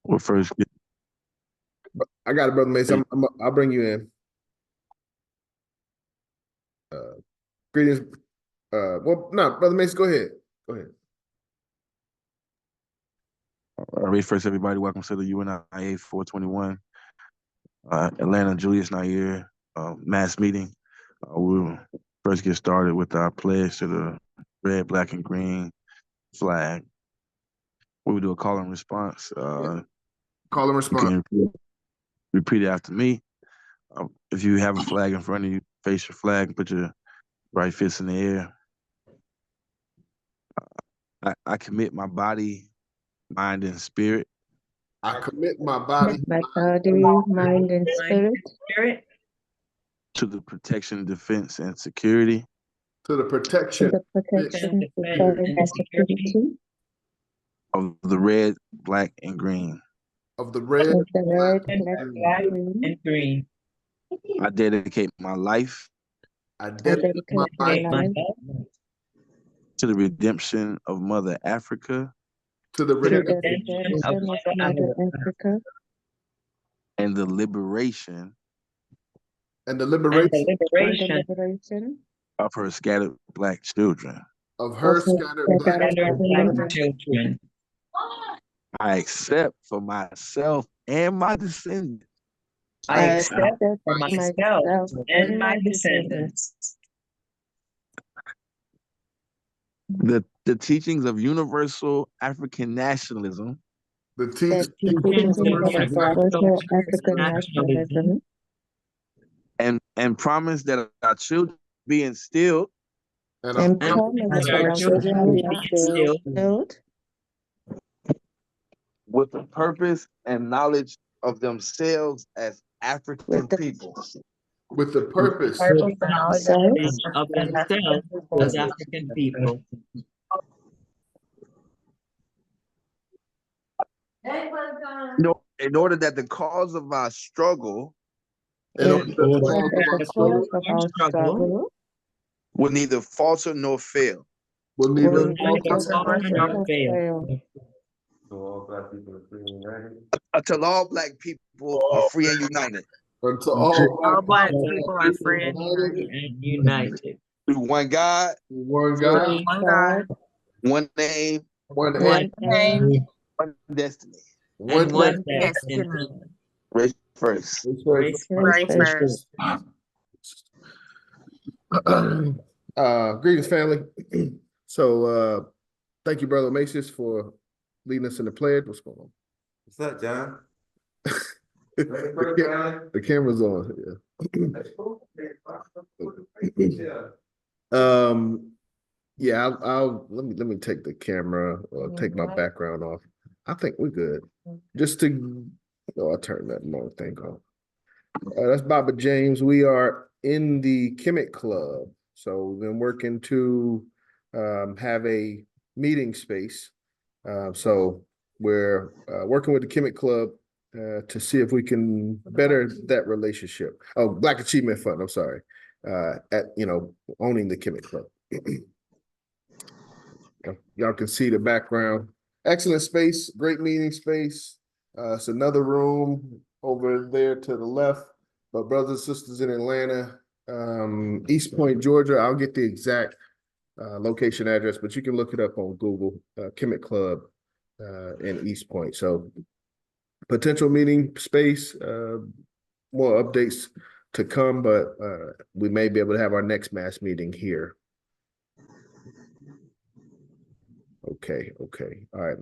Well, first, I got it, Brother Mason. I'll bring you in. Greetings. Well, no, Brother Mason, go ahead. Go ahead. I'll read first, everybody. Welcome to the UNIA 421 Atlanta Julius Nyere mass meeting. We'll first get started with our pledge to the red, black, and green flag. We will do a call and response. Call and response. You can repeat it after me. If you have a flag in front of you, face your flag and put your right fist in the air. I commit my body, mind, and spirit. I commit my body, mind, and spirit to the protection, defense, and security. To the protection, defense, and security of the red, black, and green. Of the red, black, and green. I dedicate my life. I dedicate my life to the redemption of Mother Africa. To the redemption of Mother Africa. And the liberation. And the liberation of her scattered black children. Of her scattered black children. I accept for myself and my descendants. I accept for myself and my descendants the teachings of universal African nationalism. The teachings of universal African nationalism. And promise that our children be instilled. And promise that our children be instilled with the purpose and knowledge of themselves as African people. With the purpose and knowledge of themselves as African people. In order that the cause of our struggle will neither falter nor fail. Will neither falter nor fail. Until all black people are free and united. Until all black people are free and united. Through one God. One God. One name. One name. One destiny. One destiny. Race first. Race first. Greetings, family. So thank you, Brother Macias, for leading us in the pledge. What's going on? What's up, John? The camera's on. Yeah. I'll let me take the camera or take my background off. I think we're good. Just to I'll turn that long thing off. That's Baba James. We are in the Kemet Club. So we've been working to have a meeting space. So we're working with the Kemet Club to see if we can better that relationship. Oh, Black Achievement Fund, I'm sorry. At owning the Kemet Club. Y'all can see the background. Excellent space, great meeting space. It's another room over there to the left. But brothers and sisters in Atlanta, East Point, Georgia, I'll get the exact location address, but you can look it up on Google, Kemet Club in East Point. So potential meeting space, more updates to come, but we may be able to have our next mass meeting here. Okay. All right,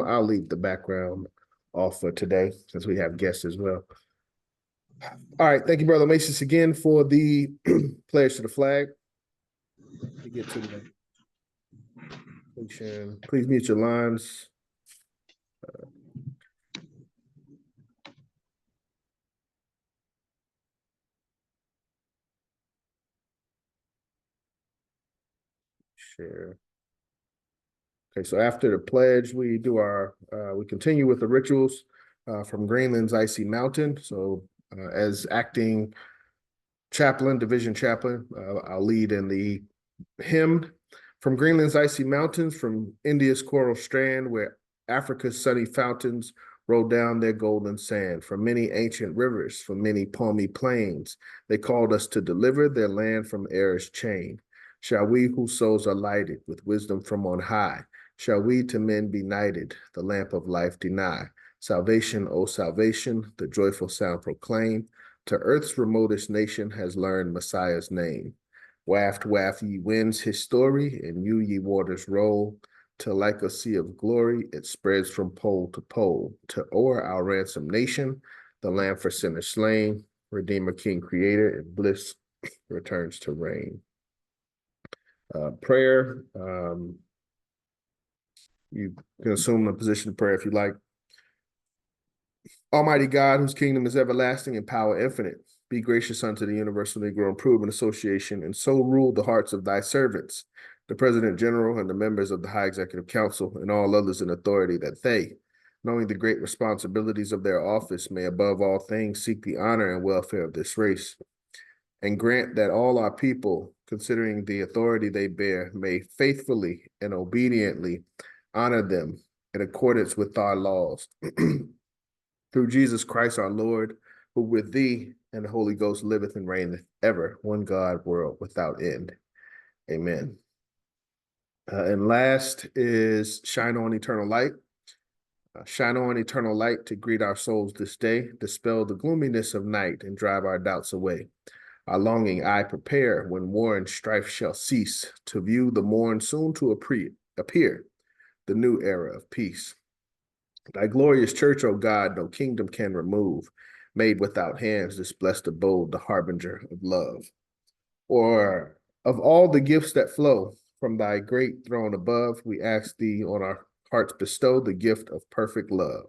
I'll leave the background off for today since we have guests as well. All right, thank you, Brother Macias, again for the pledge to the flag. To get to the function, please mute your lines. Share. Okay, so after the pledge, we continue with the rituals from Greenland's Icy Mountain. So as acting chaplain, division chaplain, I'll lead in the hymn from Greenland's Icy Mountains, from India's Coral Strand, where Africa's sunny fountains roll down their golden sand. From many ancient rivers, from many palmy plains, they called us to deliver their land from error's chain. Shall we whose souls are lighted with wisdom from on high, shall we to men be knighted, the lamp of life deny? Salvation, O salvation, the joyful sound proclaim, to earth's remotest nation has learned Messiah's name. Waft, waft, ye winds, his story, and you, ye waters, roll, till like a sea of glory, it spreads from pole to pole, to o'er our ransomed nation, the lamb for sinners slain, Redeemer, King, Creator, and bliss returns to reign. Prayer, you can assume the position of prayer if you like. Almighty God, whose kingdom is everlasting and power infinite, be gracious unto the Universal Negro Improvement Association, and so rule the hearts of thy servants, the President General and the members of the High Executive Council, and all others in authority, that they, knowing the great responsibilities of their office, may above all things seek the honor and welfare of this race, and grant that all our people, considering the authority they bear, may faithfully and obediently honor them in accordance with our laws. Through Jesus Christ our Lord, who with thee and the Holy Ghost liveth and reigneth ever, one God, world without end. Amen. And last is shine on eternal light. Shine on eternal light to greet our souls this day, dispel the gloominess of night and drive our doubts away. Our longing eye prepare when war and strife shall cease, to view the morn soon to appear, the new era of peace. Thy glorious church, O God, no kingdom can remove, made without hands, this blessed abode, the harbinger of love. Or of all the gifts that flow from thy great throne above, we ask thee on our hearts bestow the gift of perfect love.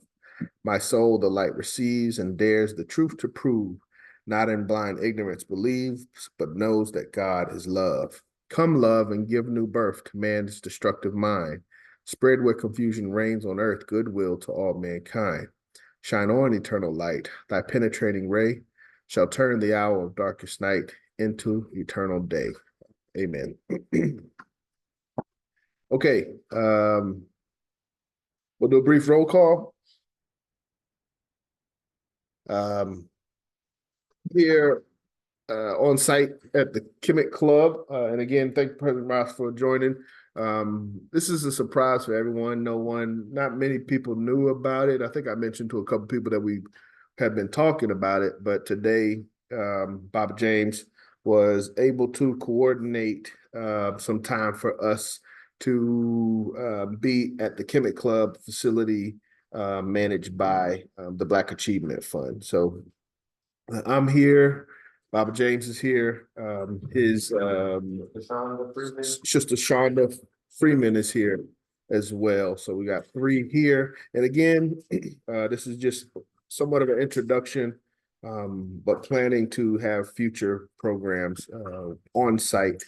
My soul the light receives and dares the truth to prove, not in blind ignorance believes, but knows that God is love. Come, love, and give new birth to man's destructive mind. Spread where confusion reigns on earth, goodwill to all mankind. Shine on, eternal light, thy penetrating ray shall turn the hour of darkest night into eternal day. Amen. Okay, we'll do a brief roll call. Here on site at the Kemet Club, and again, thank you, President Ross, for joining. This is a surprise for everyone. Not many people knew about it. I think I mentioned to a couple people that we had been talking about it, but today, Bob James was able to coordinate some time for us to be at the Kemet Club facility managed by the Black Achievement Fund. So I'm here. Baba James is here. His Sister Shonda Freeman is here as well. So we got three here. And again, this is just somewhat of an introduction, but planning to have future programs on site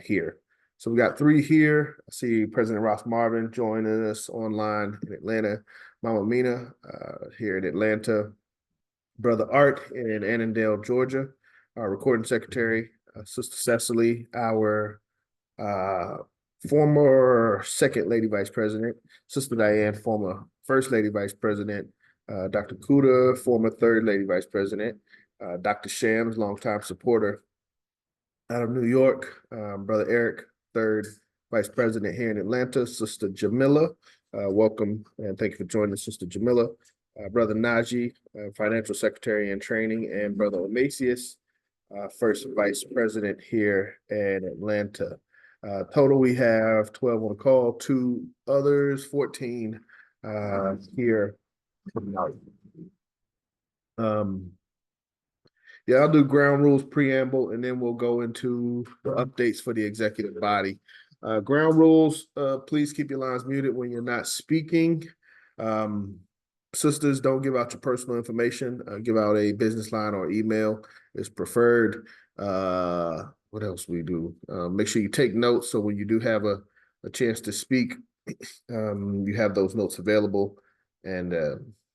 here. So we got three here. I see President Ras Marvin joining us online in Atlanta. Mama Amina here in Atlanta. Brother Art in Annandale, Georgia. Our recording secretary, Sister Cecily, our former second Lady Vice President, Sister Diane, former First Lady Vice President, Dr. Kuda, former Third Lady Vice President, Dr. Shams, longtime supporter out of New York, Brother Eric, Third Vice President here in Atlanta, Sister Jamila, welcome and thank you for joining us, Sister Jamila, Brother Naji, Financial Secretary in Training, and Brother Omasius, First Vice President here in Atlanta. Total, we have 12 on call, 2 others, 14 here. Yeah, I'll do ground rules, preamble, and then we'll go into the updates for the executive body. Ground rules, please keep your lines muted when you're not speaking. Sisters, don't give out your personal information. Give out a business line or email is preferred. What else we do? Make sure you take notes so when you do have a chance to speak, you have those notes available, and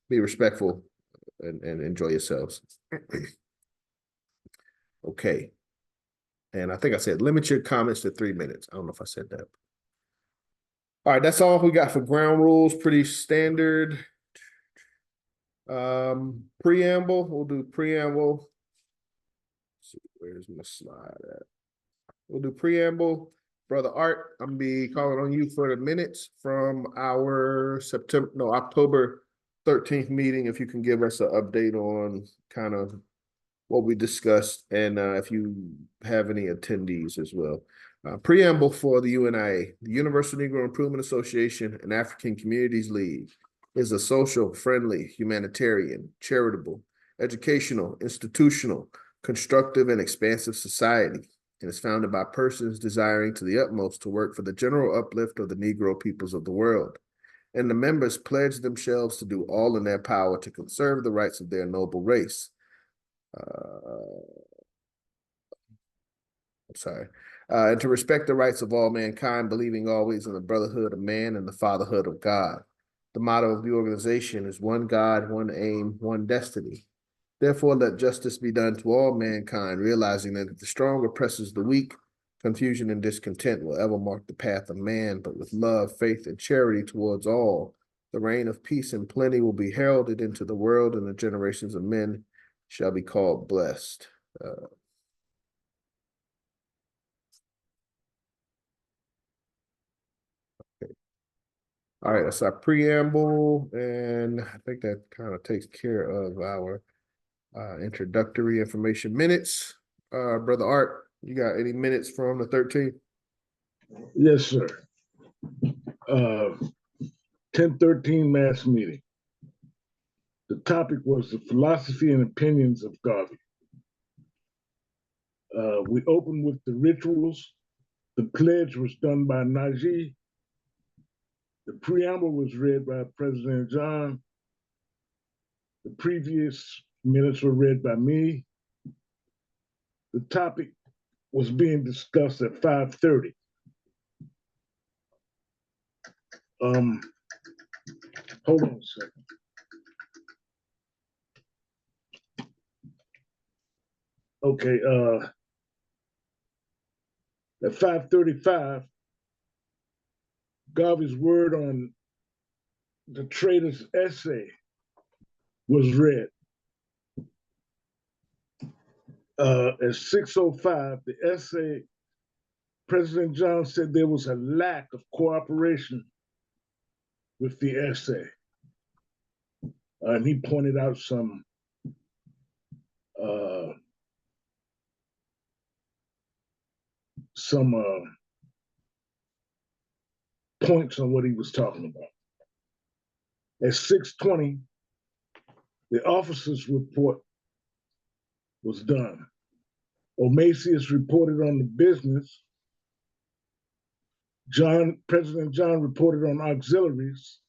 be respectful and enjoy yourselves. Okay. And I think I said limit your comments to 3 minutes. I don't know if I said that. All right, that's all we got for ground rules. Pretty standard. Preamble, we'll do preamble. Let's see, where's my slide at? We'll do preamble. Brother Art, I'm gonna be calling on you for the minutes from our October 13th meeting. If you can give us an update on kind of what we discussed, and if you have any attendees as well. Preamble for the UNIA. The Universal Negro Improvement Association and African Communities League is a social, friendly, humanitarian, charitable, educational, institutional, constructive, and expansive society, and is founded by persons desiring to the utmost to work for the general uplift of the Negro peoples of the world. And the members pledge themselves to do all in their power to conserve the rights of their noble race. And to respect the rights of all mankind, believing always in the brotherhood of man and the fatherhood of God. The motto of the organization is one God, one aim, one destiny. Therefore, let justice be done to all mankind, realizing that if the strong oppresses the weak, confusion and discontent will ever mark the path of man, but with love, faith, and charity towards all, the reign of peace and plenty will be heralded into the world, and the generations of men shall be called blessed. All right, that's our preamble, and I think that kind of takes care of our introductory information minutes. Brother Art, you got any minutes from the 13th? Yes, sir. 1013 mass meeting. The topic was the philosophy and opinions of Garvey. We opened with the rituals. The pledge was done by Najee. The preamble was read by President John. The previous minutes were read by me. The topic was being discussed at 5:30. Hold on a second. Okay, at 5:35, Garvey's word on the traitor's essay was read. At 6:05, the essay, President John said there was a lack of cooperation with the essay. And he pointed out some points on what he was talking about. At 6:20, the officer's report was done. Omasius reported on the business. President John reported on auxiliaries.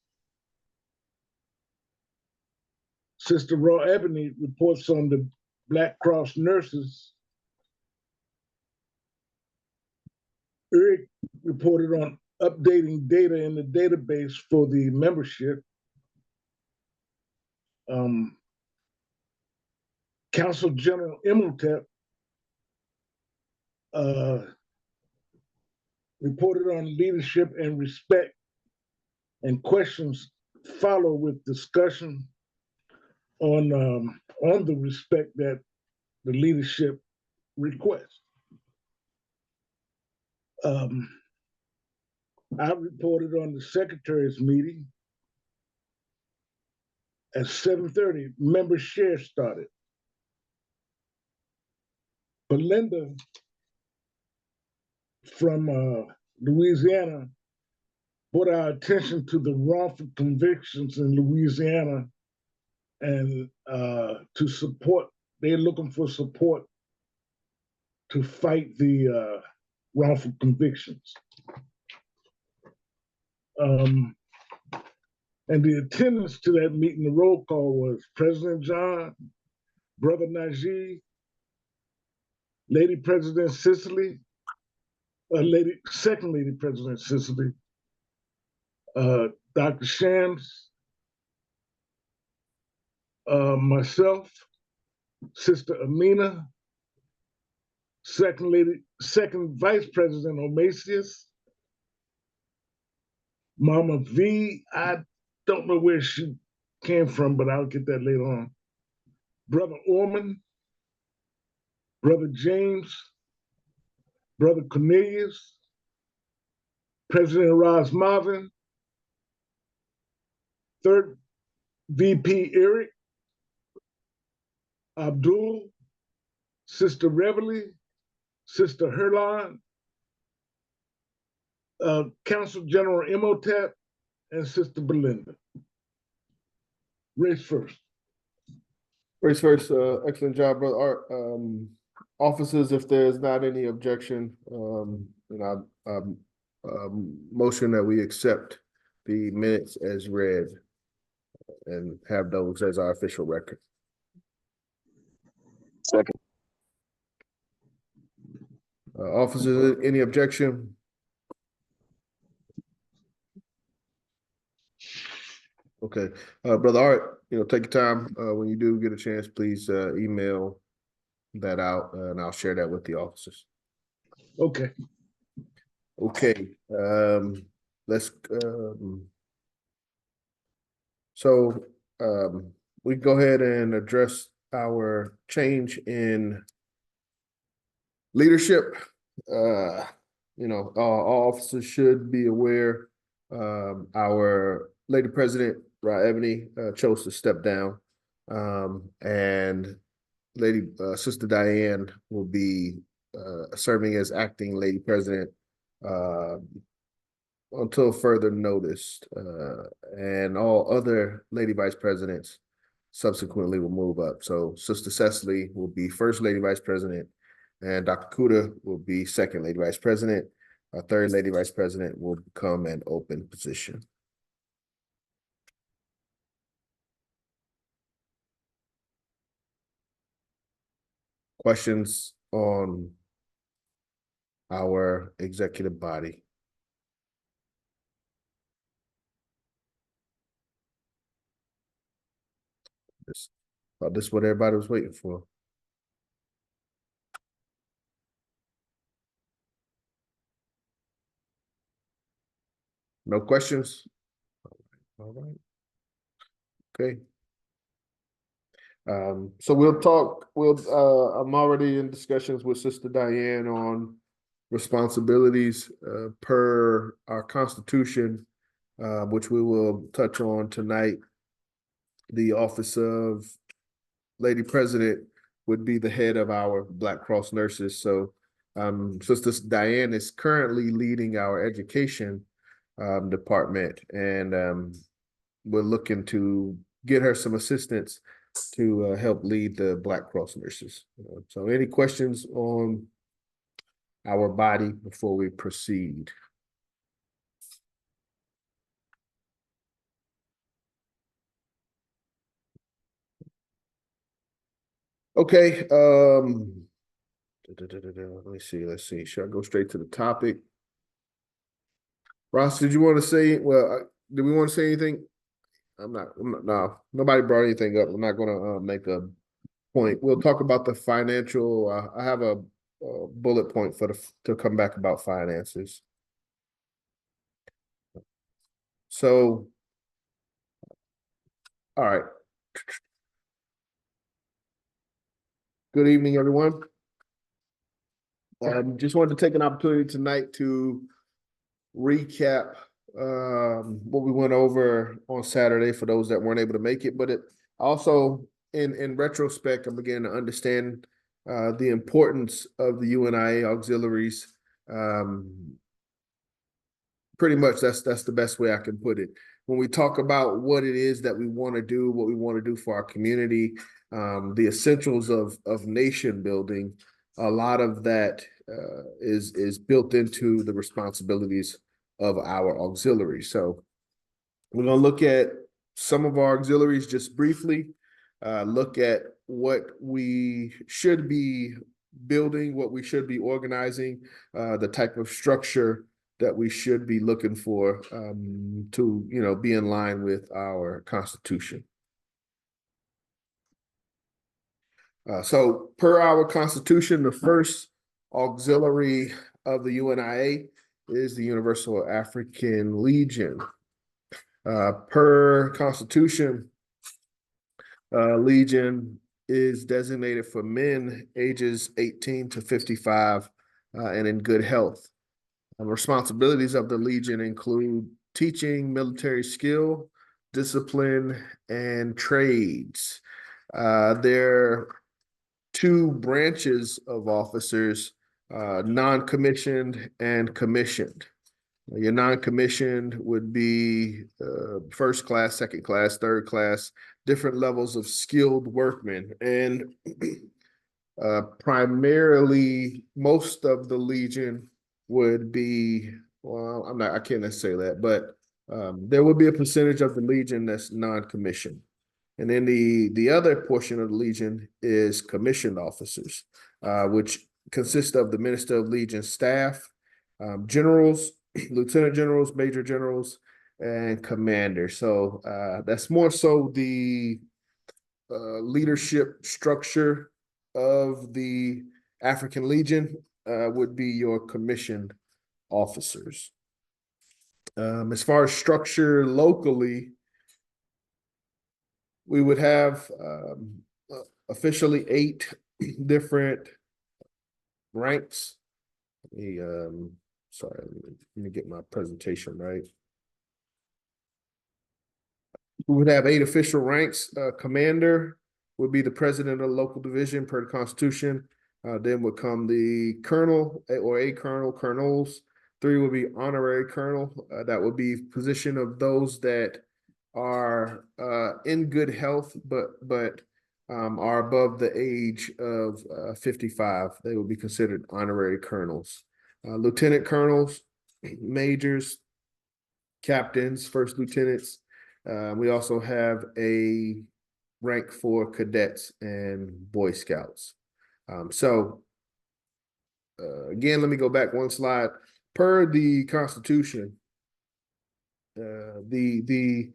Sister Raw Ebony reports on the Black Cross nurses. Eric reported on updating data in the database for the membership. Counsel General Imhotep reported on leadership and respect, and questions follow with discussion on the respect that the leadership requests. I reported on the secretary's meeting. At 7:30, member share started. Belinda from Louisiana brought our attention to the wrongful convictions in Louisiana, and to support, they're looking for support to fight the wrongful convictions. And the attendance to that meeting, the roll call was President John, Brother Najee, Lady President Cecily, Second Lady President Cecily, Dr. Shams, myself, Sister Amina, Second Vice President Omasius, Mama V, I don't know where she came from, but I'll get that later on. Brother Orman, Brother James, Brother Cornelius, President Ras Marvin, 3rd VP Eric, Abdul, Sister Reveille, Sister Herlon, Council General Imhotep, and Sister Belinda. Race first. Race first, excellent job, Brother Art. Officers, if there's not any objection, motion that we accept the minutes as read and have those as our official record. Second. Officers, any objection? Okay, Brother Art, take your time. When you do get a chance, please email that out, and I'll share that with the officers. Okay. Okay, let's. So we can go ahead and address our change in leadership. All officers should be aware. Our Lady President Ebony chose to step down, and Lady Sister Diane will be serving as acting Lady President until further notice, and all other Lady Vice Presidents subsequently will move up. So Sister Cecily will be First Lady Vice President, and Dr. Kuda will be Second Lady Vice President. Our Third Lady Vice President will become an open position. Questions on our executive body? This is what everybody was waiting for. No questions? All right. Okay. So we'll talk, I'm already in discussions with Sister Diane on responsibilities per our Constitution, which we will touch on tonight. The office of Lady President would be the head of our Black Cross nurses. So Sister Diane is currently leading our education department, and we're looking to get her some assistance to help lead the Black Cross nurses. So any questions on our body before we proceed? Okay, let's see. Should I go straight to the topic? Ross, did you want to say, do we want to say anything? No, nobody brought anything up. I'm not going to make a point. We'll talk about the financial. I have a bullet point to come back about finances. So, all right. Good evening, everyone. Just wanted to take an opportunity tonight to recap what we went over on Saturday for those that weren't able to make it, but it also in retrospect, I'm beginning to understand the importance of the UNIA Auxiliaries. Pretty much that's the best way I can put it. When we talk about what it is that we want to do, what we want to do for our community, the essentials of nation building, a lot of that is built into the responsibilities of our auxiliaries. So we're going to look at some of our auxiliaries just briefly, look at what we should be building, what we should be organizing, the type of structure that we should be looking for to be in line with our Constitution. So per our Constitution, the first auxiliary of the UNIA is the Universal African Legion. Per Constitution, Legion is designated for men ages 18 to 55 and in good health. Responsibilities of the Legion include teaching military skill, discipline, and trades. There are two branches of officers, non-commissioned and commissioned. Your non-commissioned would be first class, second class, third class, different levels of skilled workmen. And primarily, most of the Legion would be, well, I can't say that, but there would be a percentage of the Legion that's non-commissioned. And then the other portion of the Legion is commissioned officers, which consist of the Minister of Legion staff, generals, lieutenant generals, major generals, and commanders. So that's more so the leadership structure of the African Legion would be your commissioned officers. As far as structure locally, we would have officially 8 different ranks. Sorry, let me get my presentation right. We would have 8 official ranks. Commander would be the president of the local division per the Constitution. Then would come the colonel or a colonel, colonels. 3 would be honorary colonel. That would be position of those that are in good health, but are above the age of 55. They would be considered honorary colonels. Lieutenant colonels, majors, captains, first lieutenants. We also have a rank for cadets and Boy Scouts. Again, let me go back one slide. Per the Constitution, the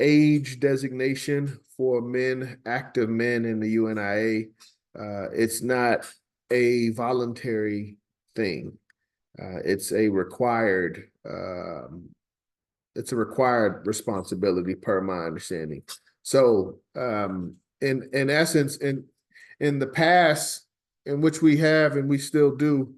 age designation for men, active men in the UNIA, it's not a voluntary thing. It's a required responsibility per my understanding. So in essence, in the past, in which we have and we still do,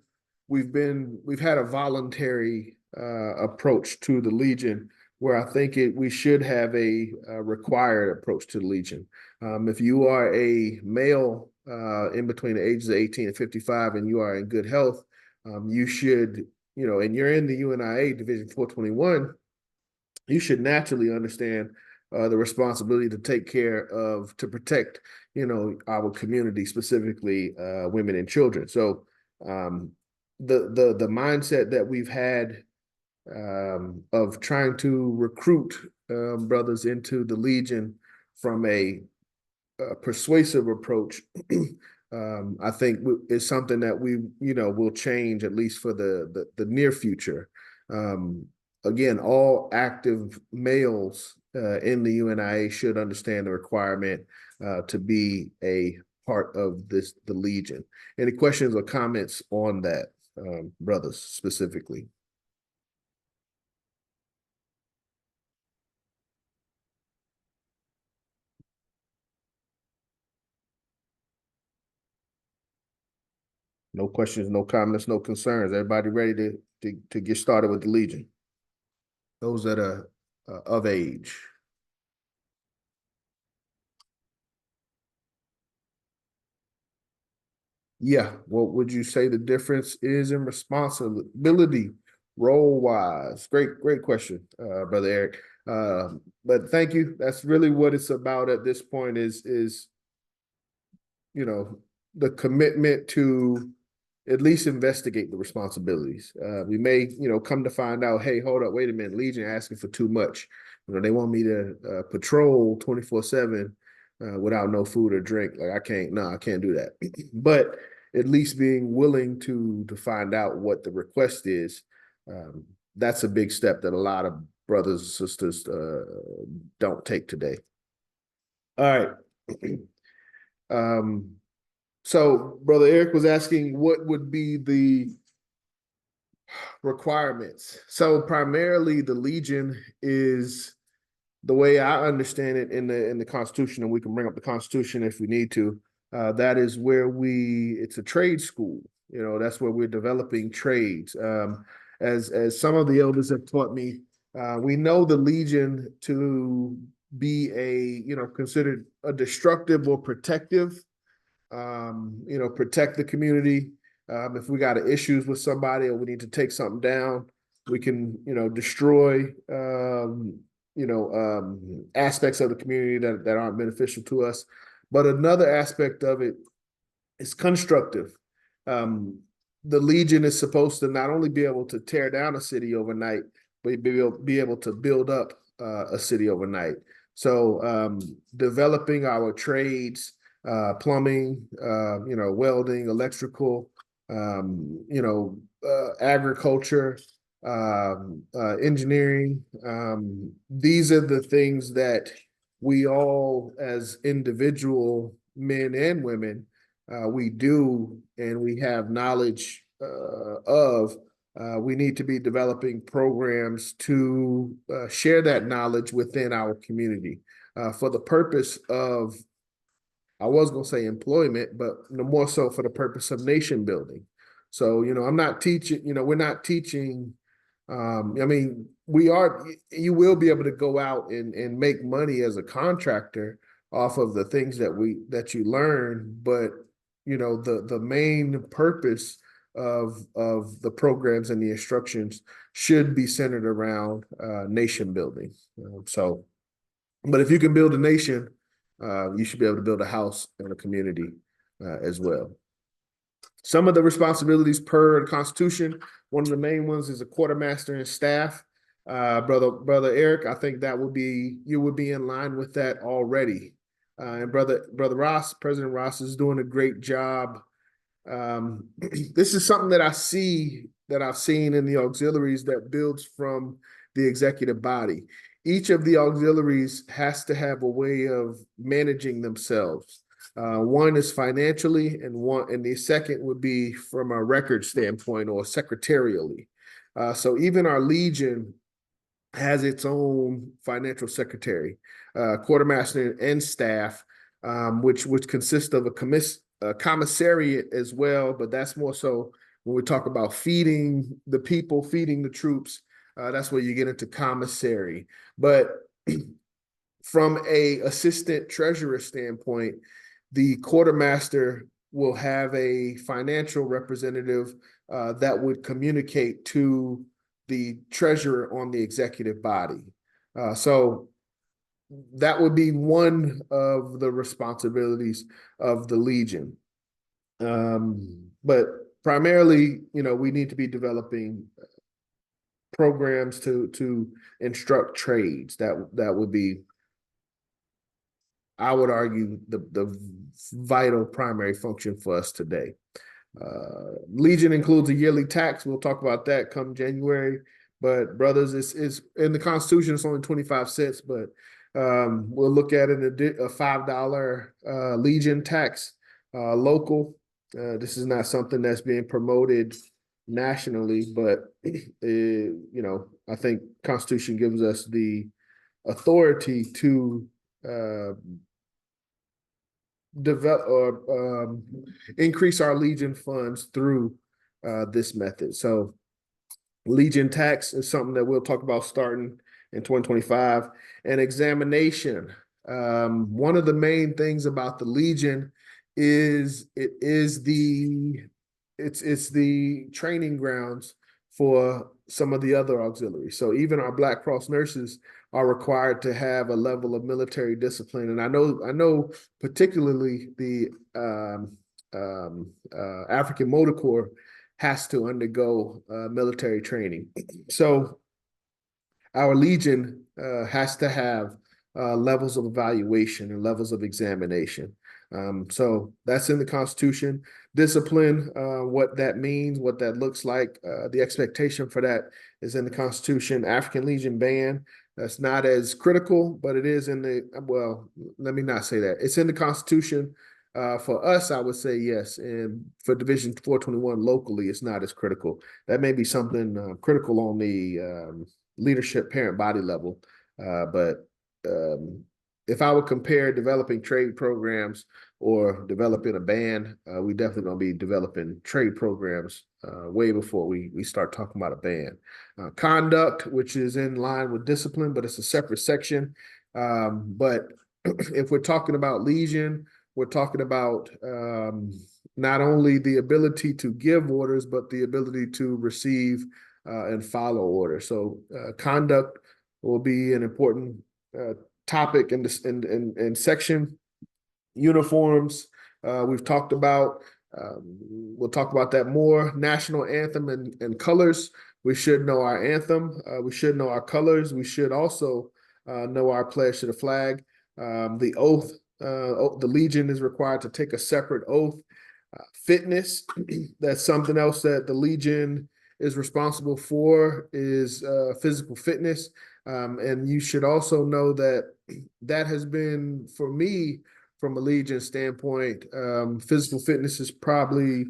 we've had a voluntary approach to the Legion, where I think we should have a required approach to the Legion. If you are a male in between the ages of 18 and 55 and you are in good health, you should, and you're in the UNIA Division 421, you should naturally understand the responsibility to take care of, to protect, our community, specifically women and children. So the mindset that we've had of trying to recruit brothers into the Legion from a persuasive approach, I think is something that we, will change, at least for the near future. Again, all active males in the UNIA should understand the requirement to be a part of the Legion. Any questions or comments on that, brothers, specifically? No questions, no comments, no concerns. Everybody ready to get started with the Legion? Those that are of age. Yeah, what would you say the difference is in responsibility, role-wise? Great question, Brother Eric. But thank you. That's really what it's about at this point is the commitment to at least investigate the responsibilities. We may, come to find out, hey, hold up, wait a minute, Legion asking for too much. They want me to patrol 24/7 without no food or drink. Like I can't do that. But at least being willing to find out what the request is, that's a big step that a lot of brothers and sisters don't take today. All right. So Brother Eric was asking what would be the requirements. So primarily the Legion is the way I understand it in the Constitution, and we can bring up the Constitution if we need to, that is where it's a trade school. You know, that's where we're developing trades. As some of the elders have taught me, we know the Legion to be considered a destructive or protective, protect the community. If we got issues with somebody or we need to take something down, we can, destroy, aspects of the community that aren't beneficial to us. But another aspect of it is constructive. The Legion is supposed to not only be able to tear down a city overnight, but be able to build up a city overnight. So developing our trades, plumbing, welding, electrical, agriculture, engineering. These are the things that we all, as individual men and women, we do, and we have knowledge of. We need to be developing programs to share that knowledge within our community for the purpose of, I was going to say employment, but more so for the purpose of nation building. So, I'm not teaching, we're not teaching. You will be able to go out and make money as a contractor off of the things that you learn. But, the main purpose of the programs and the instructions should be centered around nation building. But if you can build a nation, you should be able to build a house and a community as well. Some of the responsibilities per the Constitution, one of the main ones is a quartermaster and staff. Brother Eric, I think you would be in line with that already. And brother Ras, President Ras, is doing a great job. This is something that I've seen in the auxiliaries that builds from the executive body. Each of the auxiliaries has to have a way of managing themselves. One is financially, and the second would be from a record standpoint or secretarially. So even our Legion has its own financial secretary, quartermaster and staff, which consists of a commissariat as well, but that's more so when we talk about feeding the people, feeding the troops. That's where you get into commissary. But from a assistant treasurer standpoint, the quartermaster will have a financial representative that would communicate to the treasurer on the executive body. So that would be one of the responsibilities of the Legion. But primarily, we need to be developing programs to instruct trades. That would be, I would argue, the vital primary function for us today. Legion includes a yearly tax. We'll talk about that come January. But brothers, it's in the Constitution, it's only 25 cents, but we'll look at it a $5 Legion tax, local. This is not something that's being promoted nationally, but I think Constitution gives us the authority to develop or increase our Legion funds through this method. So Legion tax is something that we'll talk about starting in 2025. And examination. One of the main things about the Legion is it's the training grounds for some of the other auxiliaries. So even our Black Cross nurses are required to have a level of military discipline. And I know particularly the African Motor Corps has to undergo military training. So our Legion has to have levels of evaluation and levels of examination. So that's in the Constitution. Discipline, what that means, what that looks like, the expectation for that is in the Constitution. African Legion band, that's not as critical, but it is in well, let me not say that. It's in the Constitution. For us, I would say yes. And for Division 421 locally, it's not as critical. That may be something critical on the leadership parent body level. But if I would compare developing trade programs or developing a band, we definitely gonna be developing trade programs way before we start talking about a band. Conduct, which is in line with discipline, but it's a separate section. But if we're talking about Legion, we're talking about not only the ability to give orders, but the ability to receive and follow orders. So conduct will be an important topic in this in section. Uniforms, we've talked about. We'll talk about that more. National anthem and colors. We should know our anthem. We should know our colors. We should also know our pledge to the flag. The oath, the Legion is required to take a separate oath. Fitness, that's something else that the Legion is responsible for, is physical fitness. And you should also know that that has been, for me, from a Legion standpoint, physical fitness is probably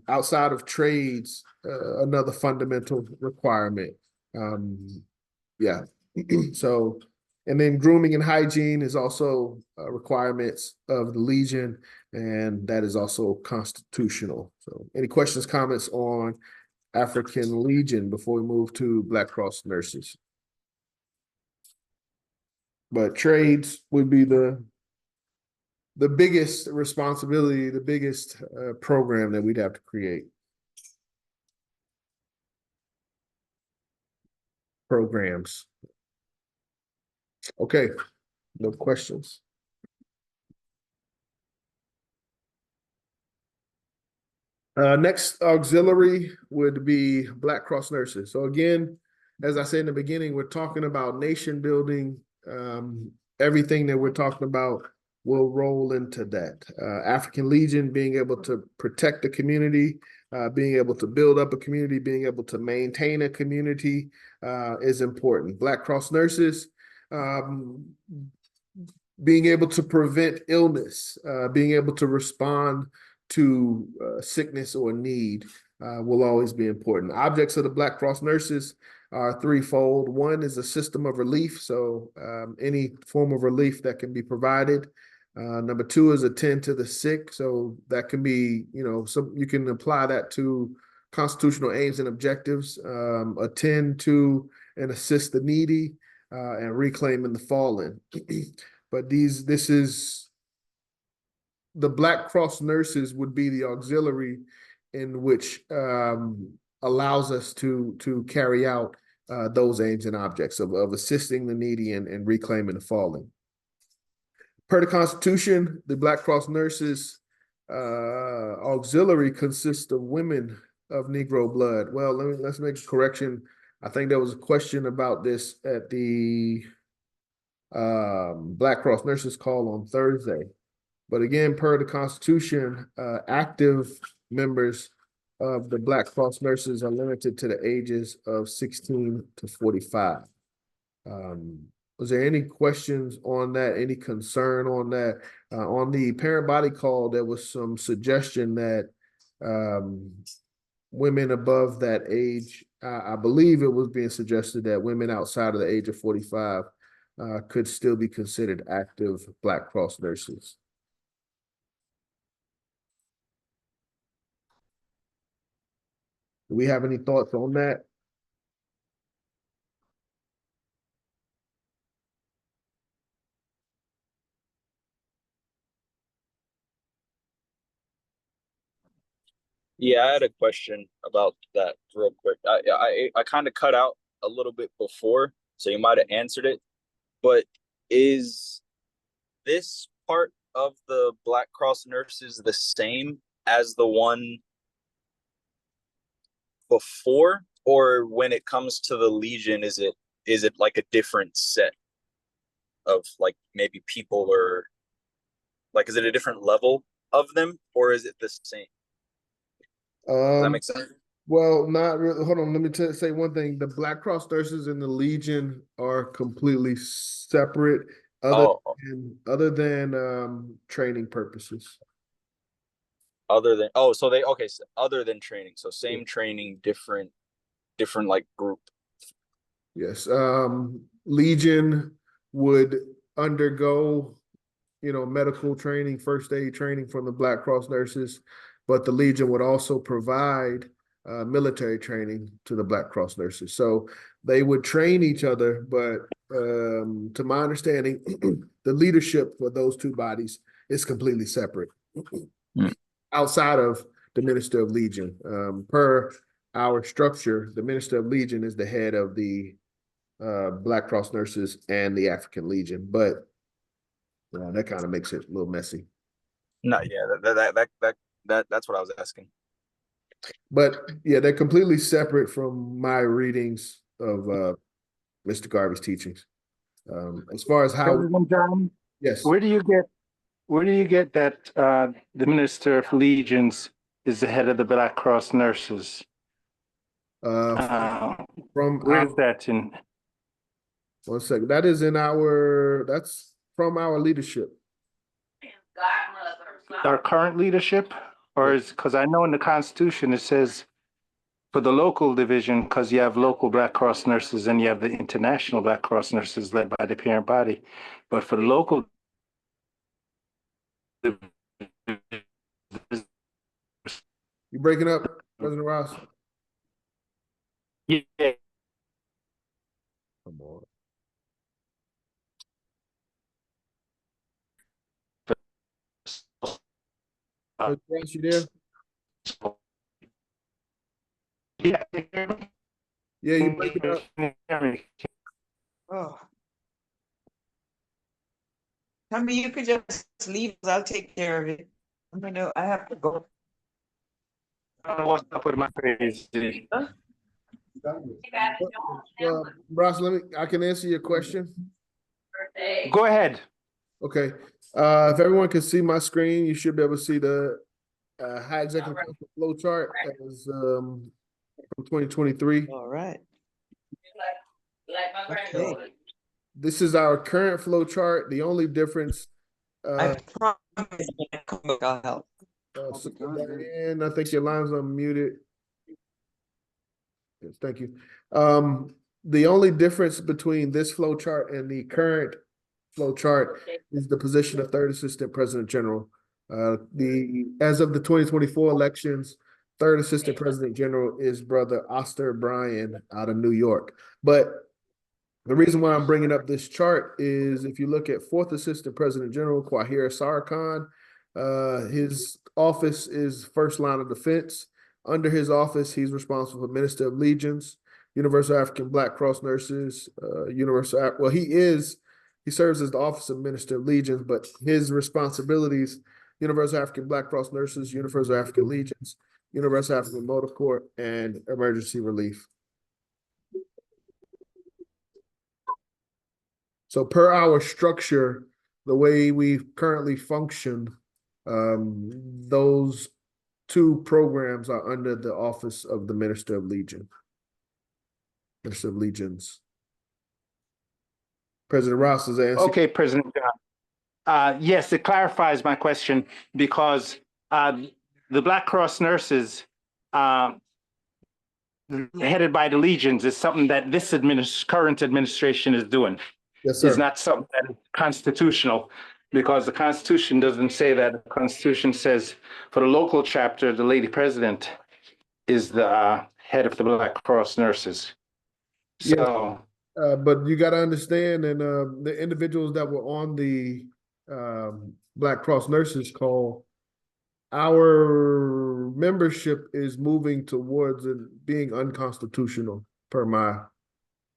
outside of trades, another fundamental requirement. Yeah. So, and then grooming and hygiene is also requirements of the Legion, and that is also constitutional. So any questions, comments on African Legion before we move to Black Cross nurses? But trades would be the biggest responsibility, the biggest program that we'd have to create. Programs. Okay, no questions. Next auxiliary would be Black Cross nurses. So again, as I said in the beginning, we're talking about nation building. Everything that we're talking about will roll into that. African Legion, being able to protect the community, being able to build up a community, being able to maintain a community is important. Black Cross nurses, being able to prevent illness, being able to respond to sickness or need will always be important. Objects of the Black Cross nurses are threefold. One is a system of relief, so any form of relief that can be provided. Number two is attend to the sick, so that can be, you can apply that to constitutional aims and objectives. Attend to and assist the needy, and reclaiming the fallen. But this is the Black Cross nurses would be the auxiliary in which allows us to carry out those aims and objects of assisting the needy and reclaiming the fallen. Per the Constitution, the Black Cross nurses auxiliary consists of women of Negro blood. Well, let's make a correction. I think there was a question about this at the Black Cross nurses call on Thursday. But again, per the Constitution, active members of the Black Cross nurses are limited to the ages of 16 to 45. Was there any questions on that? Any concern on that? On the parent body call, there was some suggestion that women above that age, I believe it was being suggested that women outside of the age of 45 could still be considered active Black Cross nurses. Do we have any thoughts on that? Yeah, I had a question about that real quick. I kind of cut out a little bit before, so you might have answered it. But is this part of the Black Cross nurses the same as the one before, or when it comes to the Legion, is it like a different set of like maybe people, or like is it a different level of them, or is it the same? Does that make sense? Well, not really. Hold on. Let me say one thing. The Black Cross nurses and the Legion are completely separate, other than training purposes. Other than so other than training, so same training, different like group. Yes. Legion would undergo, medical training, first aid training from the Black Cross nurses, but the Legion would also provide military training to the Black Cross nurses. So they would train each other, but to my understanding, the leadership for those two bodies is completely separate outside of the Minister of Legion. Per our structure, the Minister of Legion is the head of the Black Cross nurses and the African Legion, but that kind of makes it a little messy. No, yeah, that's what I was asking. But yeah, they're completely separate from my readings of Mr. Garvey's teachings. As far as how, President John, yes, where do you get that the Minister of Legions is the head of the Black Cross nurses? from Where is that in? one second. That's from our leadership. Our current leadership? Or is, because I know in the Constitution it says for the local division, because you have local Black Cross nurses and you have the international Black Cross nurses led by the parent body. But for the local You breaking up, President Ross? yeah, Come on. President Ross, you there? yeah. Yeah, you breaking up. Oh. I mean, you could just leave. I'll take care of it. I have to go. I don't know what's up with my page. Ross, I can answer your question. Go ahead. Okay. If everyone can see my screen, you should be able to see the high executive council flow chart as from 2023. All right. Okay. This is our current flow chart. The only difference. I promise I'll help. Diane, I think your line's unmuted. Yes, thank you. The only difference between this flow chart and the current flow chart is the position of Third Assistant President General. As of the 2024 elections, Third Assistant President General is Brother Oster Bryan out of New York. But the reason why I'm bringing up this chart is if you look at Fourth Assistant President General Quahira Sarkhan, his office is first line of defense. Under his office, he's responsible for Minister of Legions, Universal African Black Cross Nurses, he serves as the Office of Minister of Legions, but his responsibilities, Universal African Black Cross Nurses, Universal African Legions, Universal African Motor Corps, and Emergency Relief. So per our structure, the way we currently function, those two programs are under the office of the Minister of Legion. Minister of Legions. President Ross is answering. Okay, President John. Yes, it clarifies my question because the Black Cross nurses headed by the Legions is something that this current administration is doing. Yes, sir. It's not something that is constitutional because the Constitution doesn't say that. The Constitution says for the local chapter, the Lady President is the head of the Black Cross nurses. So, but you got to understand, and the individuals that were on the Black Cross nurses call, our membership is moving towards it being unconstitutional per my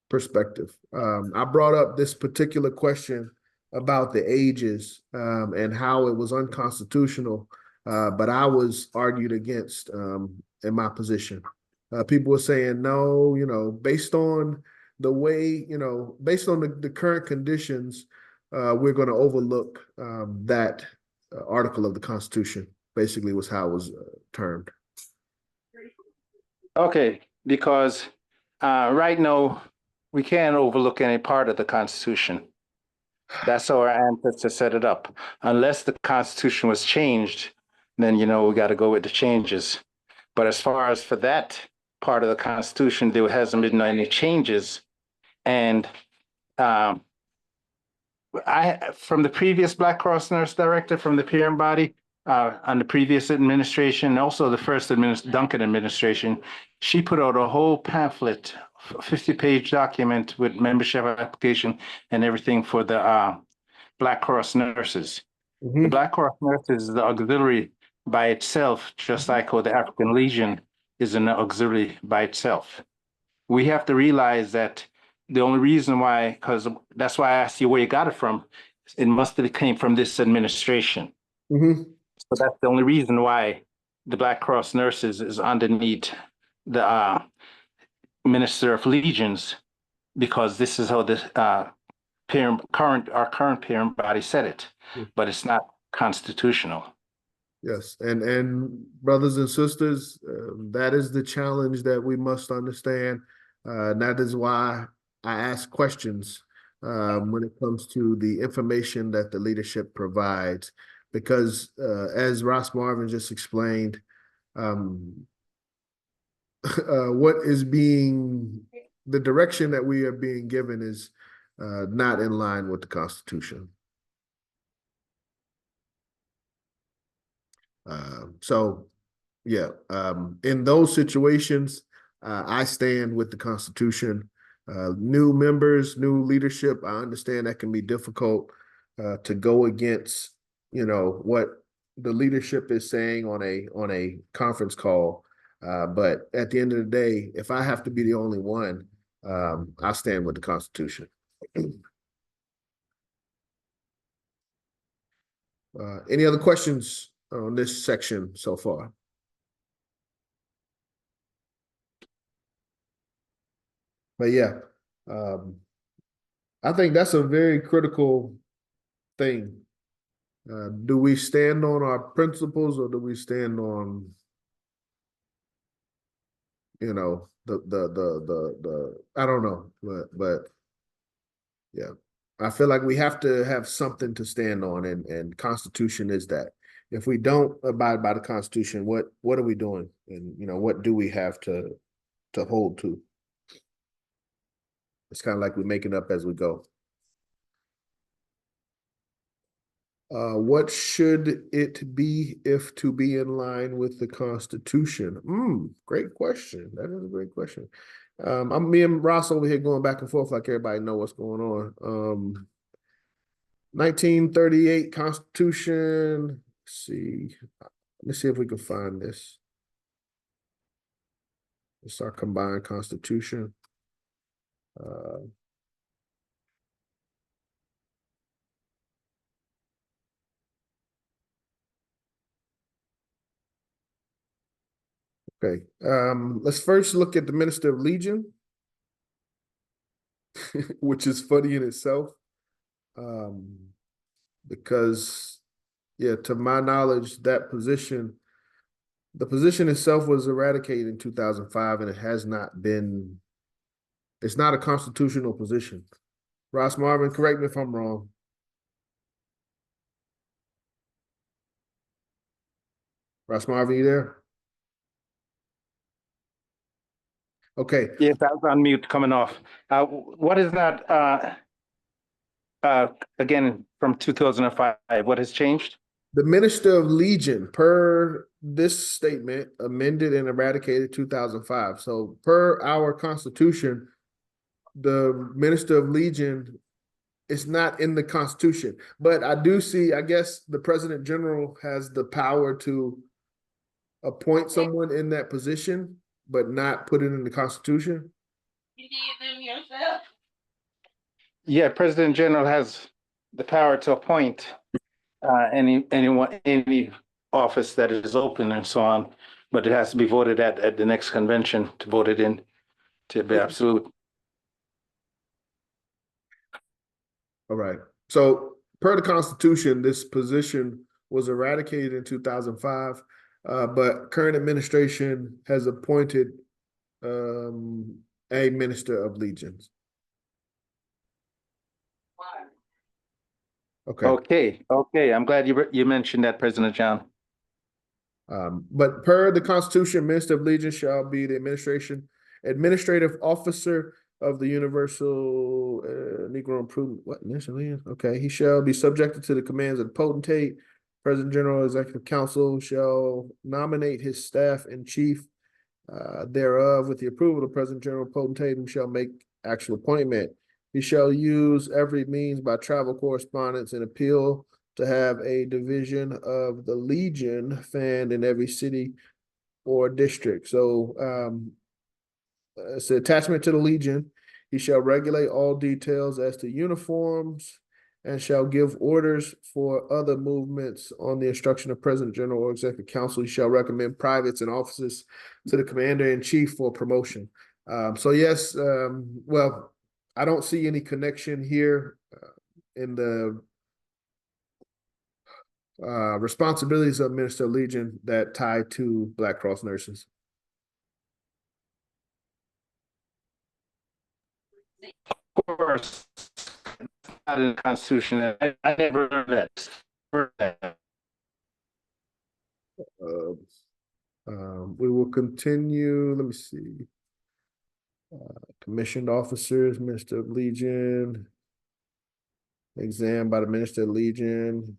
perspective. I brought up this particular question about the ages and how it was unconstitutional, but I was argued against in my position. People were saying, no, based on the way, based on the current conditions, we're going to overlook that article of the Constitution, basically was how it was termed. okay, because right now, we can't overlook any part of the Constitution. That's how our ancestors set it up. Unless the Constitution was changed, then, we got to go with the changes. But as far as for that part of the Constitution, there hasn't been any changes. And from the previous Black Cross Nurse Director from the parent body, on the previous administration, also the first Duncan administration, she put out a whole pamphlet, 50-page document with membership application and everything for the Black Cross nurses. The Black Cross nurses is the auxiliary by itself, just like how the African Legion is an auxiliary by itself. We have to realize that the only reason why, because that's why I asked you where you got it from, it must have came from this administration. So that's the only reason why the Black Cross nurses is underneath the Minister of Legions, because this is how the our current parent body said it, but it's not constitutional. Yes, and brothers and sisters, that is the challenge that we must understand. That is why I ask questions when it comes to the information that the leadership provides, because as Ras Marvin just explained, what is the direction that we are being given is not in line with the Constitution. So, yeah, in those situations, I stand with the Constitution. New members, new leadership, I understand that can be difficult to go against, what the leadership is saying on a conference call. But at the end of the day, if I have to be the only one, I'll stand with the Constitution. Any other questions on this section so far? But yeah, I think that's a very critical thing. Do we stand on our principles, or do we stand on, the I don't know, but yeah, I feel like we have to have something to stand on, and Constitution is that. If we don't abide by the Constitution, what are we doing? And what do we have to hold to? It's kind of like we're making up as we go. What should it be if to be in line with the Constitution? Great question. That is a great question. Me and Ross over here going back and forth like everybody know what's going on. 1938 Constitution. Let's see. Let me see if we can find this. It's our combined Constitution. Okay, let's first look at the Minister of Legion, which is funny in itself, because, yeah, to my knowledge, the position itself was eradicated in 2005, and it has not been, it's not a constitutional position. Ras Marvin, correct me if I'm wrong. Ras Marvin, you there? Okay. Yes, I was on mute coming off. What is that, again, from 2005, what has changed? The Minister of Legion, per this statement, amended and eradicated 2005. So per our Constitution, the Minister of Legion is not in the Constitution. But I do see, I guess the President General has the power to appoint someone in that position, but not put it in the Constitution. You did them yourself. Yeah, President General has the power to appoint any office that is open and so on, but it has to be voted at the next convention to vote it in to be absolute. All right. So per the Constitution, this position was eradicated in 2005, but current administration has appointed a Minister of Legions. Okay. Okay. I'm glad you mentioned that, President John. But per the Constitution, Minister of Legion shall be the administrative officer of the Universal Negro Improvement, what national? Okay, he shall be subjected to the commands of the potentate. President General Executive Council shall nominate his staff and chief thereof with the approval of the President General Potentate, and shall make actual appointment. He shall use every means by travel correspondence and appeal to have a division of the Legion fanned in every city or district. So it's an attachment to the Legion. He shall regulate all details as to uniforms and shall give orders for other movements on the instruction of President General or Executive Council. He shall recommend privates and officers to the Commander-in-Chief for promotion. So yes, well, I don't see any connection here in the responsibilities of Minister of Legion that tie to Black Cross nurses. Of course, not in the Constitution. I never heard that. We will continue. Let me see. Commissioned officers, Minister of Legion, exam by the Minister of Legion,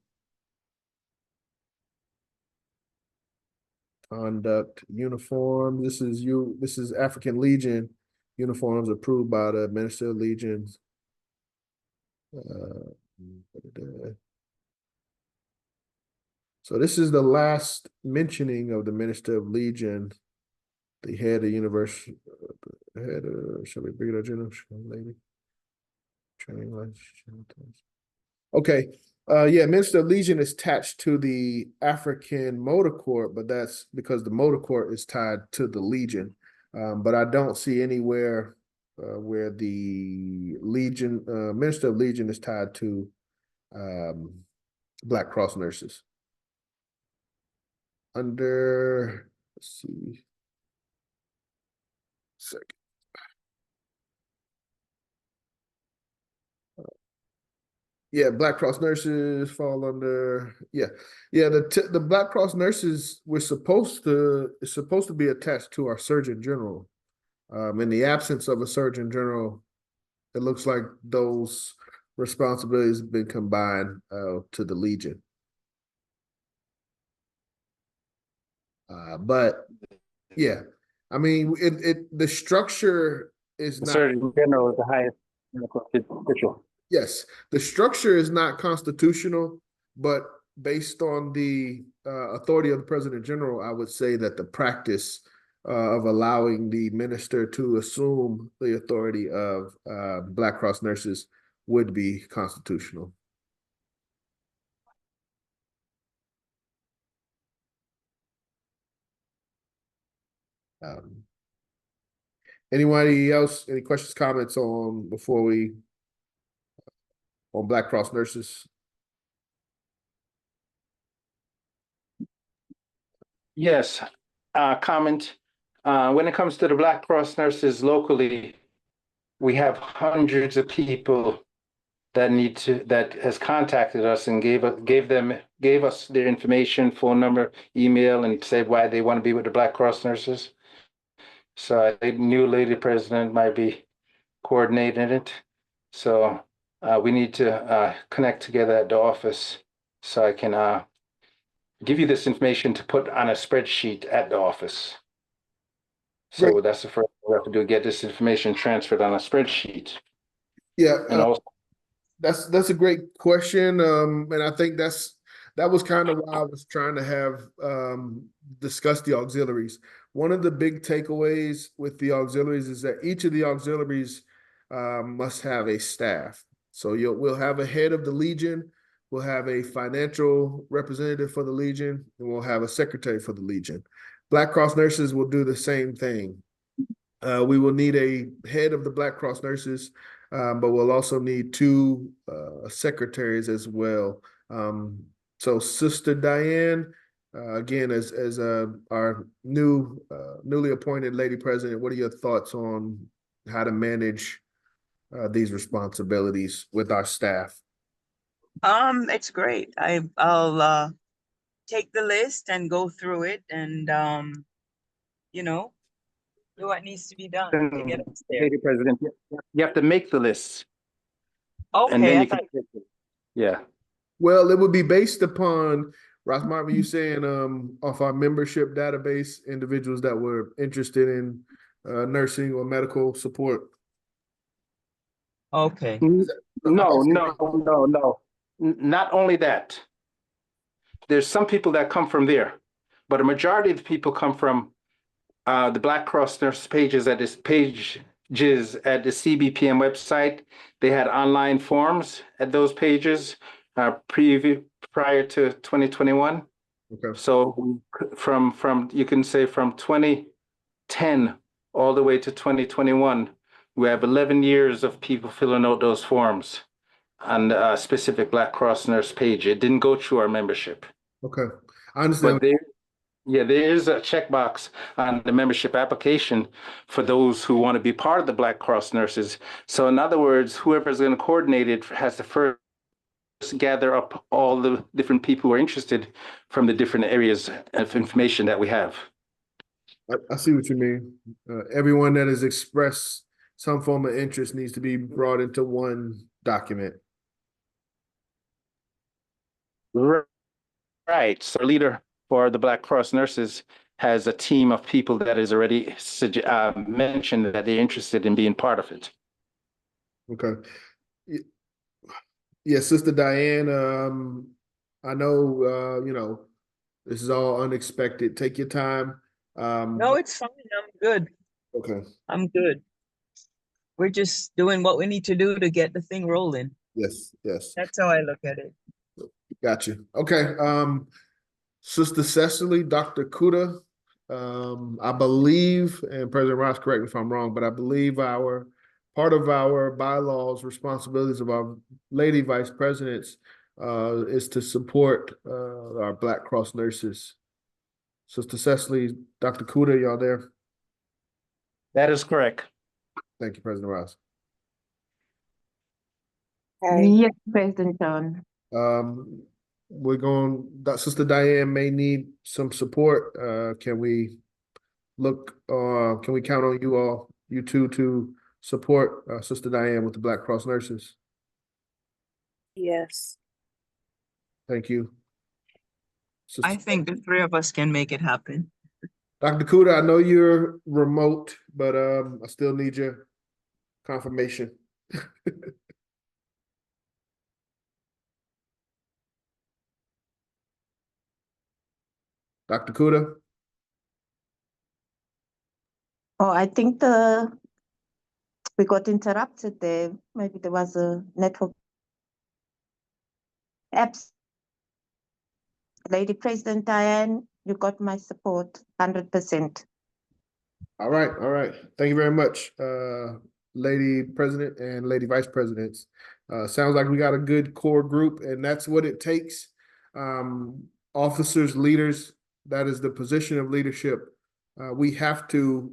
conduct uniform. This is African Legion uniforms approved by the Minister of Legion. So this is the last mentioning of the Minister of Legion, the head of university, head of, shall we bring it up, General Lady? Training. Okay. Yeah, Minister of Legion is attached to the African Motor Corps, but that's because the Motor Corps is tied to the Legion. But I don't see anywhere where the Legion, Minister of Legion is tied to Black Cross nurses. Under, let's see, second. Yeah, Black Cross nurses fall under, yeah. The Black Cross nurses were supposed to be attached to our Surgeon General. In the absence of a Surgeon General, it looks like those responsibilities have been combined to the Legion. But yeah, I mean, the structure is not. Surgeon General is the highest official. Yes, the structure is not constitutional, but based on the authority of the President General, I would say that the practice of allowing the minister to assume the authority of Black Cross nurses would be constitutional. Anybody else, any questions, comments on Black Cross nurses? Yes, comment. When it comes to the Black Cross nurses locally, we have hundreds of people that has contacted us and gave us their information, phone number, email, and said why they want to be with the Black Cross nurses. So a new lady president might be coordinating it. So we need to connect together at the office so I can give you this information to put on a spreadsheet at the office. So Great. that's the first thing we have to do, get this information transferred on a spreadsheet. Yeah, and also that's a great question. And I think that was kind of why I was trying to have discuss the auxiliaries. One of the big takeaways with the auxiliaries is that each of the auxiliaries must have a staff. So we'll have a head of the Legion, we'll have a financial representative for the Legion, and we'll have a secretary for the Legion. Black Cross nurses will do the same thing. We will need a head of the Black Cross nurses, but we'll also need two secretaries as well. So Sister Diane, again, as our newly appointed Lady President, what are your thoughts on how to manage these responsibilities with our staff? It's great. I'll take the list and go through it and Do what needs to be done to get us there. Lady President, you have to make the list, and Okay, then I you can thought, take it. Yeah. Well, it would be based upon, Ras Marvin, you saying off our membership database, individuals that were interested in nursing or medical support. okay. No. Not only that. There's some people that come from there, but a majority of the people come from the Black Cross Nurse pages at this pages at the CBPM website. They had online forms at those pages prior to 2021. Okay. So from you can say from 2010 all the way to 2021, we have 11 years of people filling out those forms on a specific Black Cross Nurse page. It didn't go through our membership. Okay. I understand. But there is a checkbox on the membership application for those who want to be part of the Black Cross Nurses. So in other words, whoever is going to coordinate it has to first gather up all the different people who are interested from the different areas of information that we have. I see what you mean. Everyone that has expressed some form of interest needs to be brought into one document. Right. So our leader for the Black Cross Nurses has a team of people that has already mentioned that they're interested in being part of it. Okay. Yeah, Sister Diane, I know, this is all unexpected. Take your time. No, it's fine. I'm good. Okay. I'm good. We're just doing what we need to do to get the thing rolling. Yes, yes. That's how I look at it. Gotcha. Okay. Sister Cecily, Dr. Kuda, I believe, and President Ross, correct me if I'm wrong, but I believe part of our bylaws, responsibilities of our lady vice presidents is to support our Black Cross nurses. Sister Cecily, Dr. Kuda, y'all there? That is correct. Thank you, President Ross. Yes, President John. Sister Diane may need some support. Can we count on you two to support Sister Diane with the Black Cross nurses? Yes. Thank you. I think the three of us can make it happen. Dr. Kuda, I know you're remote, but I still need your confirmation. Dr. Kuda? Oh, I think we got interrupted there. Maybe there was a network. Apps. Lady President Diane, you got my support 100%. All right. Thank you very much, Lady President and Lady Vice Presidents. Sounds like we got a good core group, and that's what it takes. Officers, leaders, that is the position of leadership. We have to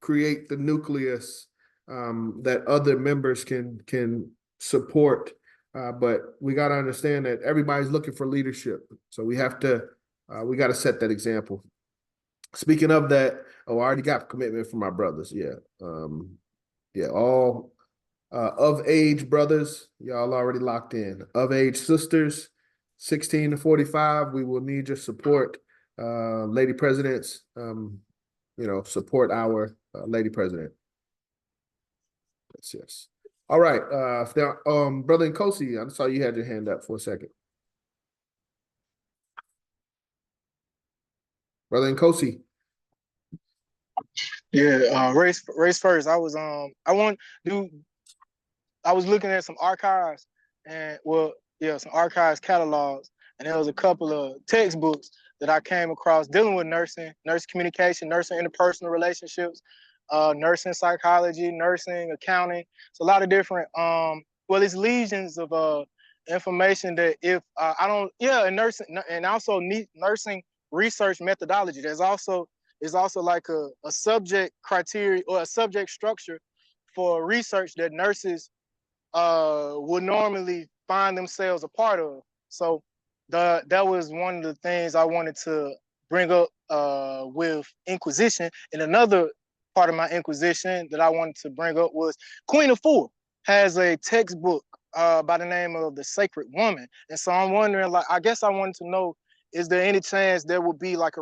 create the nucleus that other members can support. But we got to understand that everybody's looking for leadership. So we got to set that example. Speaking of that, I already got commitment from my brothers. Yeah. All of age brothers, y'all already locked in. Of age sisters, 16 to 45, we will need your support. Lady Presidents, support our Lady President. Yes. All right. Brother Nkosi, I saw you had your hand up for a second. Brother Nkosi. Yeah, race first. I was looking at some archives and some archives catalogs, and there was a couple of textbooks that I came across dealing with nursing communication, nursing interpersonal relationships, nursing psychology, nursing accounting. It's a lot of different it's legions of information that and nursing and also nursing research methodology. There's also like a subject criteria or a subject structure for research that nurses would normally find themselves a part of. So that was one of the things I wanted to bring up with Inquisition. And another part of my inquisition that I wanted to bring up was Queen of Four has a textbook by the name of The Sacred Woman. And so I'm wondering, like, I guess I wanted to know, is there any chance there would be like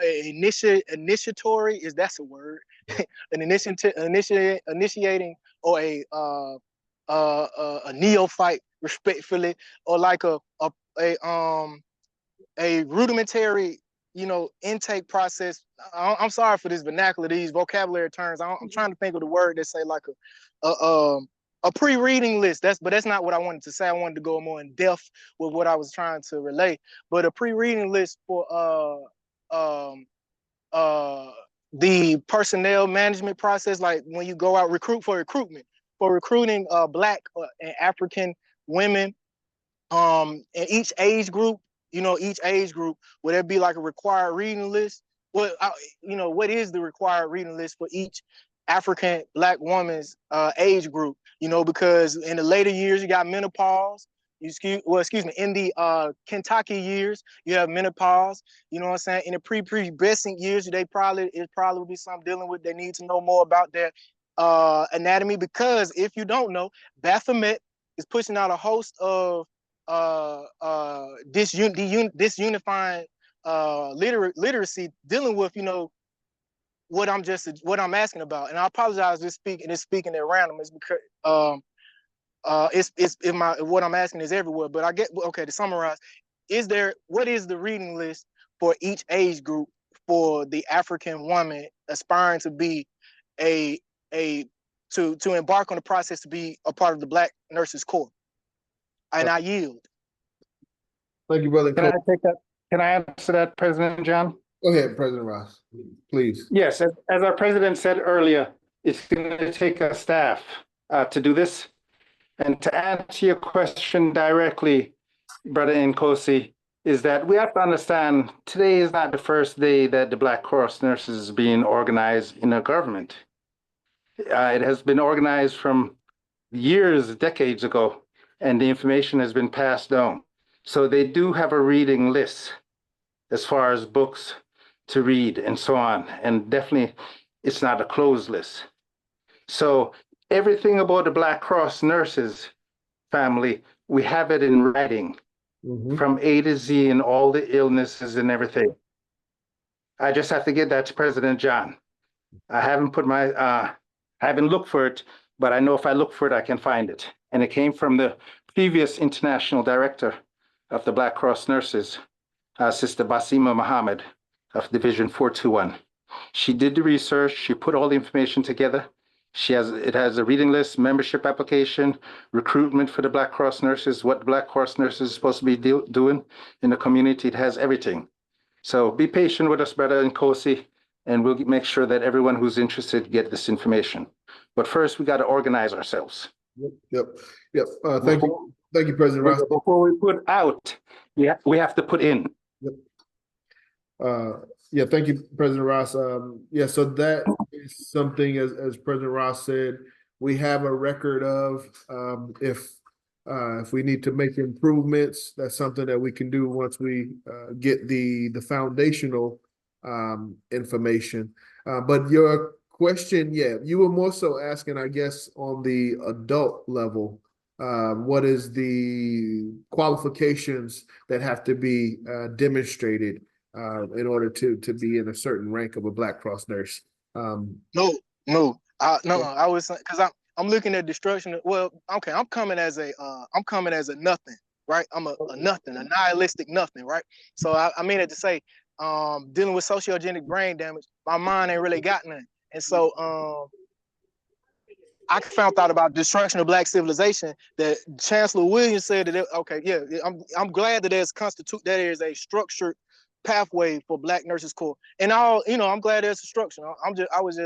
initiatory, is that's a word, an initiating or a neophyte, respectfully, or like a rudimentary, intake process. I'm sorry for this vernacular, these vocabulary terms. I'm trying to think of the word that say like a pre-reading list. But that's not what I wanted to say. I wanted to go more in depth with what I was trying to relay. But a pre-reading list for the personnel management process, like when you go out recruiting Black and African women, in each age group, would there be like a required reading list? What is the required reading list for each African Black woman's age group? Because in the later years you got menopause. In the Kentucky years, you have menopause. You know what I'm saying? In the pre-breasting years, it probably would be something dealing with. They need to know more about their anatomy, because if you don't know, Baphomet is pushing out a host of disunifying literacy, dealing with what I'm asking about. And I apologize for speaking at random. It's because what I'm asking is everywhere. But I get, okay, to summarize, what is the reading list for each age group for the African woman aspiring to be to embark on the process to be a part of the Black Nurses Corps? And I yield. Thank you, brother. Can I take that? Can I answer that, President John? Go ahead, President Ras, please. Yes, as our president said earlier, it's going to take a staff to do this. And to answer your question directly, Brother Nkosi, is that we have to understand today is not the first day that the Black Cross Nurses is being organized in a government. It has been organized from years, decades ago, and the information has been passed down. So they do have a reading list as far as books to read and so on. And definitely it's not a closed list. So everything about the Black Cross Nurses family, we have it in writing from A to Z and all the illnesses and everything. I just have to get that to President John. I haven't I haven't looked for it, but I know if I look for it, I can find it. And it came from the previous international director of the Black Cross Nurses, Sister Basima Muhammad of Division 421. She did the research, she put all the information together. It has a reading list, membership application, recruitment for the Black Cross Nurses, what the Black Cross Nurses is supposed to be doing in the community. It has everything. So be patient with us, Brother Nkosi, and we'll make sure that everyone who's interested get this information. But first, we got to organize ourselves. Yep. Thank you, President Ras. Before we put out, we have to put in. Yep. Thank you, President Ras. So that is something, as President Ras said, we have a record of. If we need to make improvements, that's something that we can do once we get the foundational information. But your question, you were more so asking, I guess, on the adult level, what is the qualifications that have to be demonstrated in order to be in a certain rank of a Black Cross nurse? No, I was, because I'm looking at destruction. Well, okay, I'm coming as a nothing, right? I'm a nothing, a nihilistic nothing, right? So I mean it to say, dealing with sociogenic brain damage, my mind ain't really got none. And so I found out about destruction of Black civilization that Chancellor Williams said that, I'm glad that there is a structured pathway for Black Nurses Corps. And I'm glad there's a structure. I was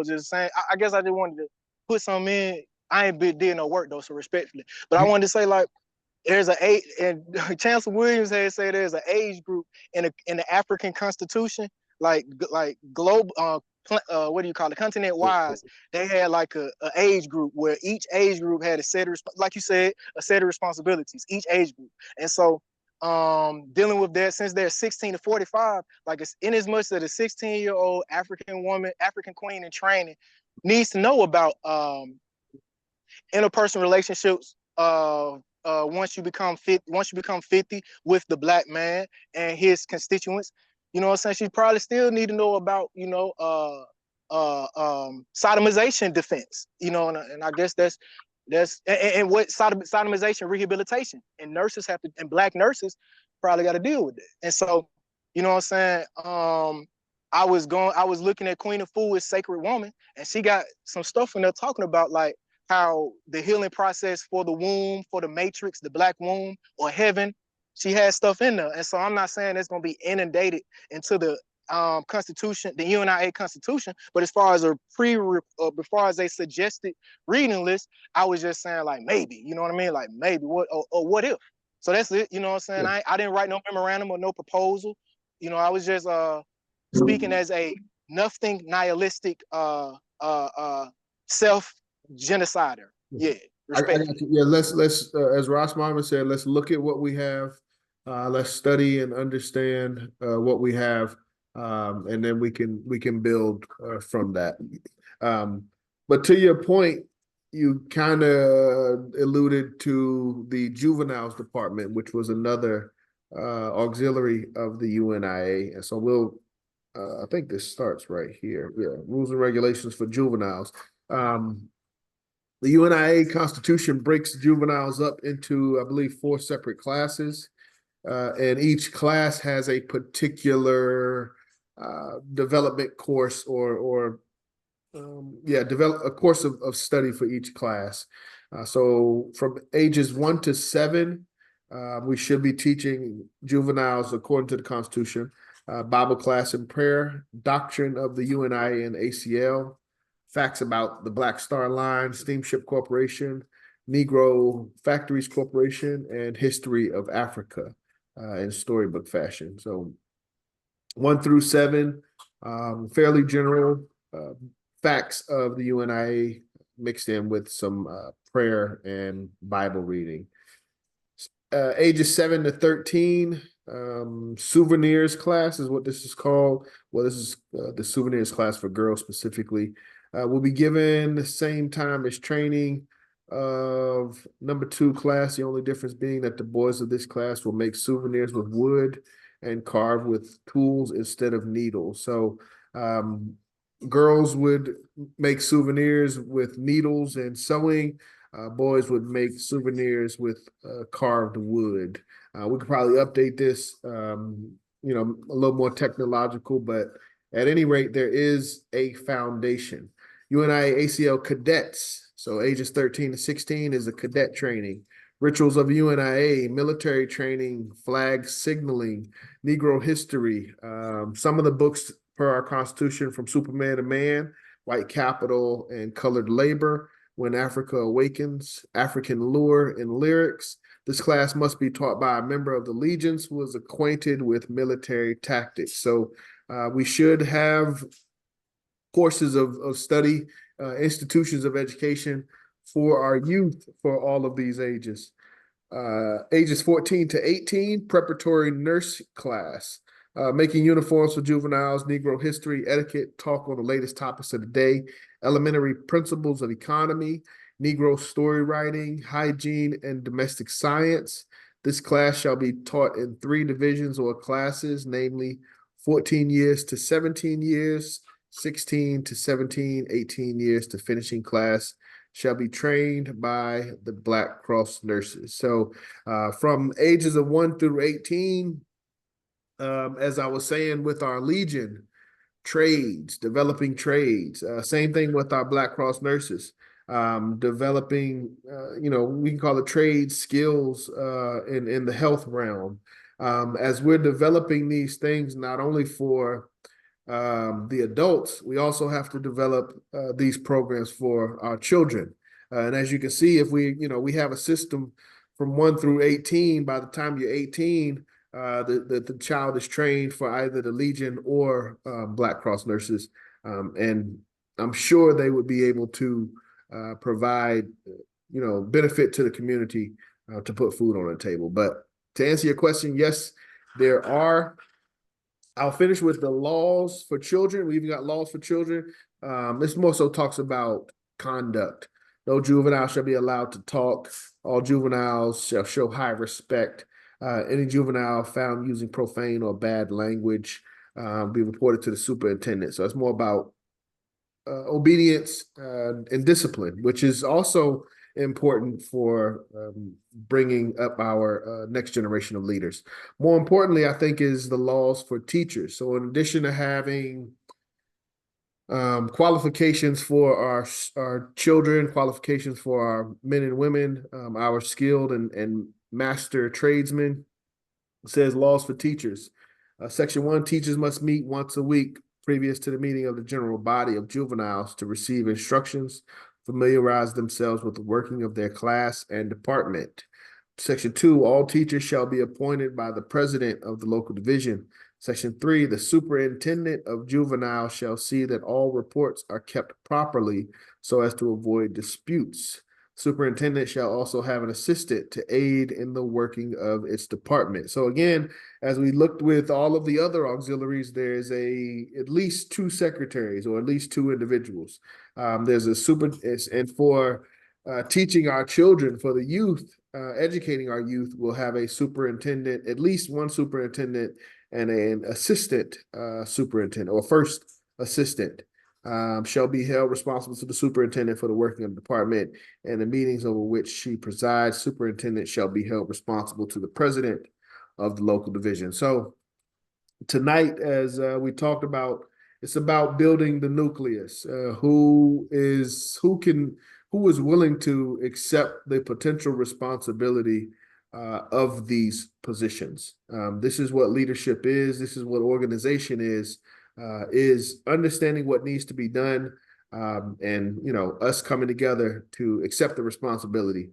just saying, I guess I just wanted to put some in. I ain't did no work though, so respectfully. But I wanted to say, like, there's and Chancellor Williams had said there's an age group in the African Constitution, like global, what do you call it, continent wise. They had like a age group where each age group had a set of, like you said, a set of responsibilities, each age group. And so dealing with that since they're 16 to 45. Like, it's in as much that a 16-year-old African woman, African queen in training needs to know about interpersonal relationships once you become 50 with the Black man and his constituents. You know what I'm saying? She probably still need to know about, sodomization defense, and I guess that's and what sodomization rehabilitation, and nurses have to, and Black nurses probably got to deal with it. And so, you know what I'm saying? I was looking at Queen of Fu as Sacred Woman, and she got some stuff in there talking about like how the healing process for the womb, for the matrix, the Black womb or heaven, she has stuff in there. And so I'm not saying it's going to be inundated into the Constitution, the UNIA Constitution, but as far as as far as a suggested reading list, I was just saying like maybe, you know what I mean? Like maybe what or what if? So that's it, you know what I'm saying? Yeah. I didn't write no memorandum or no proposal. I was just speaking as a nothing nihilistic self-genocider. Yeah. Yeah, let's as Ras Marvin said, let's look at what we have. Let's study and understand what we have. And then we can build from that. But to your point, you kind of alluded to the juveniles department, which was another auxiliary of the UNIA. And so we'll, I think this starts right here. Yeah, rules and regulations for juveniles. The UNIA Constitution breaks juveniles up into, I believe, 4 separate classes. And each class has a particular development course develop a course of study for each class. So from ages 1 to 7, we should be teaching juveniles according to the Constitution, Bible class and prayer, doctrine of the UNIA and ACL, facts about the Black Star Line, Steamship Corporation, Negro Factories Corporation, and history of Africa in storybook fashion. So 1 through 7, fairly general facts of the UNIA mixed in with some prayer and Bible reading. Ages 7 to 13, souvenirs class is what this is called. Well, this is the souvenirs class for girls specifically. Will be given the same time as training of number 2 class. The only difference being that the boys of this class will make souvenirs with wood and carve with tools instead of needles. So girls would make souvenirs with needles and sewing. Boys would make souvenirs with carved wood. We could probably update this, a little more technological, but at any rate, there is a foundation. UNIA-ACL cadets, so ages 13 to 16 is a cadet training. Rituals of UNIA, military training, flag signaling, Negro history. Some of the books per our Constitution, from Superman to Man, White Capital, and Colored Labor, When Africa Awakens, African Lure and Lyrics. This class must be taught by a member of the Legions who is acquainted with military tactics. So we should have courses of study, institutions of education for our youth for all of these ages. Ages 14 to 18, preparatory nurse class, making uniforms for juveniles, Negro history, etiquette, talk on the latest topics of the day, elementary principles of economy, Negro story writing, hygiene, and domestic science. This class shall be taught in 3 divisions or classes, namely 14 years to 17 years, 16 to 17, 18 years to finishing class, shall be trained by the Black Cross nurses. So from ages of 1 through 18, as I was saying with our Legion, trades, developing trades, same thing with our Black Cross nurses, developing, we can call it trade skills in the health realm. As we're developing these things, not only for the adults, we also have to develop these programs for our children. And as you can see, if we have a system from 1 through 18, by the time you're 18, the child is trained for either the Legion or Black Cross nurses. And I'm sure they would be able to provide, benefit to the community to put food on the table. But to answer your question, yes, there are. I'll finish with the laws for children. We even got laws for children. This more so talks about conduct. No juvenile shall be allowed to talk. All juveniles shall show high respect. Any juvenile found using profane or bad language be reported to the superintendent. So it's more about obedience and discipline, which is also important for bringing up our next generation of leaders. More importantly, I think, is the laws for teachers. So in addition to having qualifications for our children, qualifications for our men and women, our skilled and master tradesmen, it says laws for teachers. Section 1, teachers must meet once a week previous to the meeting of the general body of juveniles to receive instructions, familiarize themselves with the working of their class and department. Section 2, all teachers shall be appointed by the president of the local division. Section 3, the superintendent of juvenile shall see that all reports are kept properly so as to avoid disputes. Superintendent shall also have an assistant to aid in the working of its department. So again, as we looked with all of the other auxiliaries, there's at least 2 secretaries or at least 2 individuals. There's a and for teaching our children, for the youth, educating our youth, we'll have a superintendent, at least 1 superintendent and an assistant superintendent or first assistant. Shall be held responsible to the superintendent for the working of the department, and the meetings over which she presides. Superintendent shall be held responsible to the president of the local division. So tonight, as we talked about, it's about building the nucleus. Who is willing to accept the potential responsibility of these positions? This is what leadership is. This is what organization is understanding what needs to be done, and us coming together to accept the responsibility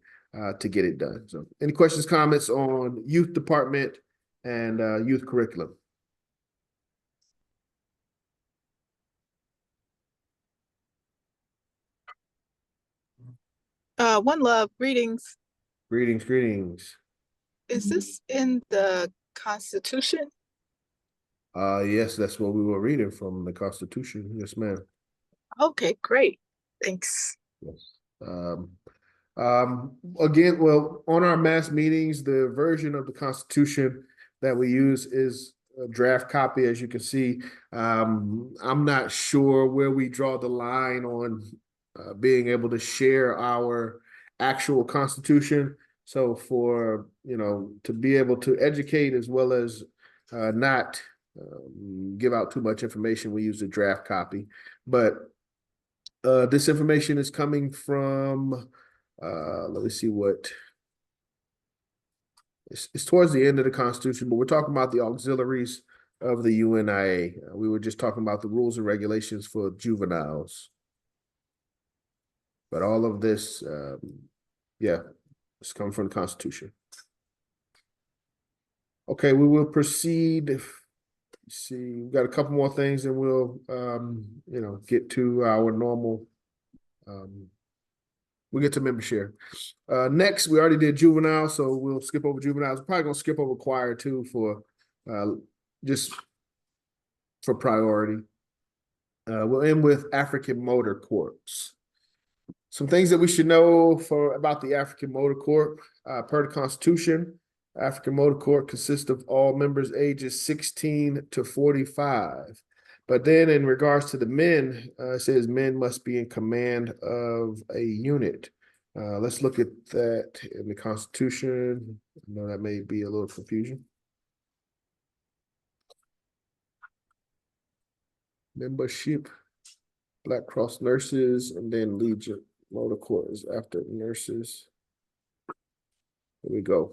to get it done. So any questions, comments on youth department and youth curriculum? One Love, greetings. Greetings. Is this in the Constitution? Yes, that's what we were reading from the Constitution. Yes, ma'am. Okay, great. Thanks. Yes. Again, well, on our mass meetings, the version of the Constitution that we use is a draft copy, as you can see. I'm not sure where we draw the line on being able to share our actual Constitution. So for, to be able to educate as well as not give out too much information, we use a draft copy. But this information is coming from, let me see what, it's towards the end of the Constitution, but we're talking about the auxiliaries of the UNIA. We were just talking about the rules and regulations for juveniles. But all of this, it's coming from the Constitution. Okay, we will proceed. Let's see, we've got a couple more things and we'll, get to our normal, we'll get to member share. Next, we already did juvenile, so we'll skip over juveniles. We're probably gonna skip over choir too for, just for priority. We'll end with African Motor Corps. Some things that we should know about the African Motor Corps. Per the Constitution, African Motor Corps consists of all members ages 16 to 45. But then in regards to the men, it says men must be in command of a unit. Let's look at that in the Constitution. I know that may be a little confusion. Membership, Black Cross nurses, and then Legion Motor Corps is after nurses. Here we go.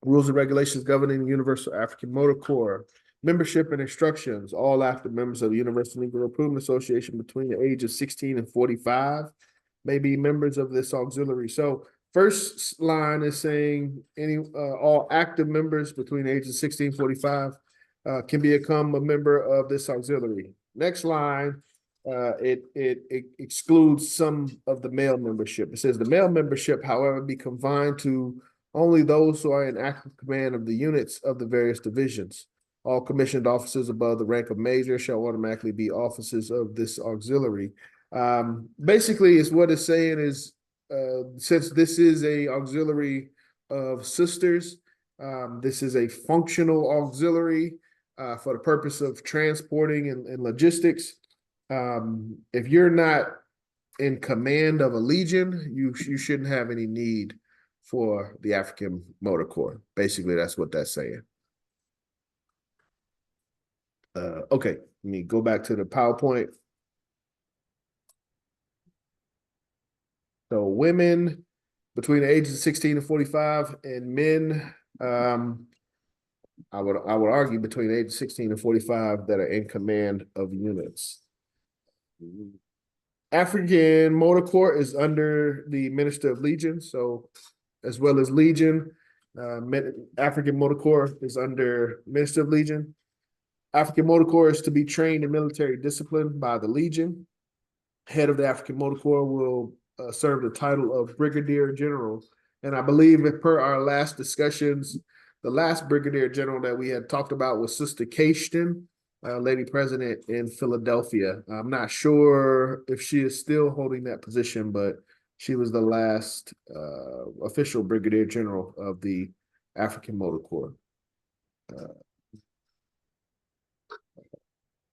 Rules and regulations governing the Universal African Motor Corps. Membership and instructions, all active members of the Universal Negro Improvement Association between the age of 16 and 45 may be members of this auxiliary. So first line is saying all active members between the ages of 16 and 45 can become a member of this auxiliary. Next line, it excludes some of the male membership. It says the male membership, however, be confined to only those who are in active command of the units of the various divisions. All commissioned officers above the rank of major shall automatically be officers of this auxiliary. Basically, is what it's saying is, since this is a auxiliary of sisters, this is a functional auxiliary for the purpose of transporting and logistics. If you're not in command of a legion, you shouldn't have any need for the African Motor Corps. Basically, that's what that's saying. Okay, let me go back to the PowerPoint. So women between the ages of 16 and 45, and men, I would argue between the age of 16 and 45 that are in command of units. African Motor Corps is under the Minister of Legion, so as well as Legion, African Motor Corps is under Minister of Legion. African Motor Corps is to be trained in military discipline by the Legion. Head of the African Motor Corps will serve the title of Brigadier General. And I believe that per our last discussions, the last Brigadier General that we had talked about was Sister Cashapp, Lady President in Philadelphia. I'm not sure if she is still holding that position, but she was the last official Brigadier General of the African Motor Corps.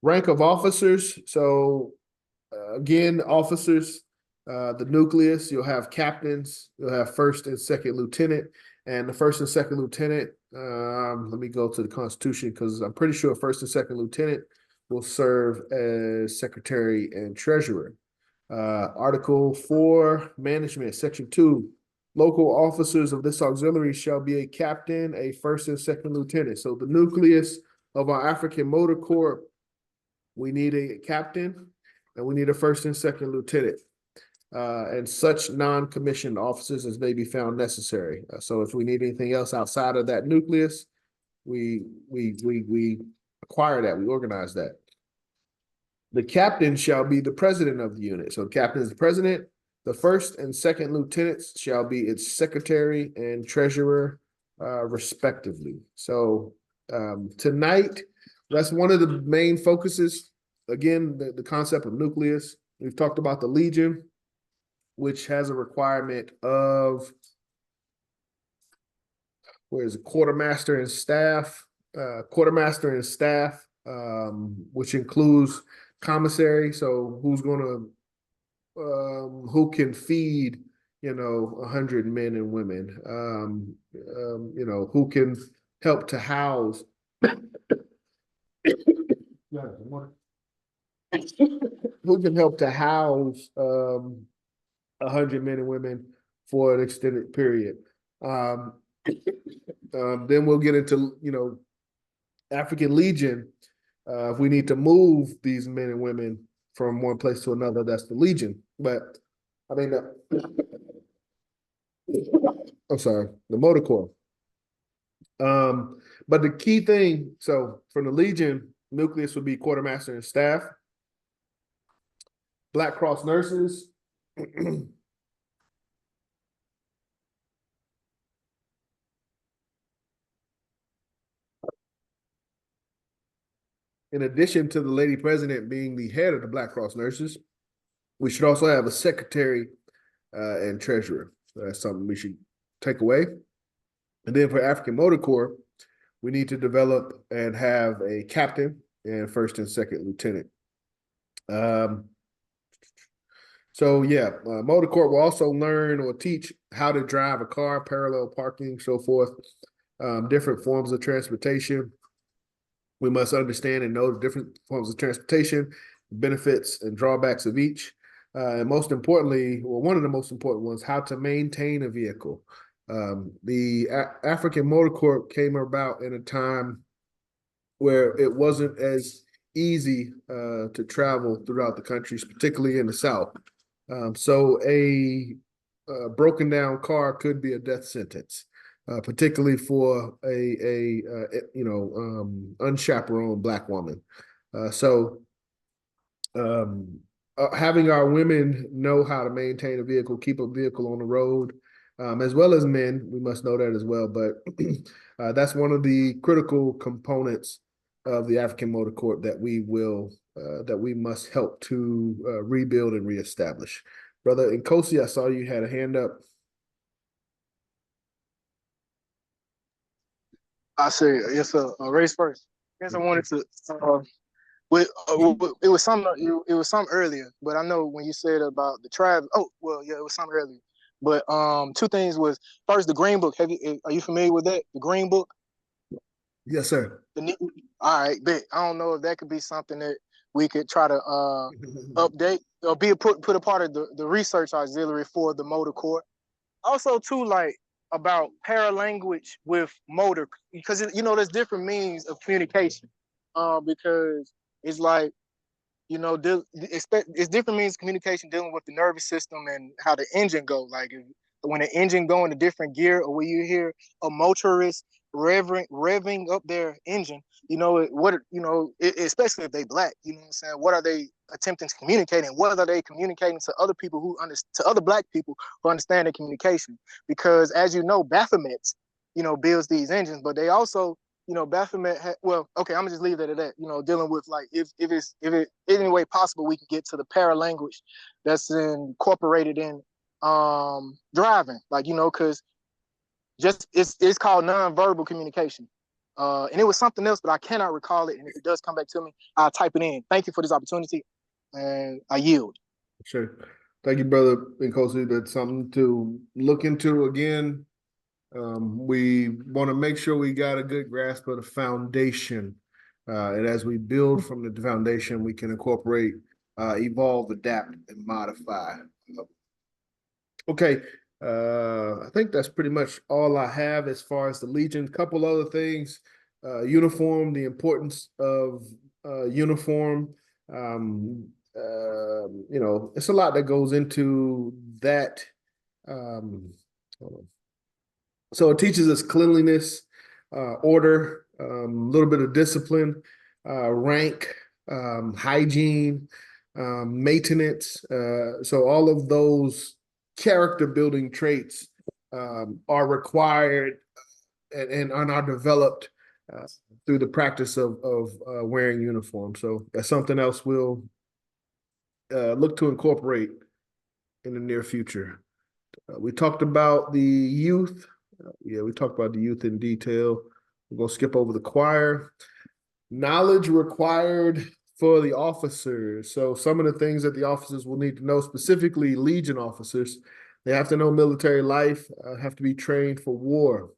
Rank of officers. So again, officers, the nucleus, you'll have captains, you'll have first and second lieutenant, and the first and second lieutenant, let me go to the Constitution because I'm pretty sure first and second lieutenant will serve as secretary and treasurer. Article 4, management, section 2, local officers of this auxiliary shall be a captain, a first and second lieutenant. So the nucleus of our African Motor Corps, we need a captain and we need a first and second lieutenant. And such non-commissioned officers as may be found necessary. So if we need anything else outside of that nucleus, we acquire that, we organize that. The captain shall be the president of the unit. So the captain is the president. The first and second lieutenants shall be its secretary and treasurer, respectively. So tonight, that's one of the main focuses. Again, the concept of nucleus. We've talked about the Legion, which has a requirement of, quartermaster and staff, which includes commissary. So who's going to, who can feed, 100 men and women, who can help to house, who can help to house 100 men and women for an extended period. Then we'll get into, African Legion. If we need to move these men and women from one place to another, that's the Legion. But I mean, I'm sorry, the Motor Corps. But the key thing, so for the Legion, nucleus would be quartermaster and staff. Black Cross nurses. In addition to the Lady President being the head of the Black Cross nurses, we should also have a secretary and treasurer. So that's something we should take away. And then for African Motor Corps, we need to develop and have a captain and first and second lieutenant. Motor Corps will also learn or teach how to drive a car, parallel parking, so forth, different forms of transportation. We must understand and know the different forms of transportation, benefits and drawbacks of each. And most importantly, well, one of the most important ones, how to maintain a vehicle. The African Motor Corps came about in a time where it wasn't as easy to travel throughout the countries, particularly in the South. So a broken down car could be a death sentence, particularly for a unchaperoned Black woman. Having our women know how to maintain a vehicle, keep a vehicle on the road, as well as men. We must know that as well. But that's one of the critical components of the African Motor Corps that we must help to rebuild and reestablish. Brother Nkosi, I saw you had a hand up. I say it's a race first. I guess I wanted to. It was some earlier, but I know when you said about the tribe. Oh, well, yeah, it was some earlier. But two things was first the Green Book. Are you familiar with that? The Green Book. Yes, sir. All right, bet. I don't know if that could be something that we could try to update or put a part of the research auxiliary for the motor corps. Also, too, like about paralanguage with motor, because there's different means of communication. Because it's like it's different means of communication dealing with the nervous system and how the engine goes. Like when the engine go in a different gear, or when you hear a motorist revving up their engine, especially if they black, you know what I'm saying? What are they attempting to communicate, and what are they communicating to other people to other black people who understand the communication? Because as you know, Baphomet, builds these engines, but they also Baphomet okay, I'm gonna just leave that at that. Dealing with like if it any way possible we can get to the paralanguage that's incorporated in driving, like because just it's called nonverbal communication. And it was something else, but I cannot recall it. And if it does come back to me, I'll type it in. Thank you for this opportunity, and I yield. Sure. Thank you, Brother Nkosi. That's something to look into again. We want to make sure we got a good grasp of the foundation. And as we build from the foundation, we can incorporate, evolve, adapt, and modify. Okay. I think that's pretty much all I have as far as the Legion. Couple other things. Uniform, the importance of uniform. It's a lot that goes into that. So it teaches us cleanliness, order, a little bit of discipline, rank, hygiene, maintenance. So all of those character building traits are required and are developed through the practice of wearing uniform. So that's something else we'll look to incorporate in the near future. We talked about the youth. We talked about the youth in detail. We're going to skip over the choir. Knowledge required for the officers. So some of the things that the officers will need to know, specifically Legion officers, they have to know military life, have to be trained for war.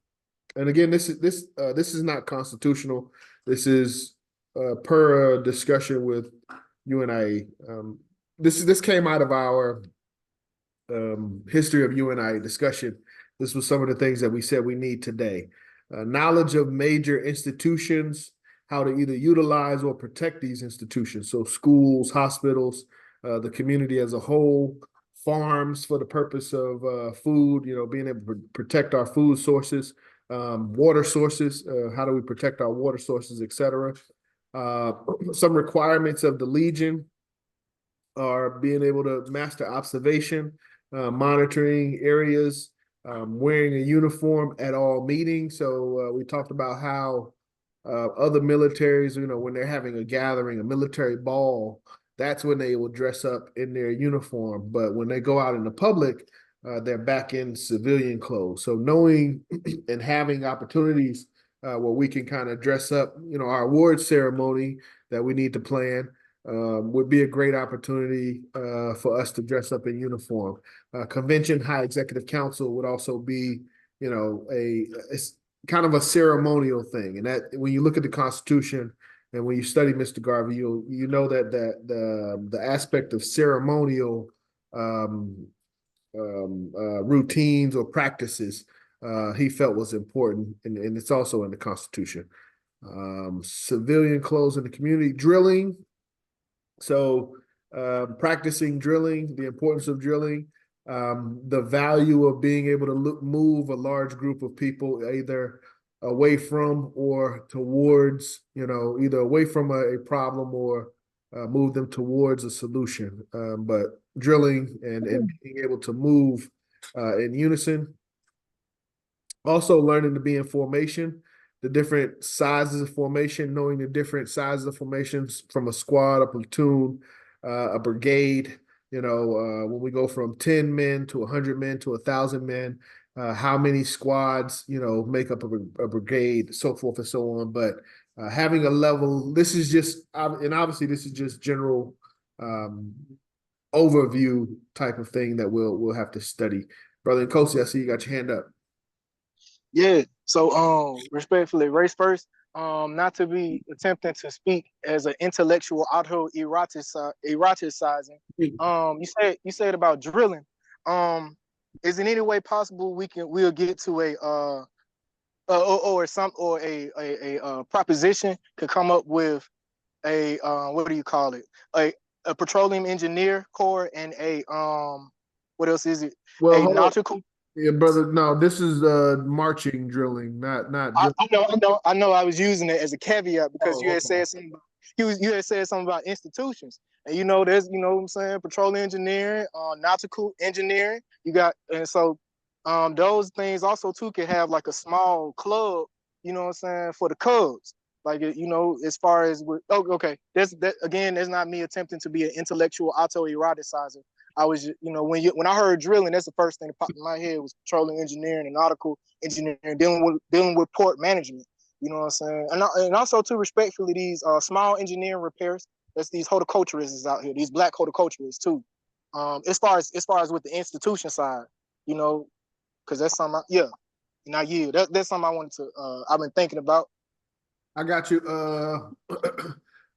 And again, this is not constitutional. This is per discussion with UNIA. This came out of our history of UNIA discussion. This was some of the things that we said we need today. Knowledge of major institutions, how to either utilize or protect these institutions. So schools, hospitals, the community as a whole, farms for the purpose of food, being able to protect our food sources, water sources, how do we protect our water sources, et cetera. Some requirements of the Legion are being able to master observation, monitoring areas, wearing a uniform at all meetings. So we talked about how other militaries, when they're having a gathering, a military ball, that's when they will dress up in their uniform. But when they go out in the public, they're back in civilian clothes. So knowing and having opportunities where we can kind of dress up, our award ceremony that we need to plan would be a great opportunity for us to dress up in uniform. Convention High Executive Council would also be, it's kind of a ceremonial thing. And that when you look at the Constitution and when you study Mr. Garvey, you know that the aspect of ceremonial routines or practices he felt was important, and it's also in the Constitution. Civilian clothes in the community, drilling. So practicing drilling, the importance of drilling, the value of being able to move a large group of people either away from or towards, either away from a problem or move them towards a solution. But drilling and being able to move in unison, Also learning to be in formation, the different sizes of formation, knowing the different sizes of formations from a squad, a platoon, a brigade. When we go from 10 men to 100 men to 1,000 men, how many squads, make up a brigade, so forth and so on. But having a level, this is just, and obviously this is just general overview type of thing that we'll have to study. Brother Nkosi, I see you got your hand up. Yeah. So respectfully, race first. Not to be attempting to speak as an intellectual eroticizing. You said about drilling. Is in any way possible we'll get to a proposition could come up with a what do you call it? A petroleum engineer corps and a what else is it? Well, a nautical. Yeah, brother. No, this is marching drilling, not drilling. I know. I was using it as a caveat because you had okay. said something. You had said something about institutions, and there's what I'm saying, petroleum engineering, nautical engineering. You got, and so those things also too can have like a small club. You know what I'm saying, for the Cubs. Like as far as okay. That's not me attempting to be an intellectual autoeroticizer. I was, when I heard drilling, that's the first thing that popped in my head was petroleum engineering and nautical engineering, dealing with port management. You know what I'm saying? And also, too, respectfully, these small engineering repairs. That's these horticulturists out here, these black horticulturists too. As far as with the institution side, because that's something. That's something I wanted to. I've been thinking about. I got you.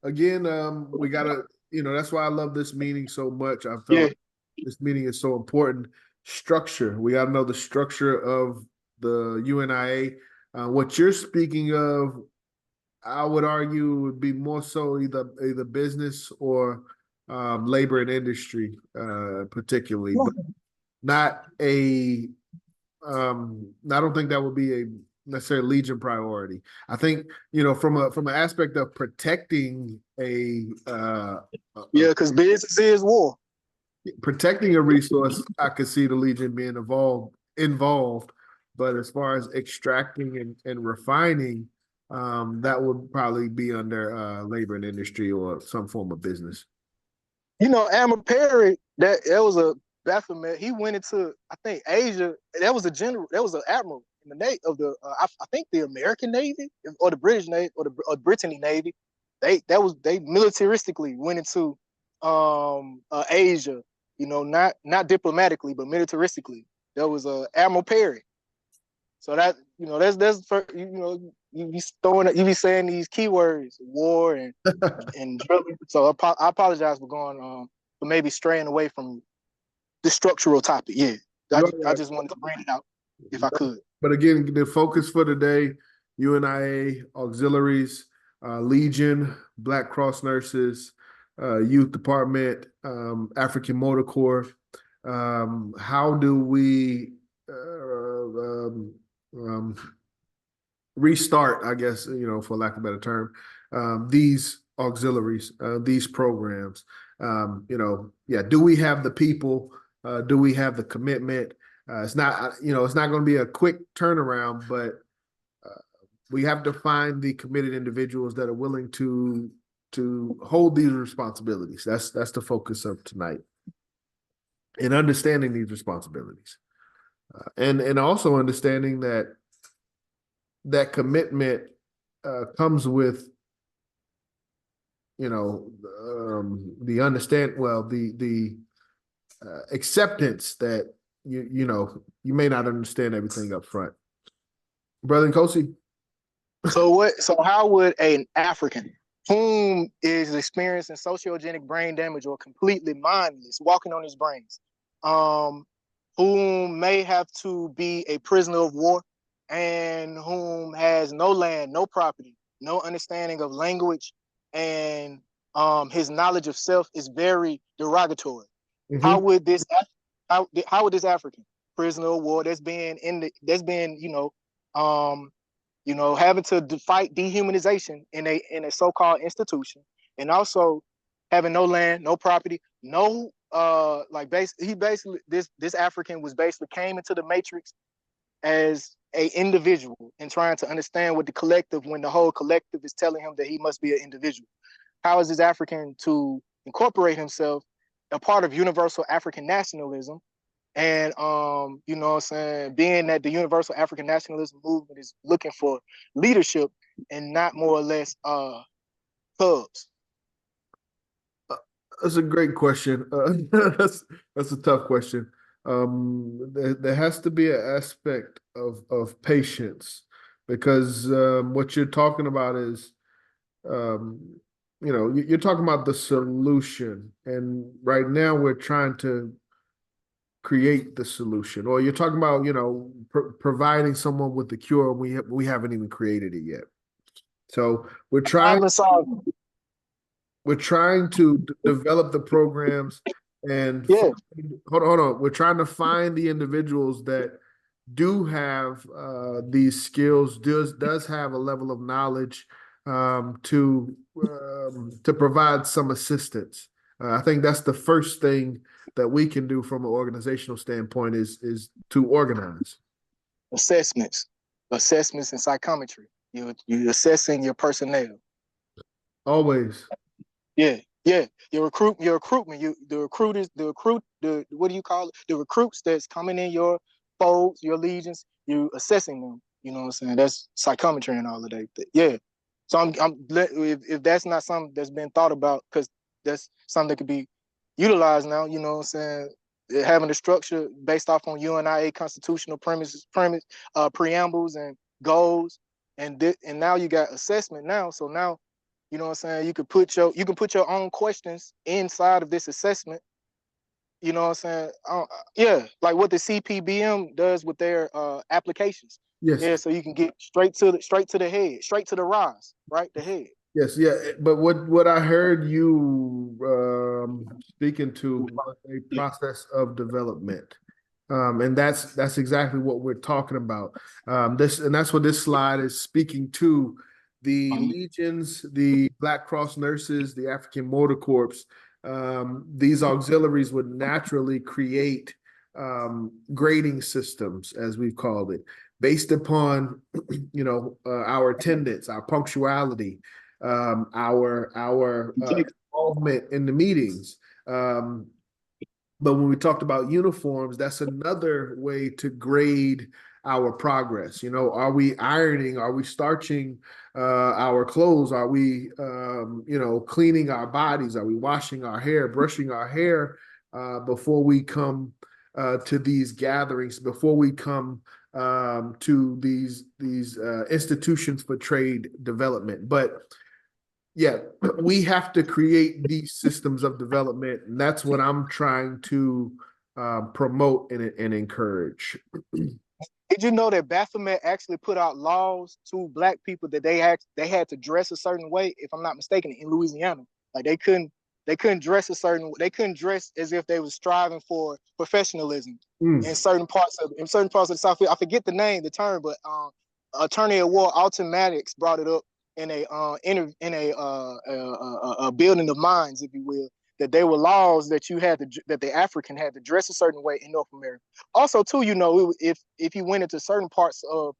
Again, we gotta. That's why I love this meeting so much. I felt like this meeting is so important. Structure. We got to know the structure of the UNIA. What you're speaking of, I would argue, would be more so either business or labor and industry, particularly, but not a. I don't think that would be a necessarily Legion priority. I think from an aspect of protecting because business is war. Protecting a resource, I could see the Legion being involved, but as far as extracting and refining, that would probably be under labor and industry or some form of business. Amber Perry, that was a Baphomet. He went into, I think, Asia. That was a general. That was an admiral in the Navy of the. I think the American Navy or the British Navy or the Brittany Navy. They militaristically went into Asia. Not diplomatically, but militaristically. That was Admiral Perry. So that that's for, you be saying these keywords, war and drilling. So I apologize for going for maybe straying away from the structural topic. Yeah, I just wanted to bring it out if I could. But again, the focus for today: UNIA Auxiliaries, Legion, Black Cross Nurses, Youth Department, African Motor Corps. How do we restart, I guess, for lack of a better term, these auxiliaries, these programs? Do we have the people? Do we have the commitment? It's not going to be a quick turnaround, but we have to find the committed individuals that are willing to hold these responsibilities. That's the focus of tonight, in understanding these responsibilities, and also understanding that commitment comes with the acceptance that you may not understand everything up front. Brother Nkosi. So how would an African whom is experiencing sociogenic brain damage or completely mindless, walking on his brains, whom may have to be a prisoner of war, and whom has no land, no property, no understanding of language, and his knowledge of self is very derogatory. Mm-hmm. How would this African prisoner of war that's been having to fight dehumanization in a so-called institution, and also having no land, no property, no this African was basically came into the matrix as a individual and trying to understand what the collective, when the whole collective is telling him that he must be an individual. How is this African to incorporate himself a part of universal African nationalism? And you know what I'm saying, being that the universal African nationalism movement is looking for leadership and not more or less hubs. That's a great question. That's a tough question. There has to be an aspect of patience, because what you're talking about is, you're talking about the solution, and right now we're trying to create the solution, or you're talking about, providing someone with the cure. We haven't even created it yet. So we're trying to develop the programs, and hold on. We're trying to find the individuals that do have these skills, does have a level of knowledge to provide some assistance. I think that's the first thing that we can do from an organizational standpoint is to organize. Assessments and psychometry. You're assessing your personnel. Always. Yeah. Your recruitment. What do you call it? The recruits that's coming in your folds, your legions. You assessing them. You know what I'm saying? That's psychometry and all of that. Yeah. So if that's not something that's been thought about, because that's something that could be utilized now. You know what I'm saying? Having a structure based off on UNIA constitutional preambles and goals, and now you got assessment now. So now, you know what I'm saying, you can put your own questions inside of this assessment. You know what I'm saying? Like what the CPBM does with their applications. Yes. Yeah, so you can get straight to the head, straight to the rise, right? The head. Yes, yeah. But what I heard you speaking to was a process of development. And that's exactly what we're talking about. That's what this slide is speaking to. The legions, the Black Cross nurses, the African Motor Corps, these auxiliaries would naturally create grading systems, as we've called it, based upon our attendance, our punctuality, our involvement in the meetings. But when we talked about uniforms, that's another way to grade our progress. Are we ironing? Are we starching our clothes? Are we, cleaning our bodies? Are we washing our hair, brushing our hair before we come to these gatherings, before we come to these institutions for trade development? But yeah, we have to create these systems of development, and that's what I'm trying to promote and encourage. Did you know that Baphomet actually put out laws to Black people that they had to dress a certain way? If I'm not mistaken, in Louisiana, like they couldn't dress they couldn't dress as if they were striving for professionalism in certain parts of the South. I forget the term, but Attorney at War Automatics brought it up in a building of minds, if you will, that they were laws that that the African had to dress a certain way in North America. Also, too, if you went into certain parts of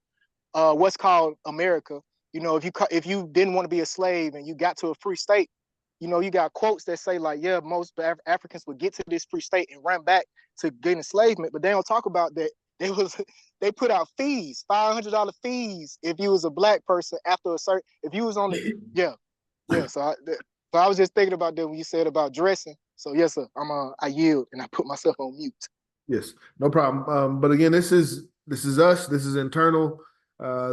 what's called America, if you didn't want to be a slave and you got to a free state, you got quotes that say like, yeah, most Africans would get to this free state and run back to get enslavement, but they don't talk about that. They put out fees, $500 fees if you was a Black person after if you was on the So I was just thinking about that when you said about dressing. So yes, sir, I yield and I put myself on mute. Yes, no problem. But again, this is us. This is internal.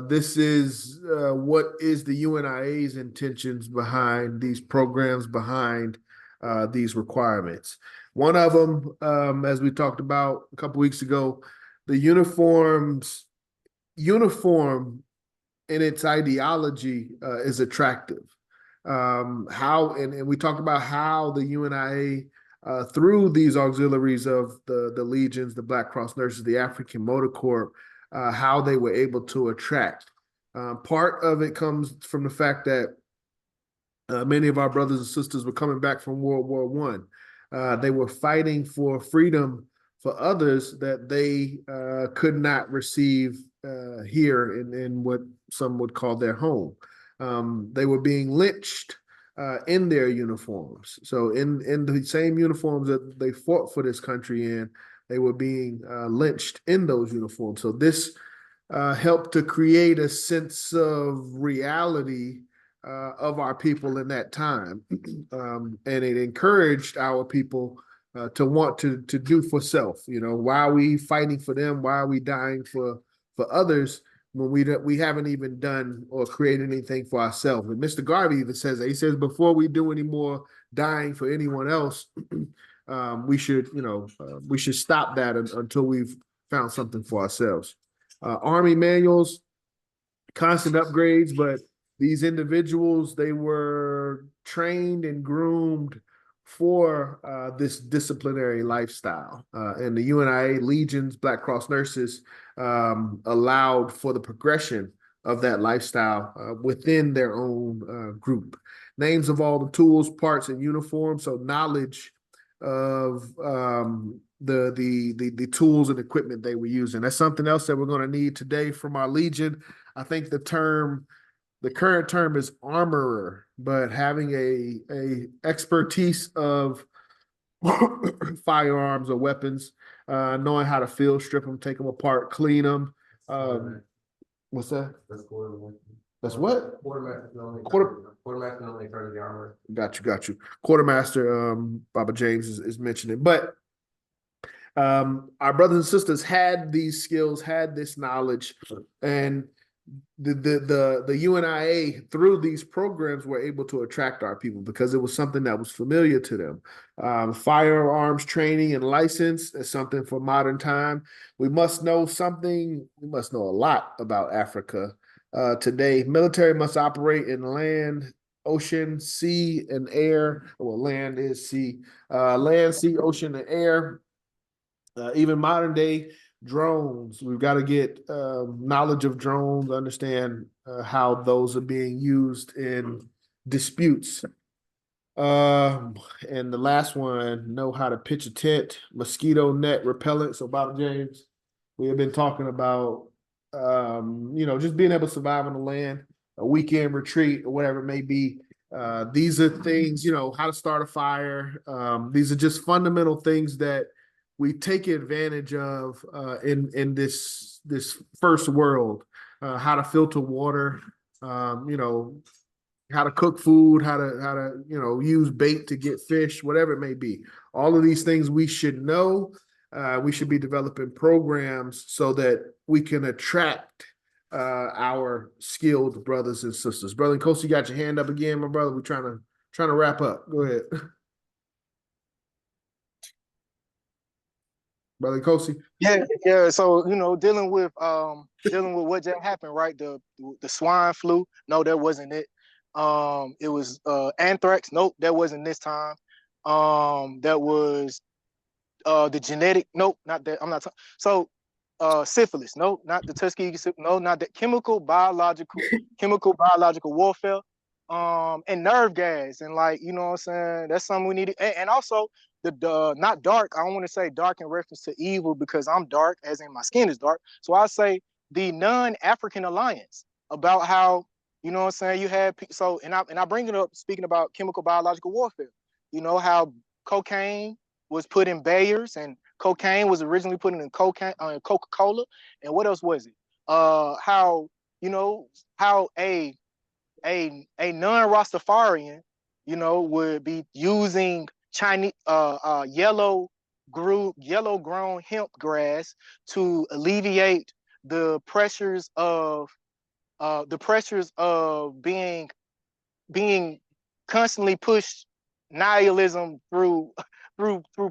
This is what is the UNIA's intentions behind these programs, behind these requirements. One of them, as we talked about a couple weeks ago, the uniform in its ideology is attractive. And we talked about how the UNIA, through these auxiliaries of the legions, the Black Cross nurses, the African Motor Corps, how they were able to attract. Part of it comes from the fact that many of our brothers and sisters were coming back from World War I. They were fighting for freedom for others that they could not receive here in what some would call their home. They were being lynched in their uniforms. So in the same uniforms that they fought for this country in, they were being lynched in those uniforms. So this helped to create a sense of reality of our people in that time. And it encouraged our people to want to do for self. You know, why are we fighting for them? Why are we dying for others when we haven't even done or created anything for ourselves? And Mr. Garvey even says that. He says before we do any more dying for anyone else, we should stop that until we've found something for ourselves. Army manuals, constant upgrades, but these individuals, they were trained and groomed for this disciplinary lifestyle. And the UNIA Legions, Black Cross nurses, allowed for the progression of that lifestyle within their own group. Names of all the tools, parts, and uniforms, so knowledge of the tools and equipment they were using. That's something else that we're going to need today from our Legion. I think the current term is armorer, but having a expertise of firearms or weapons, knowing how to field strip them, take them apart, clean them. What's that? That's what? Quartermaster normally carries the armor. Got you. Quartermaster, Baba James is mentioning. But our brothers and sisters had these skills, had this knowledge, and the UNIA through these programs were able to attract our people because it was something that was familiar to them. Firearms training and license is something for modern time. We must know a lot about Africa today. Military must operate in land, ocean, sea, and air. Well, land is sea. Land, sea, ocean, and air. Even modern day drones, we've got to get knowledge of drones, understand how those are being used in disputes. And the last one, know how to pitch a tent, mosquito net repellent. So Bob James, we have been talking about, just being able to survive on the land, a weekend retreat or whatever it may be. These are things, how to start a fire. These are just fundamental things that we take advantage of in this first world. How to filter water, how to cook food, how to use bait to get fish, whatever it may be. All of these things we should know. We should be developing programs so that we can attract our skilled brothers and sisters. Brother Nkosi, you got your hand up again, my brother. We're trying to wrap up. Go ahead. Brother Nkosi. Yeah. So dealing with what just happened, right? The swine flu. No, that wasn't it. It was anthrax. Nope, that wasn't this time. That was the genetic. Nope, not that. I'm not talking. So syphilis. Nope, not the Tuskegee. No, not that. Chemical biological warfare. And nerve gas, and what I'm saying, that's something we need. And also the not dark. I don't want to say dark in reference to evil because I'm dark, as in my skin is dark. So I say the non-African alliance about how what I'm saying, you had and I bring it up speaking about chemical biological warfare. How cocaine was put in Bayers, and cocaine was originally put in Coca-Cola, and what else was it? How a non-Rastafarian, would be using Chinese yellow grown hemp grass to alleviate the pressures of being constantly pushed nihilism through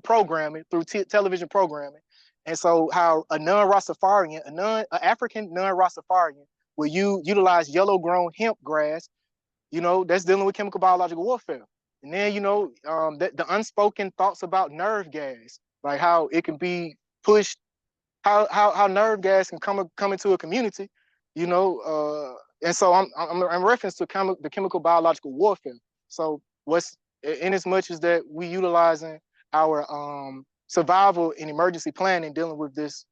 programming, through television programming. And so how a non-Rastafarian, an African non-Rastafarian will utilize yellow grown hemp grass, that's dealing with chemical biological warfare. And then, the unspoken thoughts about nerve gas, like how it can be pushed, how nerve gas can come into a community, and so I'm reference to the chemical biological warfare. So what's in as much as that we utilizing our survival and emergency planning dealing with this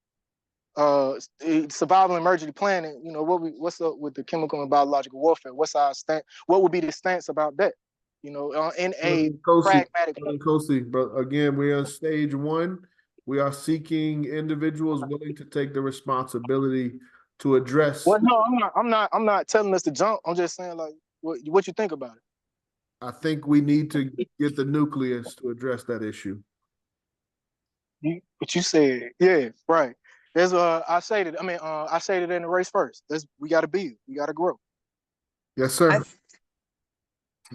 survival and emergency planning. You know, what's up with the chemical and biological warfare? What's our stance? What would be the stance about that? You know, in a pragmatic. But again, we're on stage one. We are seeking individuals willing to take the responsibility to address. Well, no, I'm not telling us to jump. I'm just saying, like, what you think about it? I think we need to get the nucleus to address that issue. What you said, yeah, right. There's I stated in the race first. We got to build, we got to grow. Yes, sir.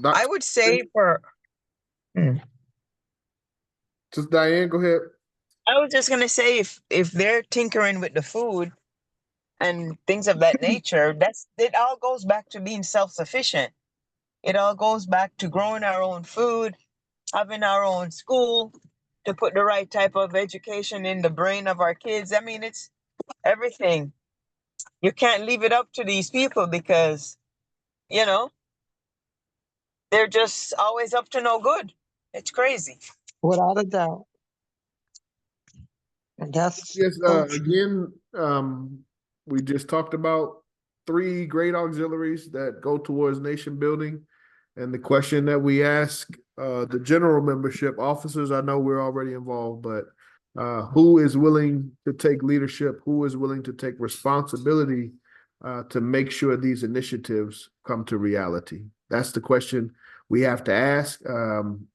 I would say for. Just Diane, go ahead. I was just gonna say if they're tinkering with the food and things of that nature, it all goes back to being self-sufficient. It all goes back to growing our own food, having our own school, to put the right type of education in the brain of our kids. I mean, it's everything. You can't leave it up to these people because, you know, they're just always up to no good. It's crazy. Without a doubt. And that's again, we just talked about 3 great auxiliaries that go towards nation building. And the question that we ask the general membership officers, I know we're already involved, but who is willing to take leadership? Who is willing to take responsibility to make sure these initiatives come to reality? That's the question we have to ask.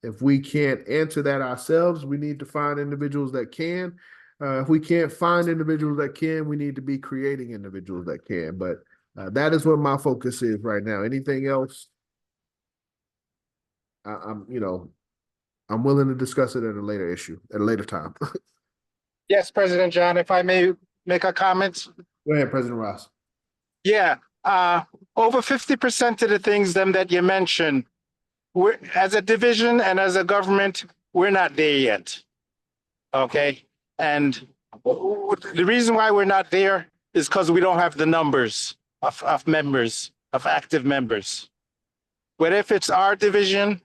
If we can't answer that ourselves, we need to find individuals that can. If we can't find individuals that can, we need to be creating individuals that can. But that is what my focus is right now. Anything else? I'm willing to discuss it at a later time. Yes, President John, if I may make a comment. Go ahead, President Ras. Yeah, over 50% of the things that you mentioned, we're, as a division and as a government, we're not there yet. Okay, and the reason why we're not there is because we don't have the numbers of members, of active members. Whether if it's our division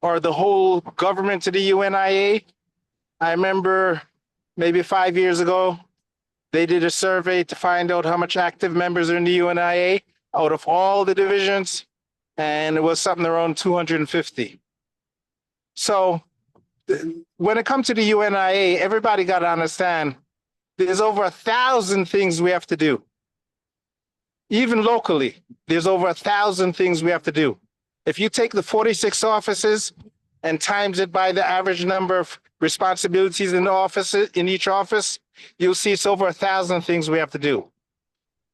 or the whole government of the UNIA, I remember maybe 5 years ago, they did a survey to find out how much active members are in the UNIA out of all the divisions, and it was something around 250. So when it comes to the UNIA, everybody got to understand there's over 1,000 things we have to do. Even locally, there's over 1,000 things we have to do. If you take the 46 offices and times it by the average number of responsibilities in the office, in each office, you'll see it's over 1,000 things we have to do.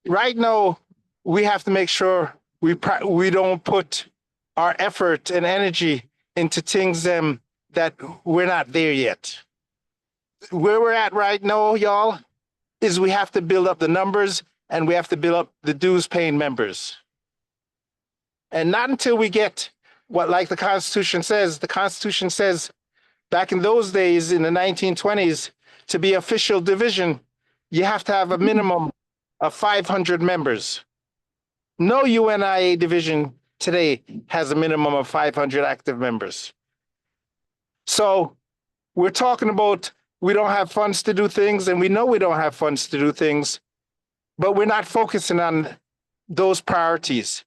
Right now, we have to make sure we don't put our effort and energy into things that we're not there yet. Where we're at right now, y'all, is we have to build up the numbers and we have to build up the dues paying members. And not until we get what, like the Constitution says back in those days in the 1920s, to be official division, you have to have a minimum of 500 members. No UNIA division today has a minimum of 500 active members. So we're talking about we don't have funds to do things, and we know we don't have funds to do things, but we're not focusing on those priorities,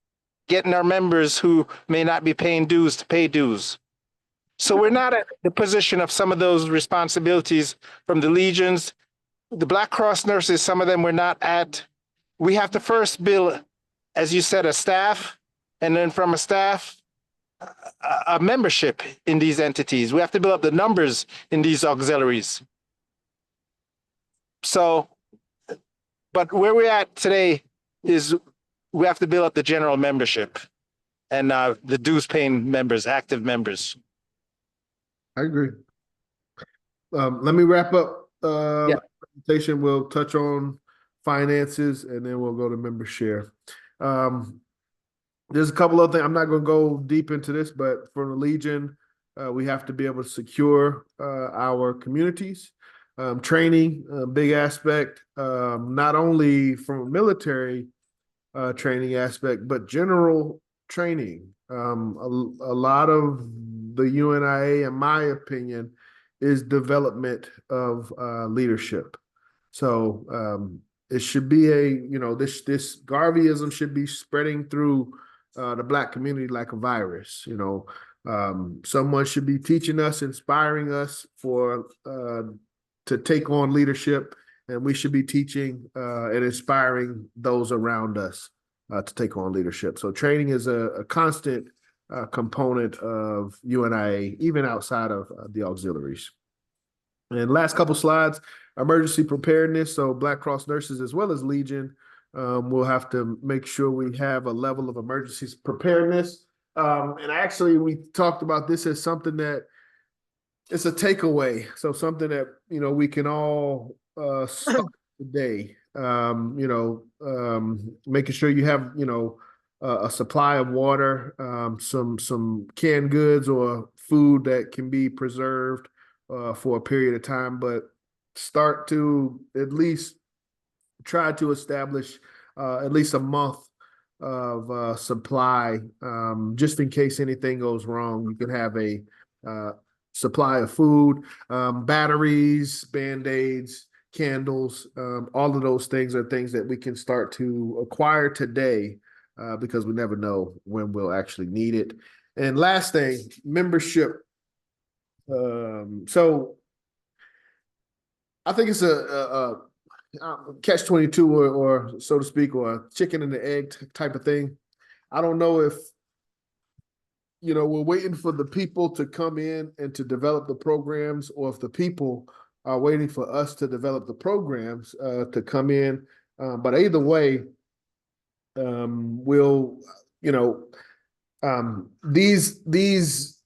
getting our members who may not be paying dues to pay dues. So we're not at the position of some of those responsibilities from the legions. The Black Cross nurses, some of them we're not at. We have to first build, as you said, a staff, and then from a staff, a membership in these entities. We have to build up the numbers in these auxiliaries. So, but where we're at today is we have to build up the general membership and the dues paying members, active members. I agree. Let me wrap up the presentation. We'll touch on finances and then we'll go to member share. There's a couple of things. I'm not going to go deep into this, but for the Legion, we have to be able to secure our communities. Training, a big aspect, not only from a military training aspect, but general training. A lot of the UNIA, in my opinion, is development of leadership. So it should be this Garveyism should be spreading through the Black community like a virus. Someone should be teaching us, inspiring us to take on leadership, and we should be teaching and inspiring those around us to take on leadership. So training is a constant component of UNIA, even outside of the auxiliaries. And last couple slides, emergency preparedness. So Black Cross nurses as well as Legion will have to make sure we have a level of emergency preparedness. And actually, we talked about this as something that it's a takeaway. So something that, we can all start today. Making sure you have, a supply of water, some canned goods or food that can be preserved for a period of time, but start to at least try to establish at least a month of supply, just in case anything goes wrong. You can have a supply of food, batteries, Band-Aids, candles. All of those things are things that we can start to acquire today because we never know when we'll actually need it. And last thing, membership. So I think it's a catch-22 or so to speak, or a chicken and the egg type of thing. I don't know if, we're waiting for the people to come in and to develop the programs, or if the people are waiting for us to develop the programs to come in. But either way, these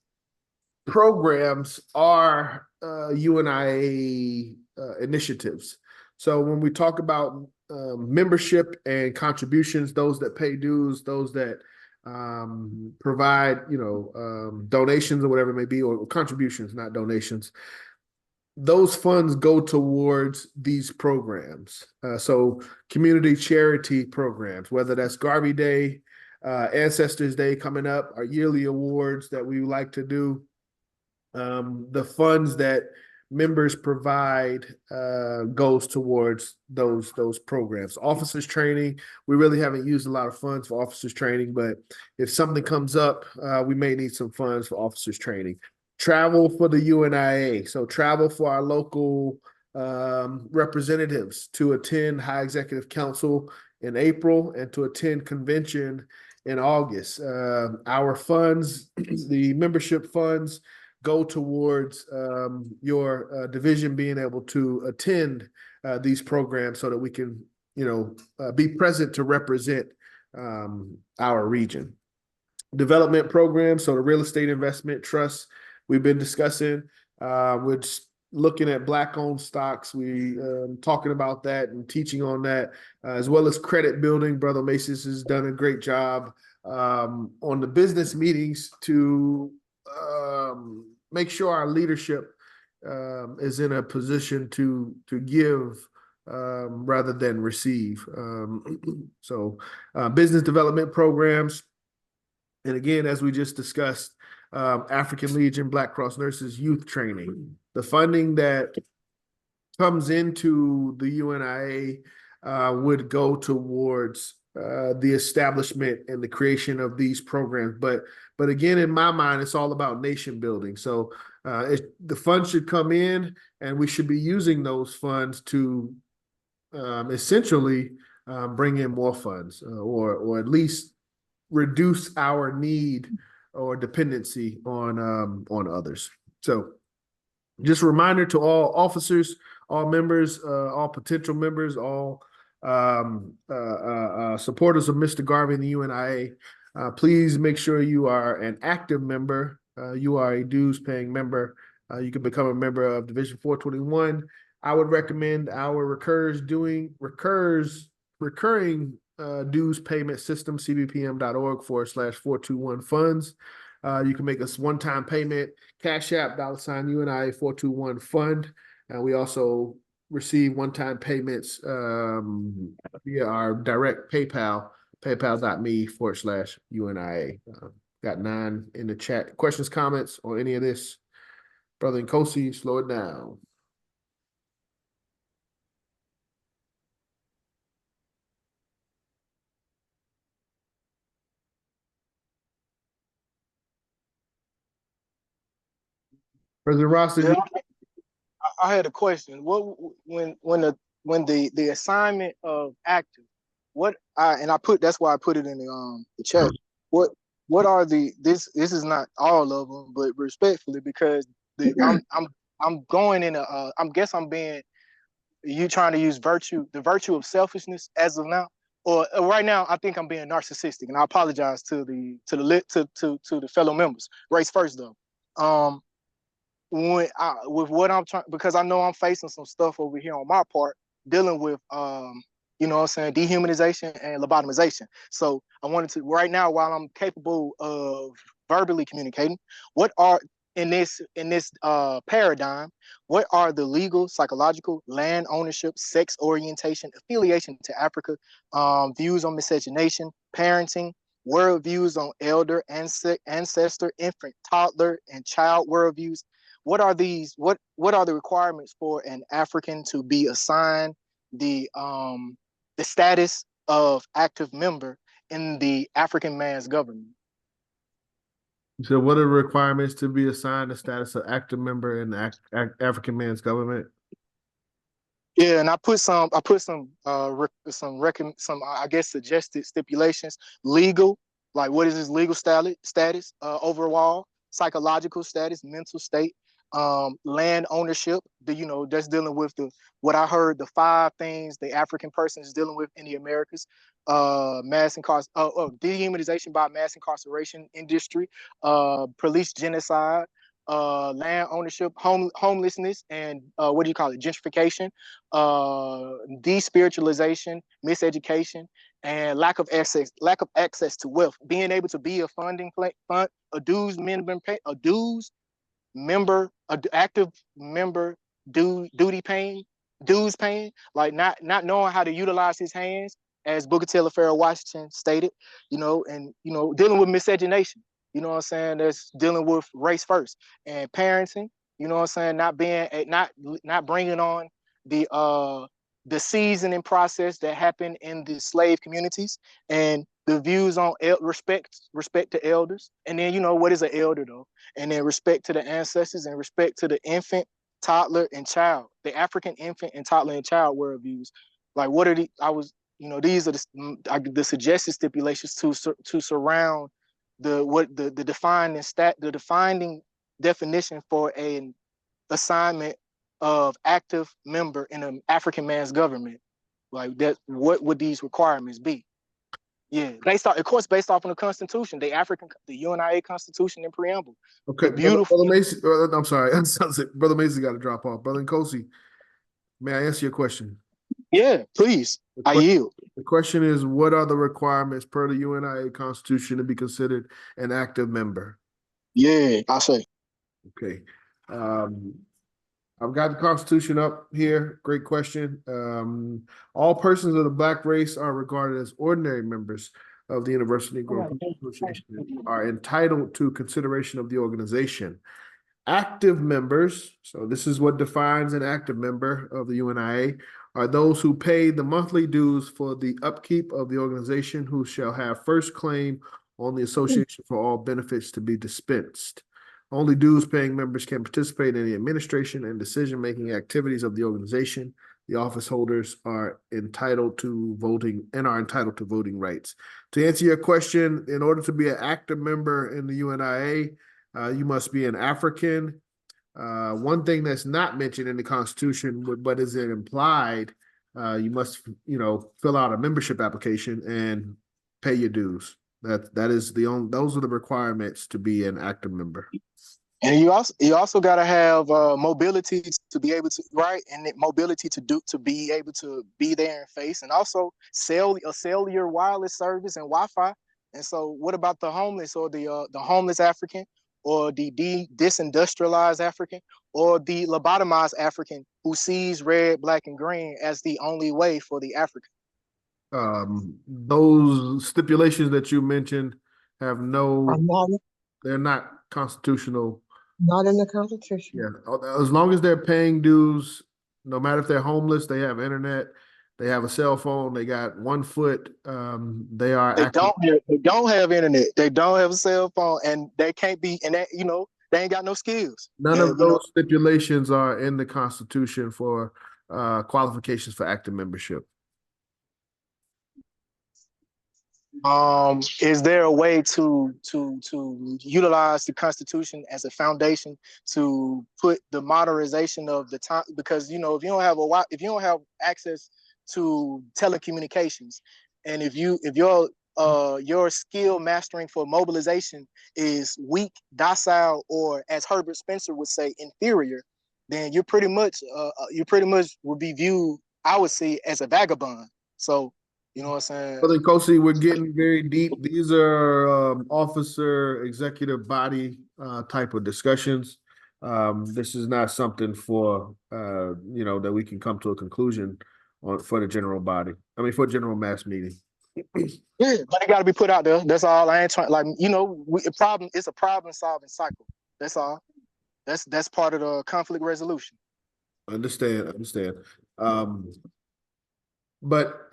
programs are UNIA initiatives. So when we talk about membership and contributions, those that pay dues, those that provide, donations or whatever it may be, or contributions, not donations, those funds go towards these programs. So community charity programs, whether that's Garvey Day, Ancestors Day coming up, our yearly awards that we like to do, the funds that members provide goes towards those programs. Officers training, we really haven't used a lot of funds for officers training, but if something comes up, we may need some funds for officers training. Travel for the UNIA, so travel for our local representatives to attend High Executive Council in April and to attend convention in August. Our funds, the membership funds, go towards your division being able to attend these programs so that we can, be present to represent our region. Development programs, so the real estate investment trust we've been discussing. We're just looking at Black-owned stocks. We talking about that and teaching on that, as well as credit building. Brother Macy's has done a great job on the business meetings to make sure our leadership is in a position to give rather than receive. So business development programs. And again, as we just discussed, African Legion, Black Cross Nurses youth training. The funding that comes into the UNIA would go towards the establishment and the creation of these programs. But again, in my mind, it's all about nation building. So the funds should come in, and we should be using those funds to essentially bring in more funds, or at least reduce our need or dependency on others. So just a reminder to all officers, all members, all potential members, all supporters of Mr. Garvey and the UNIA, please make sure you are an active member. You are a dues paying member. You can become a member of Division 421. I would recommend our recurring dues payment system, cbpm.org/421 funds. You can make us one-time payment, Cashapp, $UNIA 421 fund. And we also receive one-time payments via our direct PayPal, paypal.me/UNIA. Got 9 in the chat. Questions, comments on any of this? Brother Nkosi, slow it down. President Ross, did Yeah, you? I had a question. What when the assignment of active, I put that's why I put it in the chat. What are this is not all of them, but respectfully, because I'm going in I'm being, you trying to use the virtue of selfishness as of now, or right now I think I'm being narcissistic, and I apologize to the fellow members. Race first though. With what I'm trying, because I know I'm facing some stuff over here on my part, dealing with you know what I'm saying, dehumanization and lobotomization. So I wanted to, right now, while I'm capable of verbally communicating, what are in this paradigm, what are the legal, psychological, land ownership, sex orientation, affiliation to Africa, views on miscegenation, parenting, worldviews on elder, ancestor, infant, toddler, and child worldviews? What are these? What are the requirements for an African to be assigned the status of active member in the African man's government? So, what are the requirements to be assigned the status of active member in the African man's government? Yeah, and I put some I guess suggested stipulations. Legal, like what is his legal status, overall, psychological status, mental state, land ownership. That's dealing with what I heard, the 5 things the African person is dealing with in the Americas: dehumanization by mass incarceration industry, police genocide, land ownership, homelessness, and gentrification, despiritualization, miseducation, and lack of access to wealth. Being able to be a active member, dues paying, like not knowing how to utilize his hands, as Booker T. LaFaro Washington stated, and dealing with miscegenation. You know what I'm saying? That's dealing with race first and parenting. You know what I'm saying? Not bringing on the seasoning process that happened in the slave communities, and the views on respect to elders. And then what is an elder though? And then respect to the ancestors and respect to the infant, toddler, and child. The African infant and toddler and child worldviews. Like what are these are the suggested stipulations to surround the defining definition for an assignment of active member in an African man's government. Like that, what would these requirements be? Yeah, based off on the Constitution, the UNIA Constitution and Preamble. Okay, Brother Macy. I'm sorry, Brother Macy got to drop off. Brother Nkosi, may I answer your question? Yeah, please. I yield. The question is, what are the requirements per the UNIA Constitution to be considered an active member? Yeah, I say. Okay. I've got the Constitution up here. Great question. All persons of the Black race are regarded as ordinary members of the Universal Negro Association, are entitled to consideration of the organization. Active members, so this is what defines an active member of the UNIA, are those who pay the monthly dues for the upkeep of the organization, who shall have first claim on the association for all benefits to be dispensed. Only dues-paying members can participate in the administration and decision-making activities of the organization. The office holders are entitled to voting rights. To answer your question, in order to be an active member in the UNIA, you must be an African. One thing that's not mentioned in the Constitution, but is it implied, you must, fill out a membership application and pay your dues. Those are the requirements to be an active member. And you also got to have mobility to be able to, right, and mobility to be able to be there and face, and also cellular wireless service and Wi-Fi. And so, what about the homeless, or the homeless African, or the disindustrialized African, or the lobotomized African who sees red, black, and green as the only way for the African? Those stipulations that you mentioned have they're not constitutional. Not in the Constitution. Yeah, as long as they're paying dues, no matter if they're homeless, they have internet, they have a cell phone, they got 1 foot, they are. They don't have internet. They don't have a cell phone, and they can't be. And that they ain't got no skills. None And, of those stipulations are in the Constitution for qualifications for active membership. Is there a way to utilize the Constitution as a foundation to put the modernization of the time? Because if you don't have access to telecommunications, and if your skill mastering for mobilization is weak, docile, or as Herbert Spencer would say, inferior, then you pretty much would be viewed, I would say, as a vagabond. So, you know what I'm saying? Brother Kosi, we're getting very deep. These are officer executive body type of discussions. This is not something for that we can come to a conclusion on for the general body. I mean, for general mass meeting. Yeah, but it got to be put out there. That's all. I ain't trying. It's a problem solving cycle. That's all. That's part of the conflict resolution. Understand. But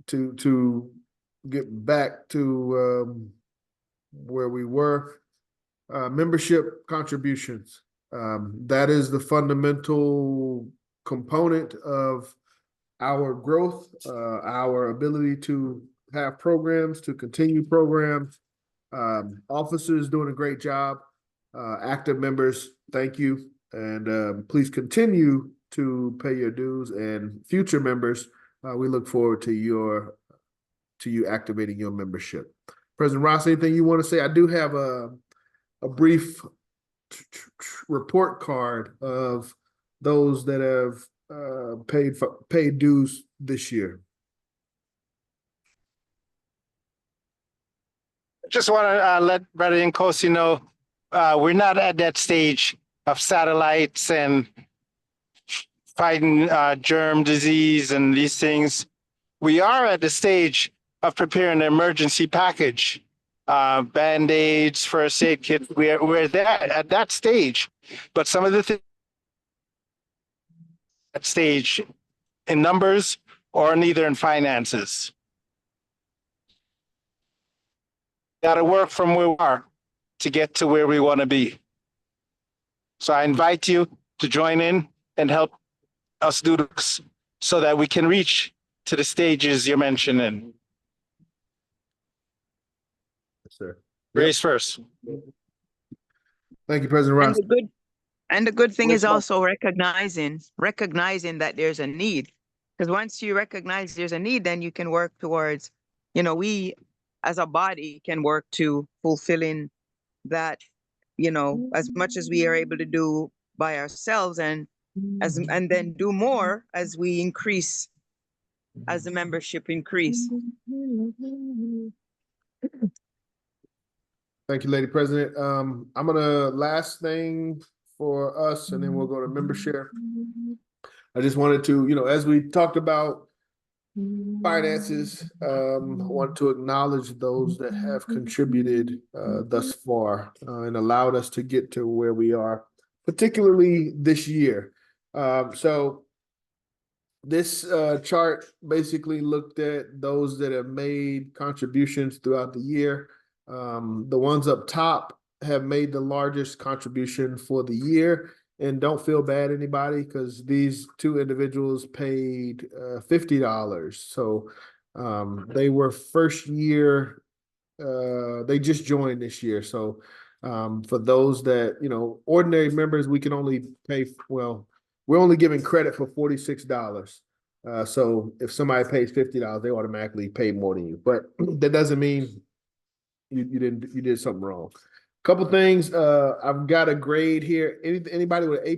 to get back to where we were, membership contributions. That is the fundamental component of our growth, our ability to have programs, to continue programs. Officers doing a great job. Active members, thank you. And please continue to pay your dues, and future members, we look forward to you activating your membership. President Ross, anything you want to say? I do have a brief report card of those that have paid dues this year. Just want to let Brother Nkosi know we're not at that stage of satellites and fighting germ disease and these things. We are at the stage of preparing an emergency package, Band-Aids, first aid kits. We're there at that stage, but some of the things at stage in numbers or neither in finances. Got to work from where we are to get to where we want to be. So I invite you to join in and help us do this so that we can reach to the stages you're mentioning. Yes, sir. Race first. Thank you, President Ross. And the good thing is also recognizing that there's a need. Because once you recognize there's a need, then you can work towards, we as a body can work to fulfilling that, as much as we are able to do by ourselves, and then do more as we increase, as the membership increase. Thank you, Lady President. I'm gonna last thing for us, and then we'll go to membership. I just wanted to, as we talked about finances, I want to acknowledge those that have contributed thus far and allowed us to get to where we are, particularly this year. So this chart basically looked at those that have made contributions throughout the year. The ones up top have made the largest contribution for the year. And don't feel bad, anybody, because these two individuals paid $50. So they were first year, they just joined this year. So for those that, ordinary members, we can only pay, we're only giving credit for $46. So if somebody pays $50, they automatically pay more than you. But that doesn't mean you did something wrong. Couple things. I've got a grade here. Anybody with A++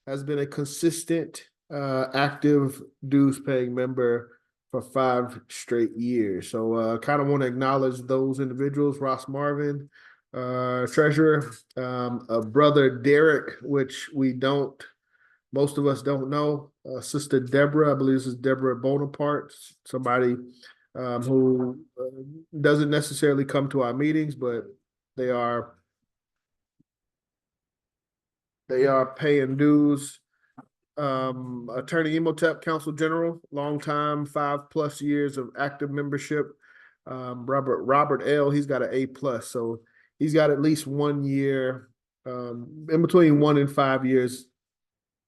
has been a consistent active dues paying member for 5 straight years. So kind of want to acknowledge those individuals. Ras Marvin, treasurer, brother Derek, which most of us don't know. Sister Deborah, I believe this is Deborah Bonaparte, somebody who doesn't necessarily come to our meetings, but they are paying dues. Attorney Imhotep, Counsel General, long time, 5+ years of active membership. Robert L, he's got an A+, so he's got at least 1 year, in between 1 and 5 years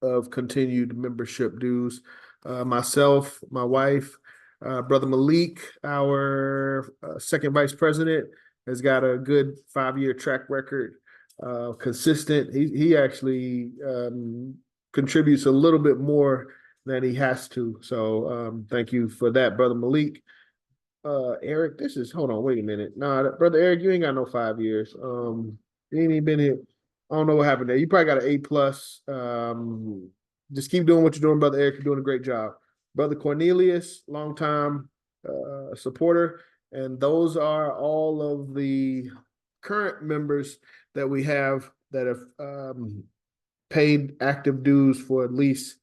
of continued membership dues. Myself, my wife, Brother Malik, our second vice president, has got a good 5-year track record, consistent. He actually contributes a little bit more than he has to. So thank you for that, Brother Malik. Eric, hold on, wait a minute. Nah, Brother Eric, you ain't got no 5 years. You ain't even been here. I don't know what happened there. You probably got an A+. Just keep doing what you're doing, Brother Eric. You're doing a great job. Brother Cornelius, longtime supporter. And those are all of the current members that we have that have paid active dues for at least,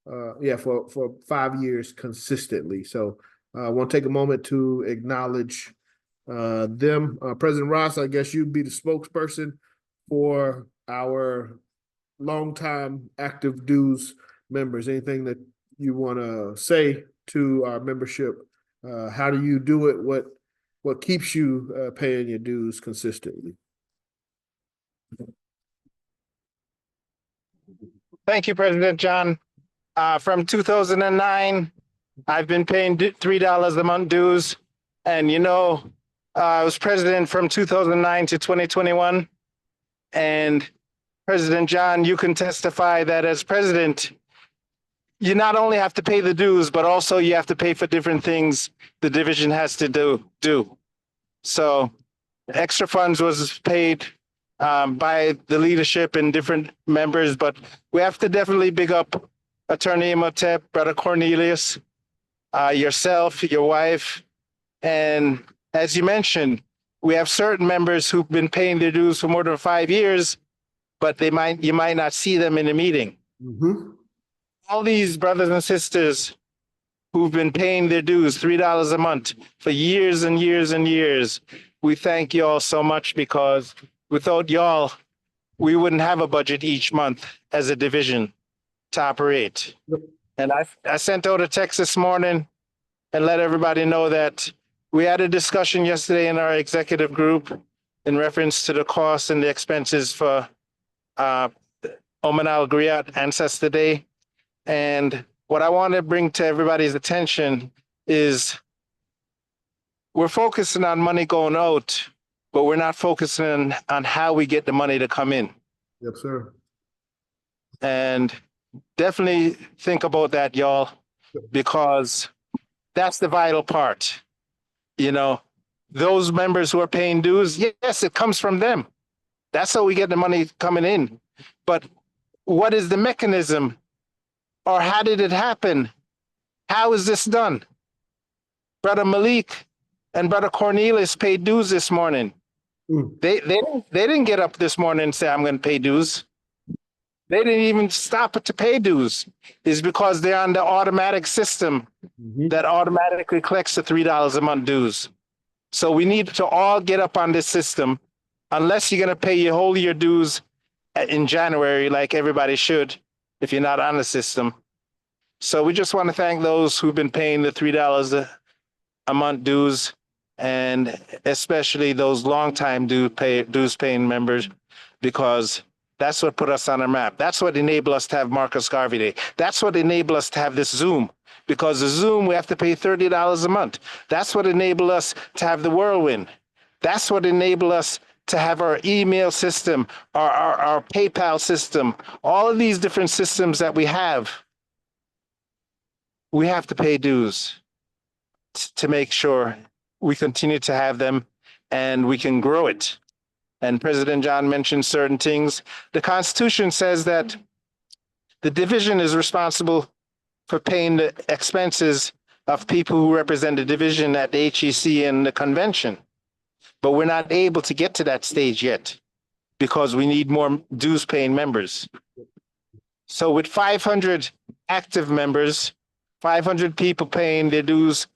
for 5 years consistently. So I want to take a moment to acknowledge them. President Ross, I guess you'd be the spokesperson for our longtime active dues members. Anything that you want to say to our membership? How do you do it? What keeps you paying your dues consistently? Thank you, President John. From 2009, I've been paying $3 a month dues. And, I was president from 2009 to 2021. And President John, you can testify that as president, you not only have to pay the dues, but also you have to pay for different things the division has to do. So extra funds was paid by the leadership and different members, but we have to definitely big up Attorney Imhotep, Brother Cornelius, yourself, your wife, and as you mentioned, we have certain members who've been paying their dues for more than 5 years, but you might not see them in the meeting. Mm-hmm. All these brothers and sisters who've been paying their dues, $3 a month for years and years and years, we thank y'all so much, because without y'all, we wouldn't have a budget each month as a division to operate. And I sent out a text this morning and let everybody know that we had a discussion yesterday in our executive group in reference to the costs and the expenses for Oman al-Griat Ancestor Day. And what I want to bring to everybody's attention is we're focusing on money going out, but we're not focusing on how we get the money to come in. Yes, sir. And definitely think about that, y'all, because that's the vital part. Those members who are paying dues, yes, it comes from them. That's how we get the money coming in. But what is the mechanism, or how did it happen? How is this done? Brother Malik and Brother Cornelius paid dues this morning. They didn't get up this morning and say, I'm going to pay dues. They didn't even stop to pay dues. It's because they're on the automatic system that automatically collects the $3 a month dues. So we need to all get up on this system, unless you're going to pay your whole year dues in January, like everybody should, if you're not on the system. So we just want to thank those who've been paying the $3 a month dues, and especially those longtime dues paying members, because that's what put us on a map. That's what enabled us to have Marcus Garvey Day. That's what enabled us to have this Zoom, because the Zoom, we have to pay $30 a month. That's what enabled us to have the Whirlwind. That's what enabled us to have our email system, our PayPal system, all of these different systems that we have to pay dues to make sure we continue to have them and we can grow it. And President John mentioned certain things. The Constitution says that the division is responsible for paying the expenses of people who represent the division at the HEC and the convention. But we're not able to get to that stage yet because we need more dues paying members. So with 500 active members, 500 people paying their dues,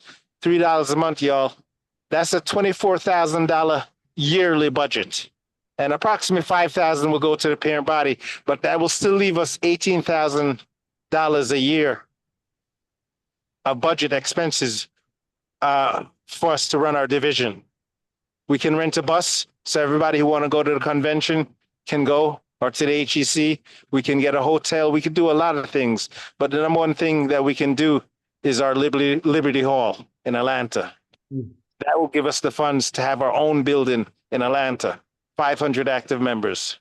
$3 a month, y'all, that's a $24,000 yearly budget. And approximately $5,000 will go to the parent body, but that will still leave us $18,000 a year of budget expenses for us to run our division. We can rent a bus, so everybody who want to go to the convention can go, or to the HEC. We can get a hotel. We can do a lot of things. But the number one thing that we can do is our Liberty Hall in Atlanta. That will give us the funds to have our own building in Atlanta, 500 active members.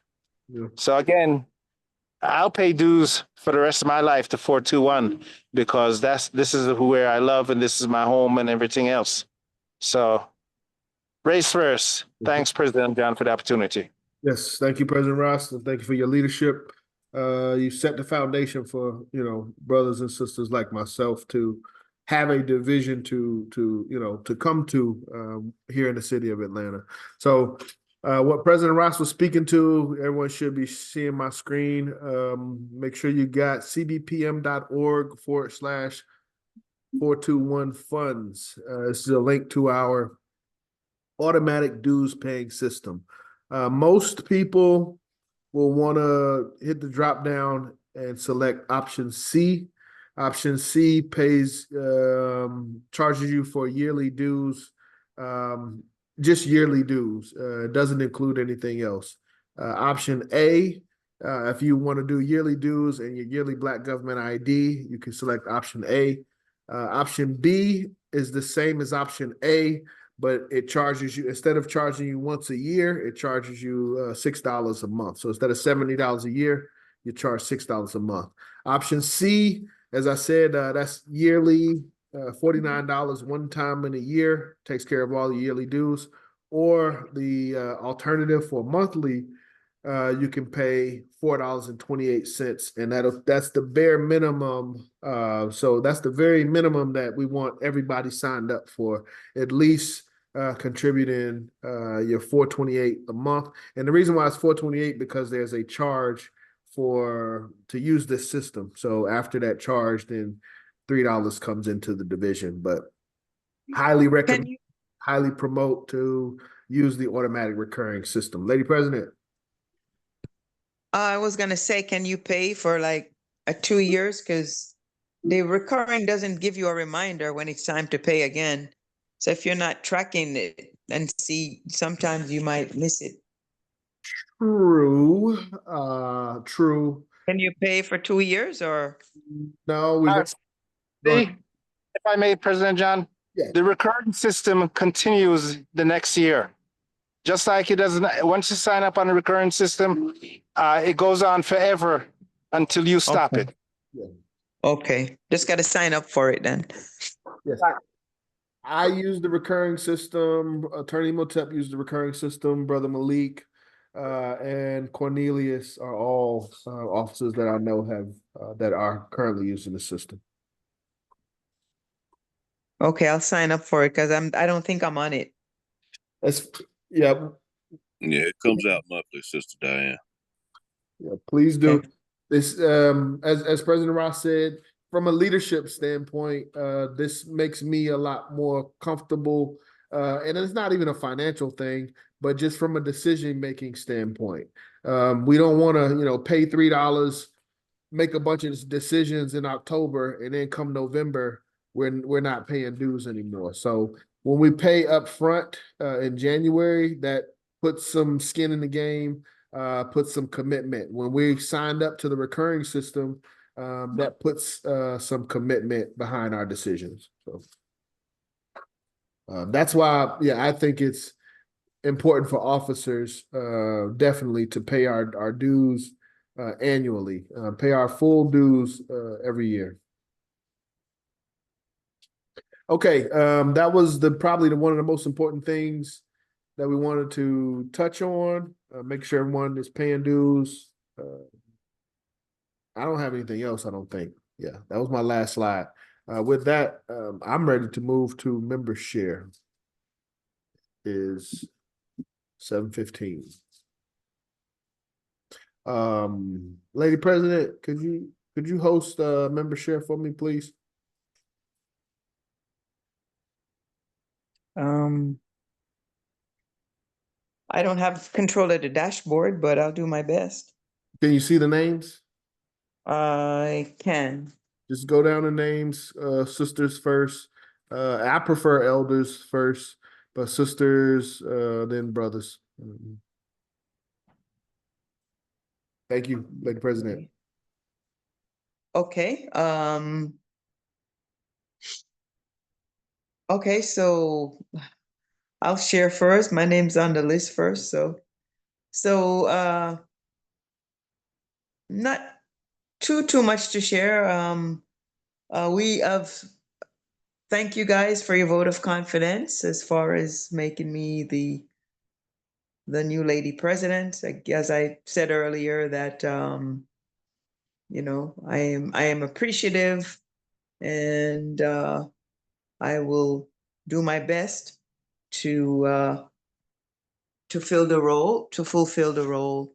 Yeah. So again, I'll pay dues for the rest of my life to 421 because this is where I love and this is my home and everything else. So race first. Thanks, President John, for the opportunity. Yes, thank you, President Ross, and thank you for your leadership. You set the foundation for, brothers and sisters like myself to have a division to come to here in the city of Atlanta. So what President Ross was speaking to, everyone should be seeing my screen. Make sure you got cbpm.org/421 funds. This is a link to our automatic dues paying system. Most people will want to hit the drop down and select option C. Option C pays charges you for yearly dues, just yearly dues. It doesn't include anything else. Option A, if you want to do yearly dues and your yearly Black government ID, you can select option A. Option B is the same as option A, but it charges you, instead of charging you once a year, it charges you $6 a month. So instead of $70 a year, you charge $6 a month. Option C, as I said, that's yearly, $49 one time in a year, takes care of all the yearly dues. Or the alternative for monthly, you can pay $4.28, and that's the bare minimum. So that's the very minimum that we want everybody signed up for, at least contributing your $4.28 a month. And the reason why it's $4.28 because there's a charge to use this system. So after that charge, then $3 comes into the division. But highly recommend, highly promote to use the automatic recurring system. Lady President. I was gonna say, can you pay for like 2 years? Because the recurring doesn't give you a reminder when it's time to pay again. So if you're not tracking it and see, sometimes you might miss it. True. True. Can you pay for 2 years or? No, we don't. If I may, President John, yeah. The recurring system continues the next year. Just like it doesn't, once you sign up on the recurring system, it goes on forever until you stop it. Yeah. Okay, just got to sign up for it then. Yes. I use the recurring system. Attorney Imhotep used the recurring system. Brother Malik and Cornelius are all officers that I know have that are currently using the system. Okay, I'll sign up for it because I don't think I'm on it. Yeah, it comes out monthly, Sister Diane. Yeah, please do. Okay. This as President Ross said, from a leadership standpoint, this makes me a lot more comfortable. And it's not even a financial thing, but just from a decision-making standpoint. We don't want to, pay $3, make a bunch of decisions in October, and then come November, we're not paying dues anymore. So when we pay up front in January, that puts some skin in the game, puts some commitment. When we signed up to the recurring system, that puts some commitment behind our decisions. So that's why, I think it's important for officers definitely to pay our dues annually, pay our full dues every year. Okay, that was probably one of the most important things that we wanted to touch on. Make sure everyone is paying dues. I don't have anything else, I don't think. Yeah, that was my last slide. With that, I'm ready to move to member share. Is 7:15. Lady President, could you host member share for me, please? I don't have control of the dashboard, but I'll do my best. Can you see the names? I can. Just go down the names, sisters first. I prefer elders first, but sisters, then brothers. Thank you, Lady President. Okay. Okay, so I'll share first. My name's on the list first, so not too much to share. We have thank you guys for your vote of confidence as far as making me the new lady president. As I said earlier, that you know, I am appreciative, and I will do my best to fill the role, to fulfill the role.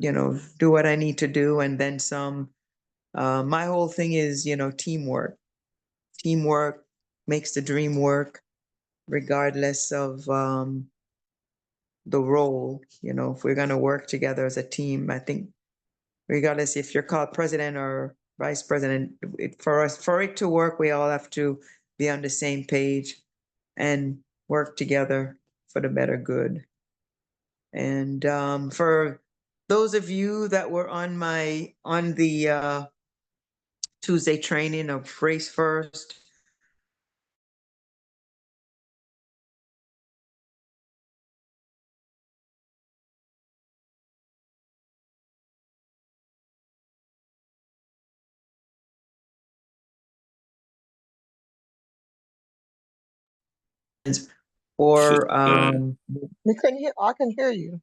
You know, do what I need to do, and then some. My whole thing is, you know, teamwork. Teamwork makes the dream work, regardless of the role. You know, if we're going to work together as a team, I think, regardless if you're called president or vice president, for it to work, we all have to be on the same page and work together for the better good. And for those of you that were on the Tuesday training of Race First, or We couldn't hear. I can hear you.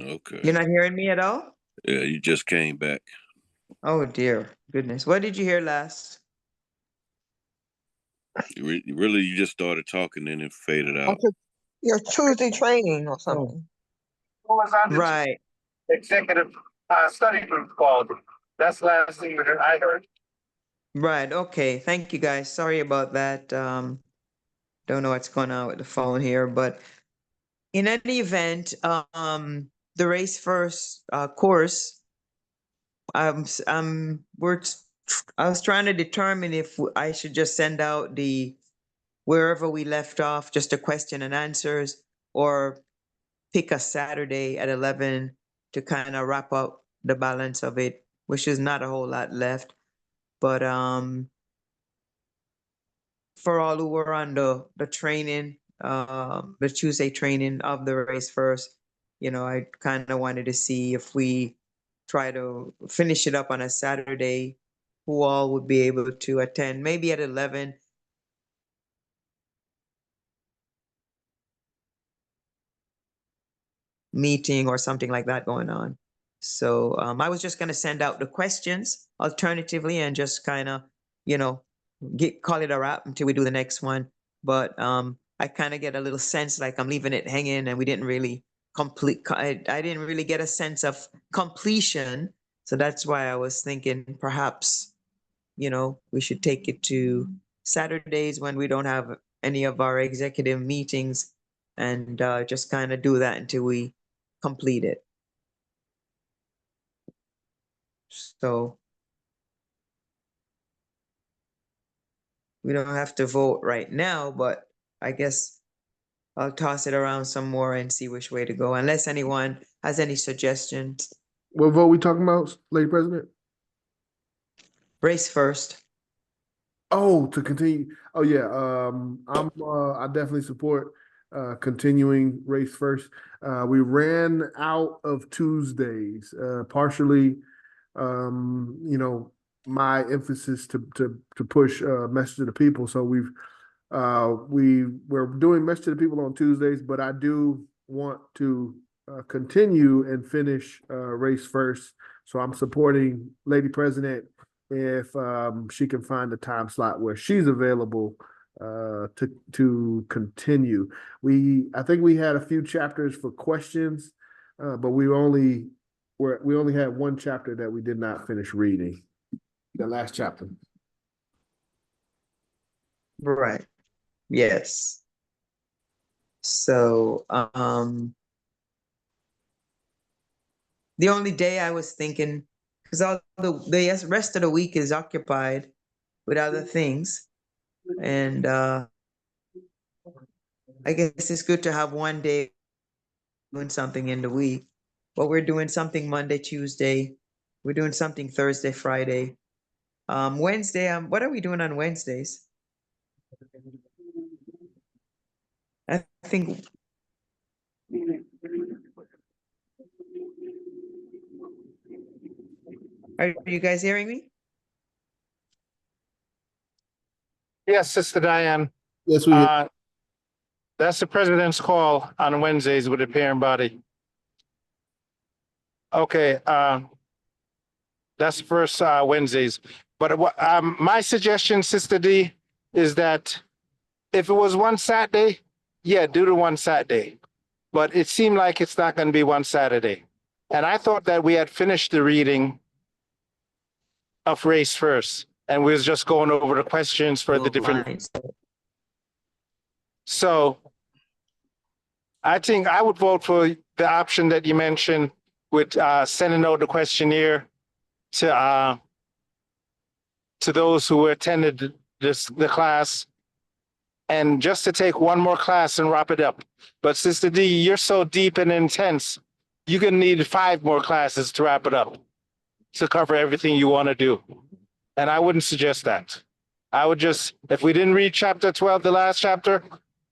Okay. You're not hearing me at all? Yeah, you just came back. Oh dear goodness. What did you hear last? You just started talking and it faded out. Your Tuesday training or something. What was on the Right. executive study group called? That's the last thing that I heard. Right. Okay. Thank you guys. Sorry about that. Don't know what's going on with the phone here, but in any event, the Race First course, I was trying to determine if I should just send out wherever we left off, just a question and answers, or pick a Saturday at 11 to kind of wrap up the balance of it, which is not a whole lot left. But for all who were on the training, the Tuesday training of the Race First, you know, I kind of wanted to see if we try to finish it up on a Saturday, who all would be able to attend, maybe at 11. Meeting or something like that going on. So I was just going to send out the questions alternatively and just kind of, you know, call it a wrap until we do the next one. But I kind of get a little sense like I'm leaving it hanging and we didn't really complete. I didn't really get a sense of completion. So that's why I was thinking perhaps, you know, we should take it to Saturdays when we don't have any of our executive meetings and just kind of do that until we complete it. So we don't have to vote right now, but I guess I'll toss it around some more and see which way to go, unless anyone has any suggestions. What vote we talking about, Lady President? Race First. Oh, to continue. Oh yeah. I definitely support continuing Race First. We ran out of Tuesdays, partially, you know, my emphasis to push message to the people. So we're doing message to the people on Tuesdays, but I do want to continue and finish Race First. So I'm supporting Lady President if she can find a time slot where she's available to continue. I think we had a few chapters for questions, but we only had one chapter that we did not finish reading. The last chapter. Right. Yes. So the only day I was thinking, because all the rest of the week is occupied, with other things. And I guess it's good to have one day doing something in the week. But we're doing something Monday, Tuesday. We're doing something Thursday, Friday. Wednesday, what are we doing on Wednesdays? I think are you guys hearing me? Yes, Sister Diane. Yes, we. That's the president's call on Wednesdays with the parent body. Okay, that's first Wednesdays. But my suggestion, Sister D, is that if it was one Saturday, yeah, do the one Saturday. But it seemed like it's not going to be one Saturday. And I thought that we had finished the reading of Race First, and we was just going over the questions for the different. Lines. So I think I would vote for the option that you mentioned with sending out the questionnaire to those who attended the class, and just to take one more class and wrap it up. But Sister D, you're so deep and intense, you're gonna need 5 more classes to wrap it up, to cover everything you want to do. And I wouldn't suggest that. I would just, if we didn't read chapter 12, the last chapter,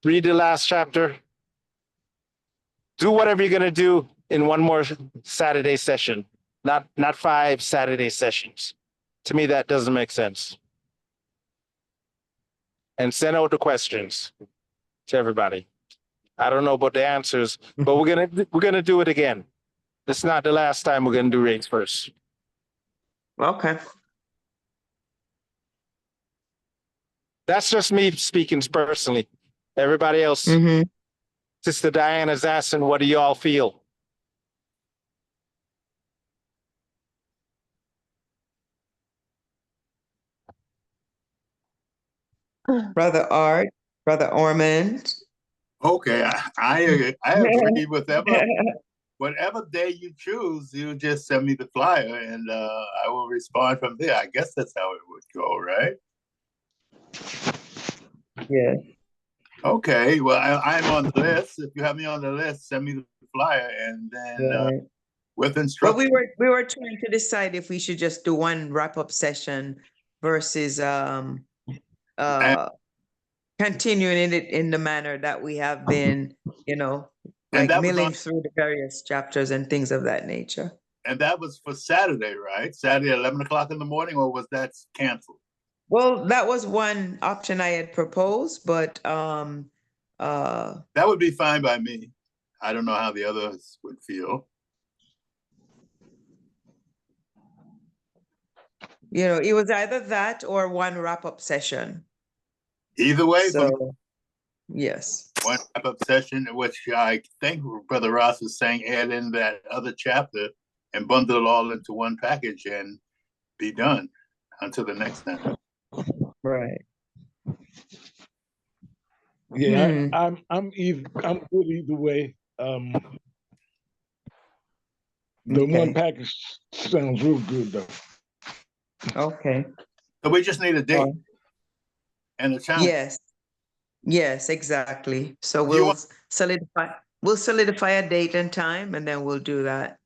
read the last chapter. Do whatever you're gonna do in one more Saturday session, not 5 Saturday sessions. To me, that doesn't make sense. And send out the questions to everybody. I don't know about the answers, but we're gonna do it again. It's not the last time we're gonna do Race First. Okay. That's just me speaking personally. Everybody else, Sister Diane is asking, what do you all feel? Brother Art, Brother Ormond. Okay, I agree with whatever day you choose, you just send me the flyer and I will respond from there. I guess that's how it would go, right? Yeah. Okay, well, I'm on the list. If you have me on the list, send me the flyer and then with instructions. Well, we were trying to decide if we should just do one wrap-up session versus continuing it in the manner that we have been, like milling through the various chapters and things of that nature. And that was for Saturday, right? Saturday at 11 o'clock in the morning, or was that canceled? Well, that was one option I had proposed, but that would be fine by me. I don't know how the others would feel. It was either that or one wrap-up session. Either way, so yes. One wrap-up session, which I think Brother Ross is saying, add in that other chapter and bundle it all into one package and be done until the next time. Right. Yeah, I'm good either way. The one package sounds real good though. Okay. So we just need a date and a time. Yes, exactly. So we'll solidify a date and time, and then we'll do that.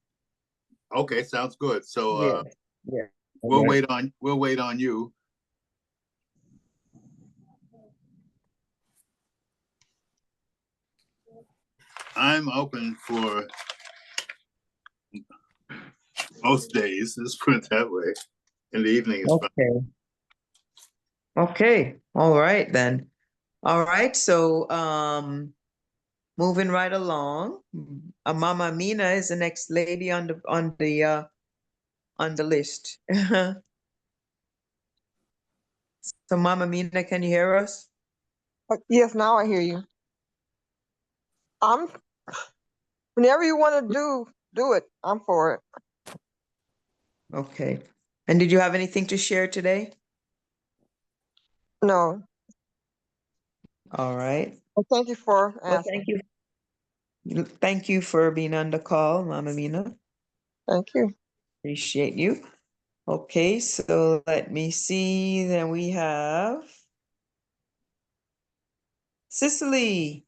Okay, sounds good. So yeah. We'll wait on you. I'm open for most days, let's put it that way. In the evening is fine. Okay. All right then. All right. So moving right along. Mama Amina is the next lady on the list. So Mama Amina, can you hear us? Yes, now I hear you. Whenever you want to do it, I'm for it. Okay. And did you have anything to share today? No. All right. Well, thank you for asking. Thank you. Thank you for being on the call, Mama Amina. Thank you. Appreciate you. Okay, so let me see. Then we have Cecily,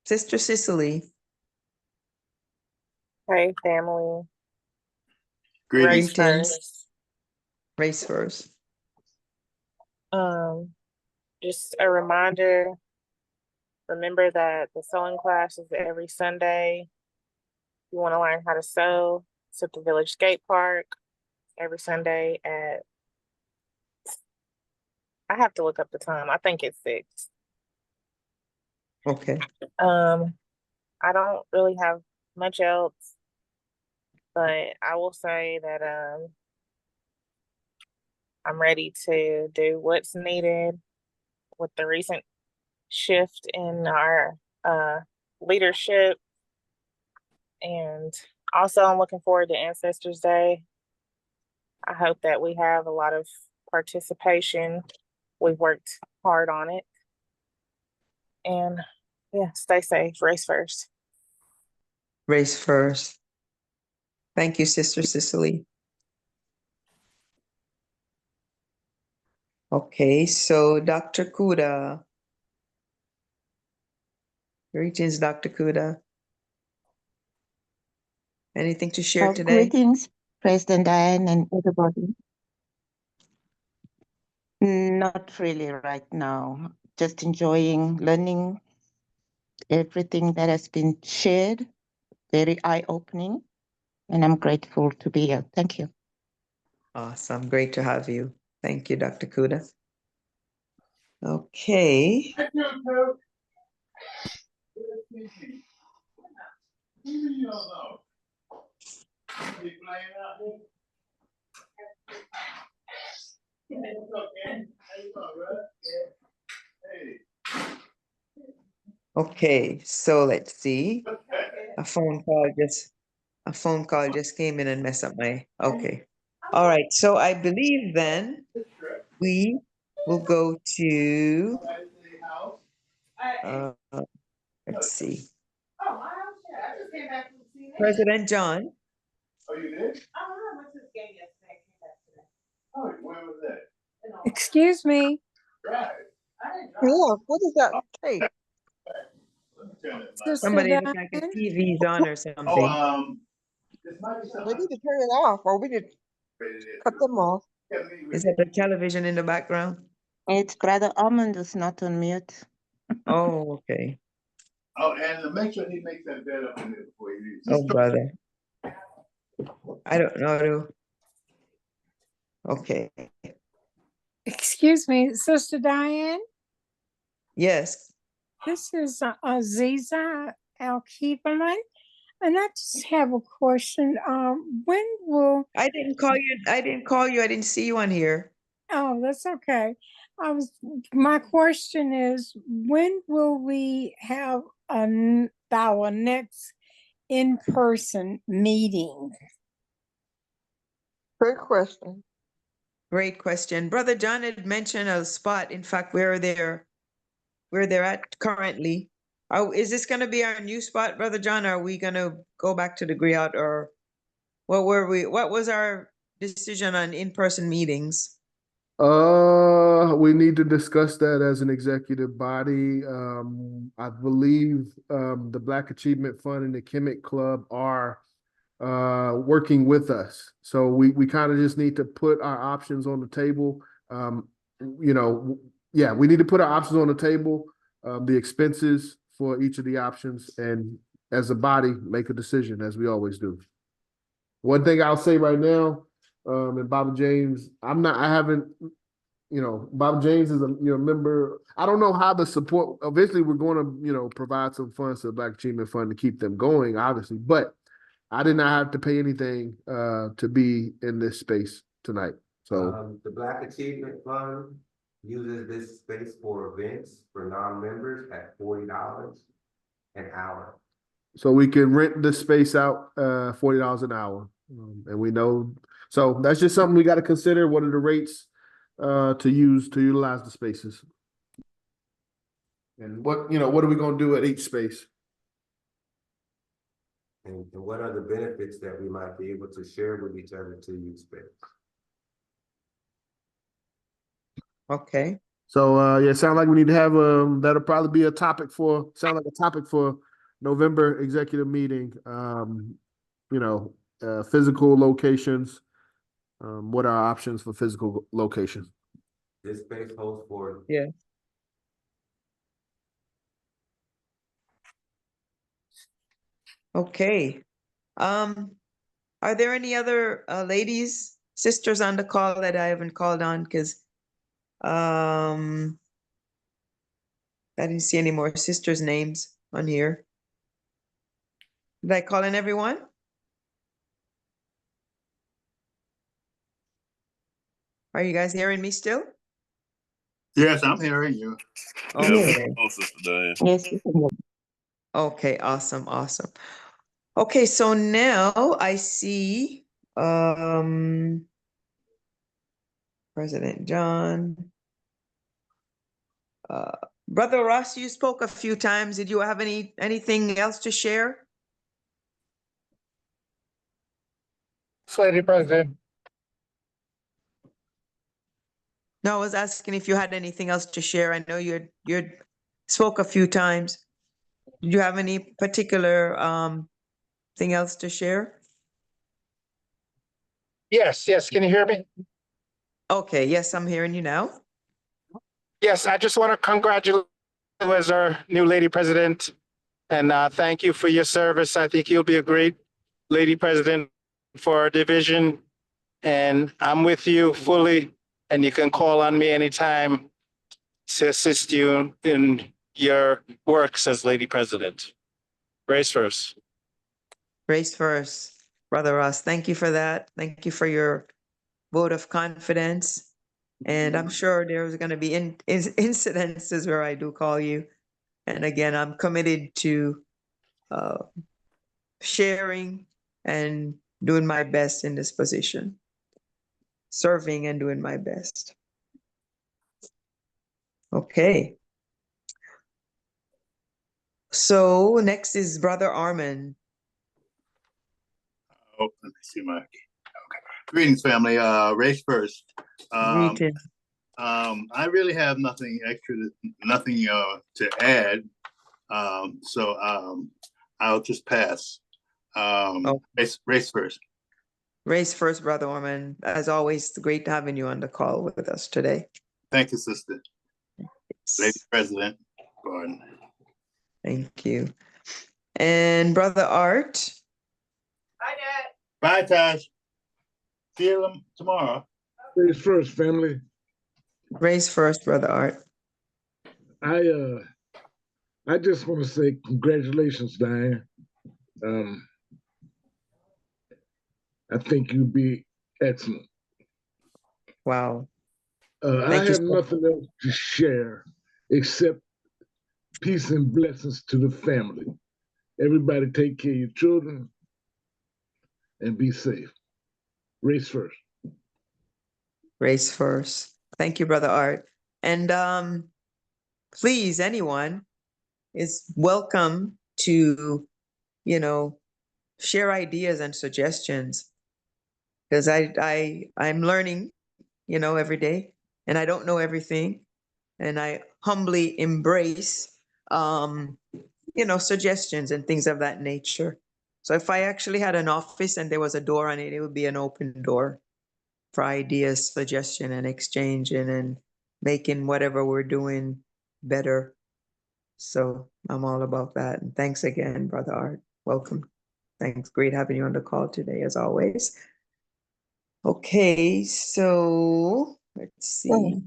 Sister Cecily. Hey, family. Greetings. Race first. Race first. Just a reminder, remember that the sewing class is every Sunday. If you want to learn how to sew, it's at the Village Skate Park every Sunday at, I have to look up the time. I think it's 6. Okay. I don't really have much else, but I will say that I'm ready to do what's needed with the recent shift in our leadership. And also, I'm looking forward to Ancestors Day. I hope that we have a lot of participation. We've worked hard on it. And yeah, stay safe. Race first. Race first. Thank you, Sister Cecily. Okay, so Dr. Kuda. Greetings, Dr. Kuda. Anything to share today? Greetings, President Diane and everybody. Not really right now. Just enjoying learning everything that has been shared. Very eye-opening. And I'm grateful to be here. Thank you. Awesome. Great to have you. Thank you, Dr. Kuda. Okay. Okay, so let's see. A phone call just came in and messed up my, okay. All right, so I believe then we will go to, let's see. President John. Oh, you did? I went to the game yesterday. Oh, where was that? Excuse me. Right. Yeah, what is that tape? Somebody looks like a TV's on or something. Oh, We need to turn it off, or we need to cut them off. Is that the television in the background? It's Brother Almond who's not on mute. Oh, okay. Oh, and make sure he makes that bed up in there before he leaves. Oh, brother. I don't know. Okay. Excuse me, Sister Diane. Yes. This is Aziza Al-Kibalan. And I just have a question. When will I didn't call you. I didn't see you on here. Oh, that's okay. My question is, when will we have our next in-person meeting? Great question. Great question. Brother John had mentioned a spot. In fact, where they're at currently. Is this going to be our new spot, Brother John? Are we going to go back to the Griot, or what was our decision on in-person meetings? We need to discuss that as an executive body. I believe the Black Achievement Fund and the Kemet Club are working with us. So we kind of just need to put our options on the table. We need to put our options on the table, the expenses for each of the options, and as a body, make a decision as we always do. One thing I'll say right now, and Baba James, Baba James is a member. I don't know how the support, eventually we're going to, provide some funds to the Black Achievement Fund to keep them going, obviously, but I did not have to pay anything to be in this space tonight. So the Black Achievement Fund uses this space for events for non-members at $40 an hour. So we can rent this space out $40 an hour. And we know, so that's just something we got to consider. What are the rates to utilize the spaces? And what are we going to do at each space? And what are the benefits that we might be able to share with each other to use space? Okay. So yeah, sound like we need to have that'll probably be a topic for November executive meeting. Physical locations. What are our options for physical locations? This space holds for Yeah. Okay. Are there any other ladies, sisters on the call that I haven't called on? Because I didn't see any more sisters' names on here. Did I call in everyone? Are you guys hearing me still? Yes, I'm hearing you. Okay. Oh, Sister Diane. Yes. Okay, awesome, awesome. Okay, so now I see President John. Brother Ross, you spoke a few times. Did you have anything else to share? Lady President. No, I was asking if you had anything else to share. I know you spoke a few times. Did you have any particular thing else to share? Yes, can you hear me? Okay, yes, I'm hearing you now. Yes, I just want to congratulate you as our new lady president and thank you for your service. I think you'll be a great lady president for our division. And I'm with you fully, and you can call on me anytime to assist you in your works as lady president. Race first. Race first, Brother Ross. Thank you for that. Thank you for your vote of confidence. And I'm sure there's going to be incidences where I do call you. And again, I'm committed to sharing and doing my best in this position, serving and doing my best. Okay. So next is Brother Armin. Oh, let me see my. Okay. Greetings, family. Race first. Greetings. I really have nothing extra, nothing to add. So I'll just pass. Race first. Race first, Brother Orman. As always, great having you on the call with us today. Thank you, Sister. Lady President Gordon. Thank you. And Brother Art. Bye, Dad. Bye, Taj. See you tomorrow. Race first, family. Race first, Brother Art. I just want to say congratulations, Diane. I think you'll be excellent. Wow. I have nothing else to share except peace and blessings to the family. Everybody take care of your children and be safe. Race first. Race first. Thank you, Brother Art. And please, anyone is welcome to, share ideas and suggestions. Because I'm learning, every day, and I don't know everything. And I humbly embrace suggestions and things of that nature. So if I actually had an office and there was a door on it, it would be an open door for ideas, suggestion, and exchanging and making whatever we're doing better. So I'm all about that. And thanks again, Brother Art. Welcome. Thanks. Great having you on the call today, as always. Okay, so let's see.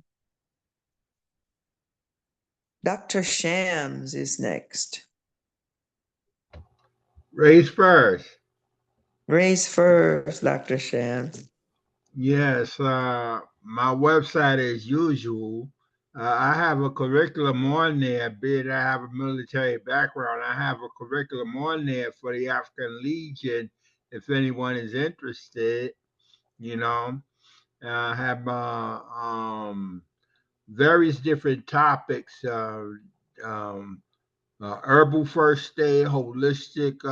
Dr. Shams is next. Race first. Race first, Dr. Shams. Yes, my website as usual. I have a curriculum on there, be it I have a military background. I have a curriculum on there for the African Legion, if anyone is interested. I have various different topics herbal first aid, holistic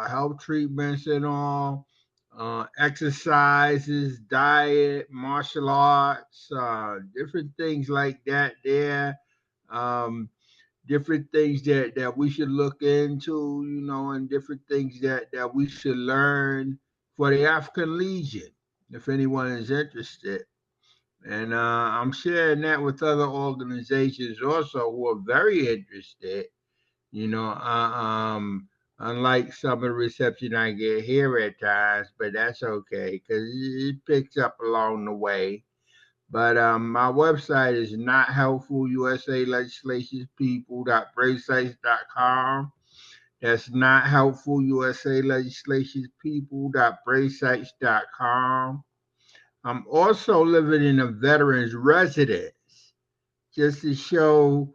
health treatments and all, exercises, diet, martial arts, different things like that there. Different things that we should look into, you know, and different things that we should learn for the African Legion, if anyone is interested. And I'm sharing that with other organizations also who are very interested. You know, unlike some of the reception I get here at times, but that's okay because it picks up along the way. But my website is not helpful USA legislations people.bravesites.com. That's not helpful USA legislations people.bravesites.com. I'm also living in a veterans residence just to show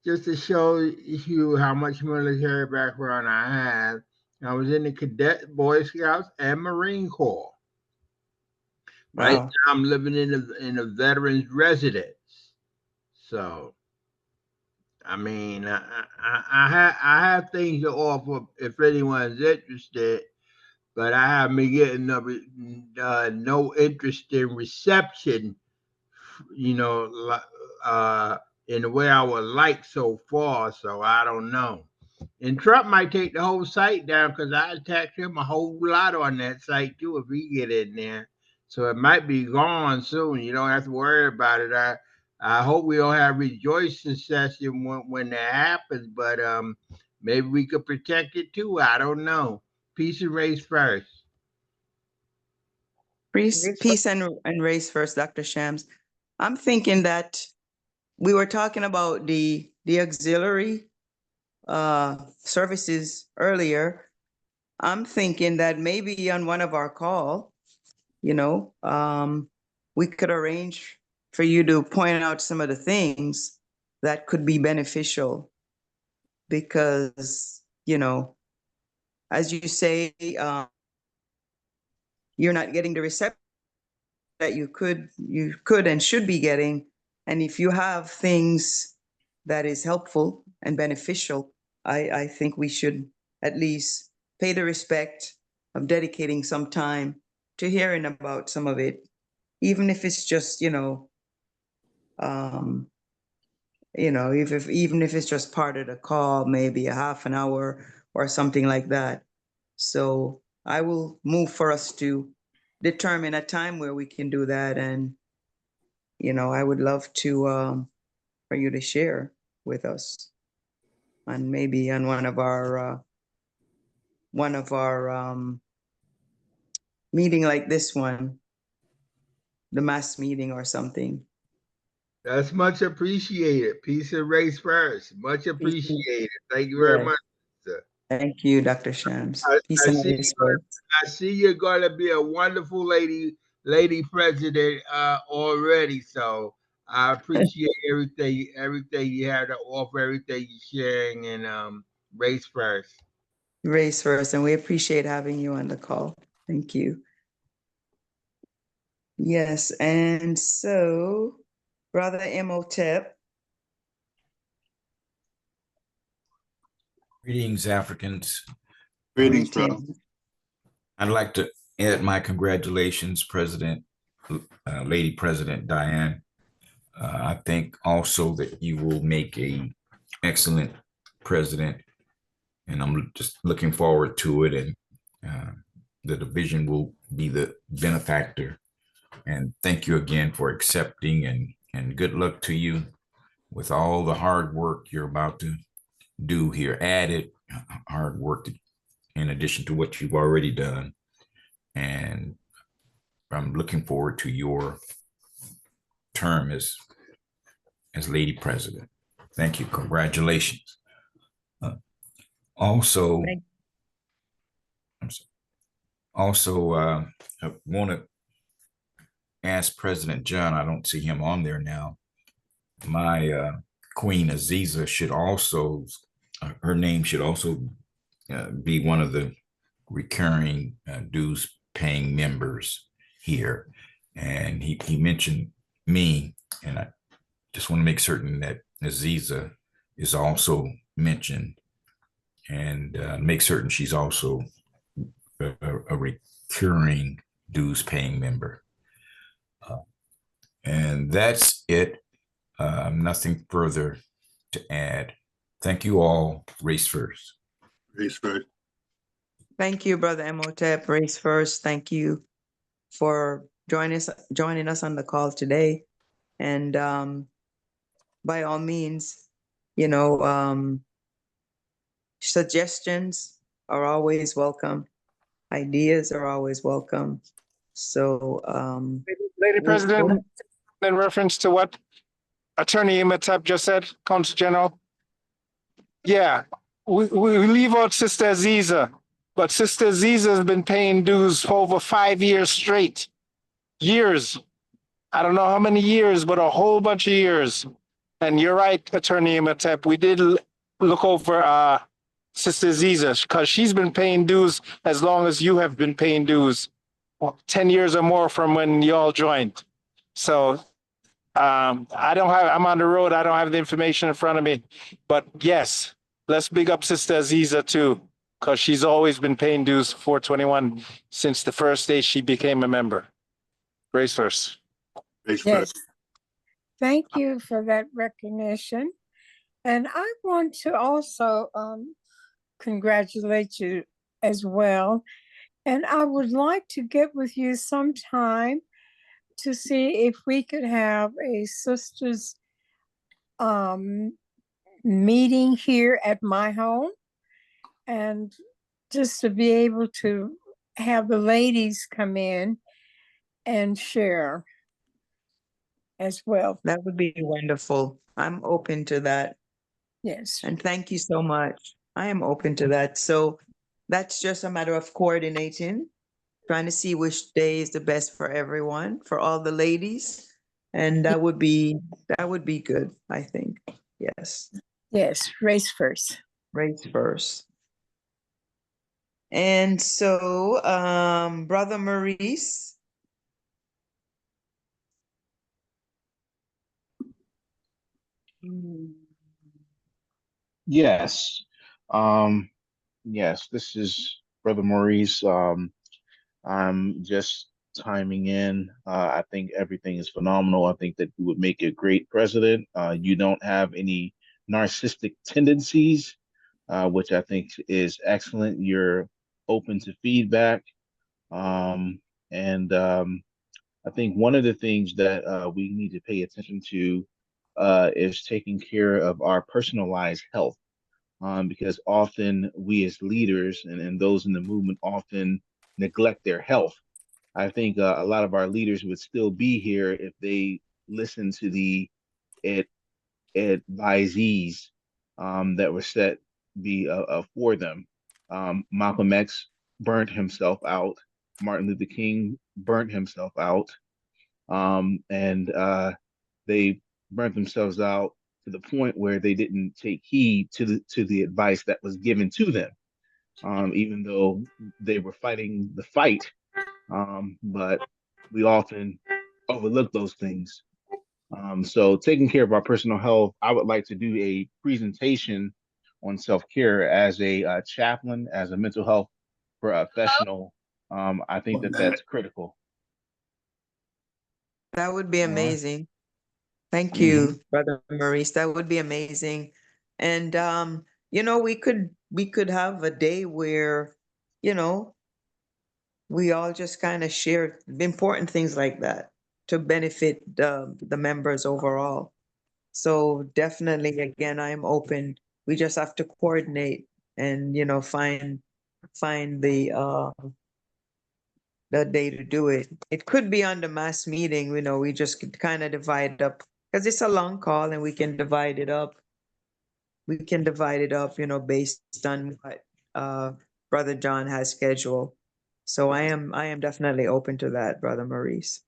you how much military background I have. I was in the Cadet, Boy Scouts, and Marine Corps. Right Wow. now, I'm living in a veterans residence. So, I mean, I have things to offer if anyone's interested, but I haven't been getting no interest in reception, you know, in the way I would like so far. So I don't know. And Trump might take the whole site down because I attacked him a whole lot on that site too if he get in there. So it might be gone soon. You don't have to worry about it. I hope we don't have rejoicing session when that happens, but maybe we could protect it too. I don't know. Peace and race first. Peace and race first, Dr. Shams. I'm thinking that we were talking about the auxiliary services earlier. I'm thinking that maybe on one of our call, you know, we could arrange for you to point out some of the things that could be beneficial because, you know, as you say, you're not getting the reception that you could and should be getting. And if you have things that is helpful and beneficial, I think we should at least pay the respect of dedicating some time to hearing about some of it, even if it's just, even if it's just part of the call, maybe a half an hour or something like that. So I will move for us to determine a time where we can do that. And, you know, I would love to, for you to share with us and maybe on one of our meeting like this one, the mass meeting or something. That's much appreciated. Peace and race first. Much appreciated. Thank you very much, sir. Thank you, Dr. Shams. Peace I and see race first. I see you're going to be a wonderful lady president already. So I appreciate everything you have to offer, everything you're sharing, and race first. Race first, and we appreciate having you on the call. Thank you. Yes, and so, Brother Imhotep. Greetings, Africans. Greetings, bro. I'd like to add my congratulations, Lady President Diane. I think also that you will make an excellent president, and I'm just looking forward to it. And the division will be the benefactor. And thank you again for accepting, and good luck to you with all the hard work you're about to do here. Added hard work in addition to what you've already done. And I'm looking forward to your term as Lady President. Thank you. Congratulations. Also, I want to ask President John, I don't see him on there now. My Queen Aziza should also, her name should also be one of the recurring dues paying members here. And he mentioned me, and I just want to make certain that Aziza is also mention, and make certain she's also a recurring dues paying member. And that's it. Nothing further to add. Thank you all. Race first. Race first. Thank you, Brother Imhotep. Race first. Thank you for joining us on the call today. And by all means, suggestions are always welcome. Ideas are always welcome. So, Lady President, in reference to what Attorney Imhotep just said, Consul General. Yeah, we leave out Sister Aziza, but Sister Aziza has been paying dues for over 5 years straight. Years. I don't know how many years, but a whole bunch of years. And you're right, Attorney Imhotep. We did look over Sister Aziza because she's been paying dues as long as you have been paying dues. 10 years or more from when y'all joined. So I'm on the road. I don't have the information in front of me, but yes, let's big up Sister Aziza too, because she's always been paying dues 421 since the first day she became a member. Race first. Race Yes. first. Thank you for that recognition. And I want to also congratulate you as well. And I would like to get with you sometime to see if we could have a sisters meeting here at my home, and just to be able to have the ladies come in and share as well. that would be wonderful. I'm open to that. Yes. And thank you so much. I am open to that. So that's just a matter of coordinating, trying to see which day is the best for everyone, for all the ladies. And that would be good, I think. Yes. Yes, race first. Race first. And so, Brother Maurice. Yes. Yes, this is Brother Maurice. I'm just timing in. I think everything is phenomenal. I think that you would make a great president. You don't have any narcissistic tendencies, which I think is excellent. You're open to feedback. And I think one of the things that we need to pay attention to is taking care of our personalized health. Because often we as leaders and those in the movement often neglect their health. I think a lot of our leaders would still be here if they listened to the advisees that were set for them. Malcolm X burnt himself out. Martin Luther King burnt himself out. And they burnt themselves out to the point where they didn't take heed to the advice that was given to them, even though they were fighting the fight. But we often overlook those things. So taking care of our personal health, I would like to do a presentation on self-care as a chaplain, as a mental health professional. I think that that's critical. That would be amazing. Thank you, Brother Maurice. That would be amazing. And we could have a day where, we all just kind of share important things like that to benefit the members overall. So definitely, again, I'm open. We just have to coordinate and find the day to do it. It could be on the mass meeting. We just could kind of divide up because it's a long call, and we can divide it up. We can divide it up, based on what Brother John has scheduled. So I am definitely open to that, Brother Maurice.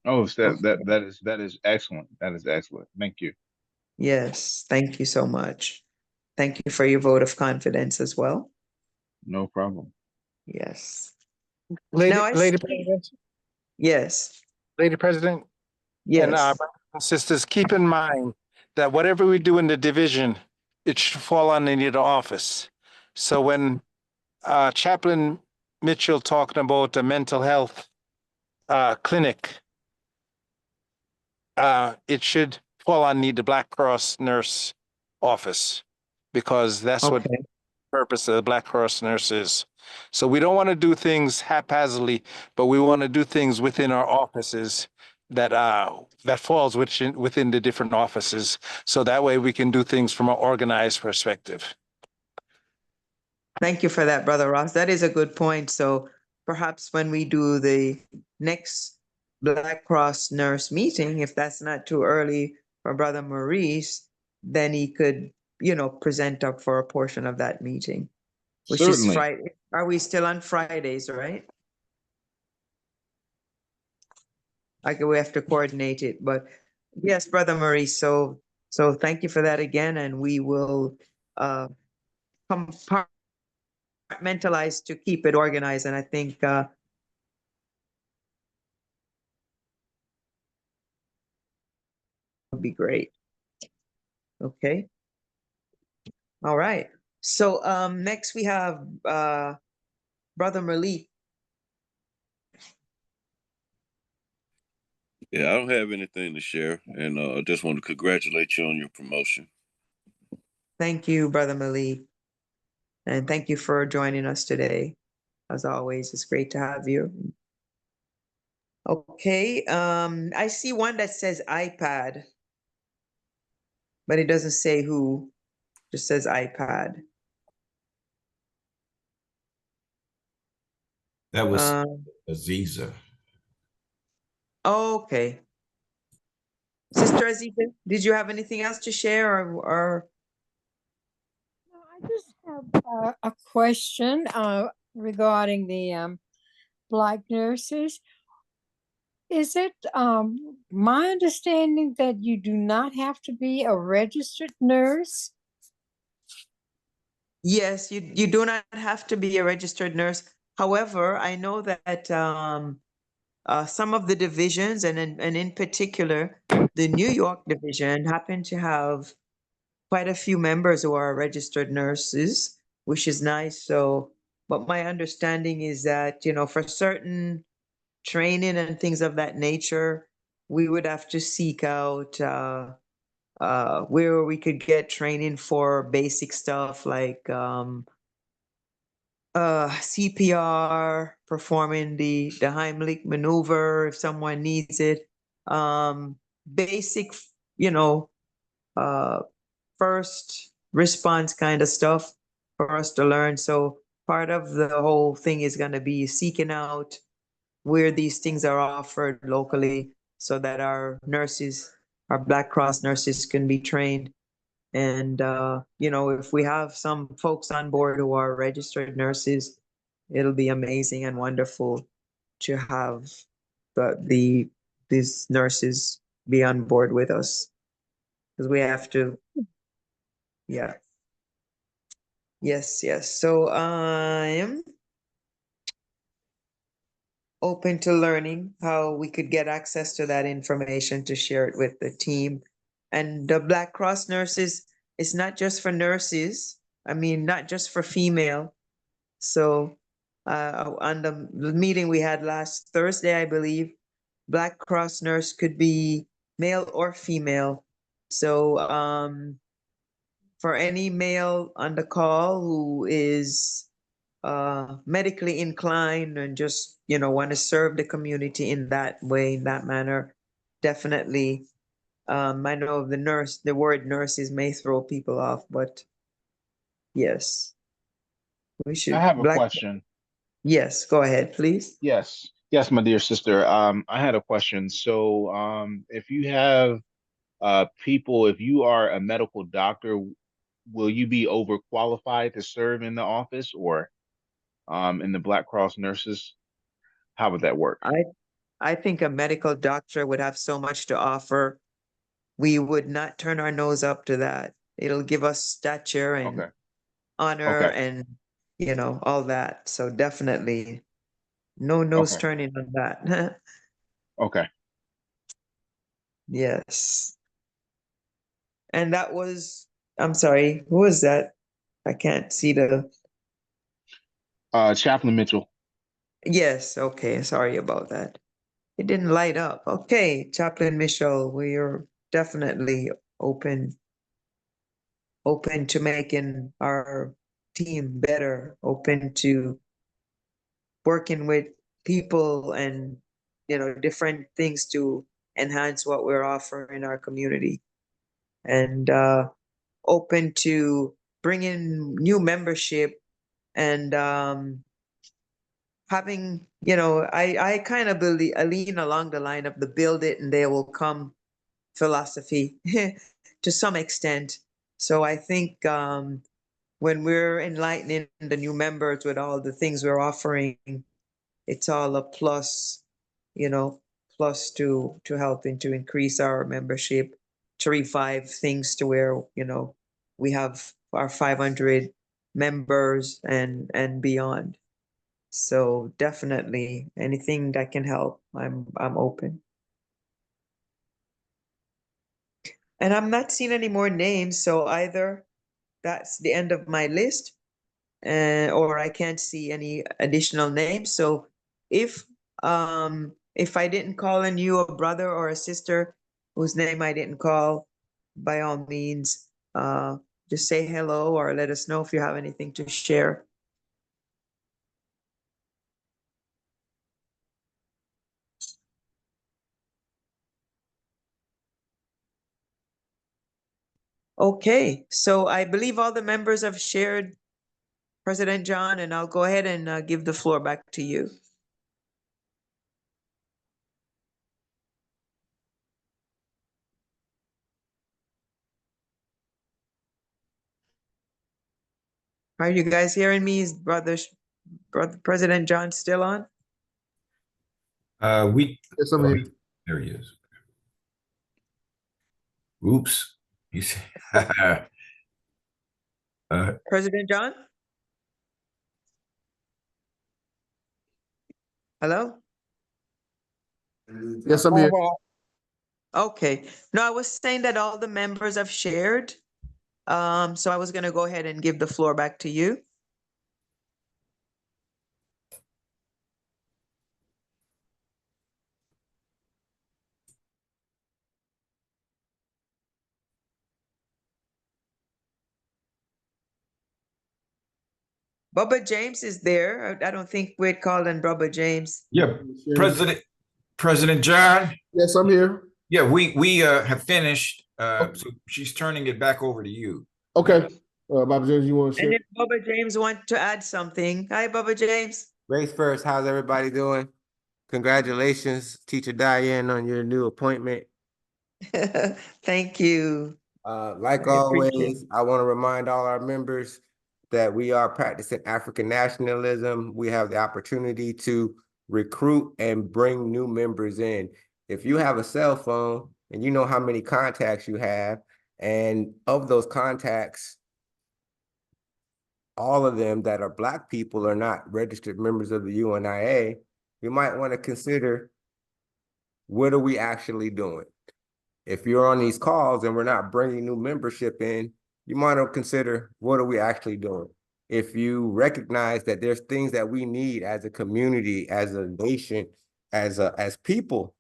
Oh, that is excellent. That is excellent. Thank you. Yes, thank you so much. Thank you for your vote of confidence as well. No problem. Yes. Lady Now President. Yes. Lady President. Yes. And brothers and sisters, keep in mind that whatever we do in the division, it should fall under the office. So when Chaplain Mitchell talking about a mental health clinic, it should fall under the Black Cross nurse office, because that's what Okay. the purpose of the Black Cross nurse is. So we don't want to do things haphazardly, but we want to do things within our offices that falls within the different offices. So that way we can do things from an organized perspective. Thank you for that, Brother Ross. That is a good point. So perhaps when we do the next Black Cross nurse meeting, if that's not too early for Brother Maurice, then he could, present up for a portion of that meeting, which is Certainly. Friday. Are we still on Fridays, right? Okay, we have to coordinate it, but yes, Brother Maurice. So thank you for that again, and we will compartmentalize to keep it organized. And I think would be great. Okay. All right. So next we have Brother Malik. Yeah, I don't have anything to share, and I just want to congratulate you on your promotion. Thank you, Brother Malik. And thank you for joining us today. As always, it's great to have you. Okay, I see one that says iPad, but it doesn't say who, just says iPad. That was Aziza. Okay. Sister Aziza, did you have anything else to share or? I just have a question regarding the Black nurses. Is it my understanding that you do not have to be a registered nurse? Yes, you do not have to be a registered nurse. However, I know that some of the divisions, and in particular, the New York division, happen to have quite a few members who are registered nurses, which is nice. So, but my understanding is that, for certain training and things of that nature, we would have to seek out where we could get training for basic stuff like CPR, performing the Heimlich maneuver if someone needs it, basic, first response kind of stuff for us to learn. So part of the whole thing is going to be seeking out where these things are offered locally so that our nurses, our Black Cross nurses, can be trained. And, if we have some folks on board who are registered nurses, it'll be amazing and wonderful to have these nurses be on board with us, because we have to. Yeah. Yes. So I'm open to learning how we could get access to that information to share it with the team. And the Black Cross nurses, it's not just for nurses. I mean, not just for female. So on the meeting we had last Thursday, I believe, Black Cross nurse could be male or female. So for any male on the call who is medically inclined and just, want to serve the community in that way, in that manner, definitely. I know the word nurses may throw people off, but yes, we should. I have a question. Yes, go ahead, please. Yes, my dear sister. I had a question. So, if you have people, if you are a medical doctor, will you be overqualified to serve in the office or in the Black Cross nurses? How would that work? I think a medical doctor would have so much to offer. We would not turn our nose up to that. It'll give us stature and honor and, all that. So definitely no nose turning on that. Okay. Yes. And that was, I'm sorry, who is that? I can't see the. Chaplain Mitchell. Yes, okay, sorry about that. It didn't light up. Okay, Chaplain Michelle, we are definitely open to making our team better, open to working with people and different things to enhance what we're offering our community, and open to bring in new membership and having, I kind of believe, I lean along the line of the build it and they will come philosophy to some extent. So I think when we're enlightening the new members with all the things we're offering, it's all a plus, plus to helping to increase our membership, to revive things to where, we have our 500 members and beyond. So definitely anything that can help, I'm open. And I'm not seeing any more names, so either that's the end of my list, or I can't see any additional names. So if I didn't call on you, a brother or a sister whose name I didn't call, by all means, just say hello or let us know if you have anything to share. Okay, so I believe all the members have shared, President John, and I'll go ahead and give the floor back to you. Are you guys hearing me? Is brother President John still on? Yes, I'm here. There he is. Oops. He's President John? Hello? Yes, I'm here. Okay. No, I was saying that all the members have shared. So I was going to go ahead and give the floor back to you. Bubba James is there. I don't think we'd call on Bubba James. Yeah, President John. Yes, I'm here. Yeah, we have finished. So she's turning it back over to you. Okay. Bobby James, you want to share? And if Bubba James wants to add something. Hi, Bubba James. Race first. How's everybody doing? Congratulations, Teacher Diane, on your new appointment. Thank you. Like always, I want to remind all our members that we are practicing African nationalism. We have the opportunity to recruit and bring new members in. If you have a cell phone and you know how many contacts you have, and of those contacts, all of them that are Black people are not registered members of the UNIA, you might want to consider, what are we actually doing? If you're on these calls and we're not bringing new membership in, you might want to consider, what are we actually doing? If you recognize that there's things that we need as a community, as a nation, as people,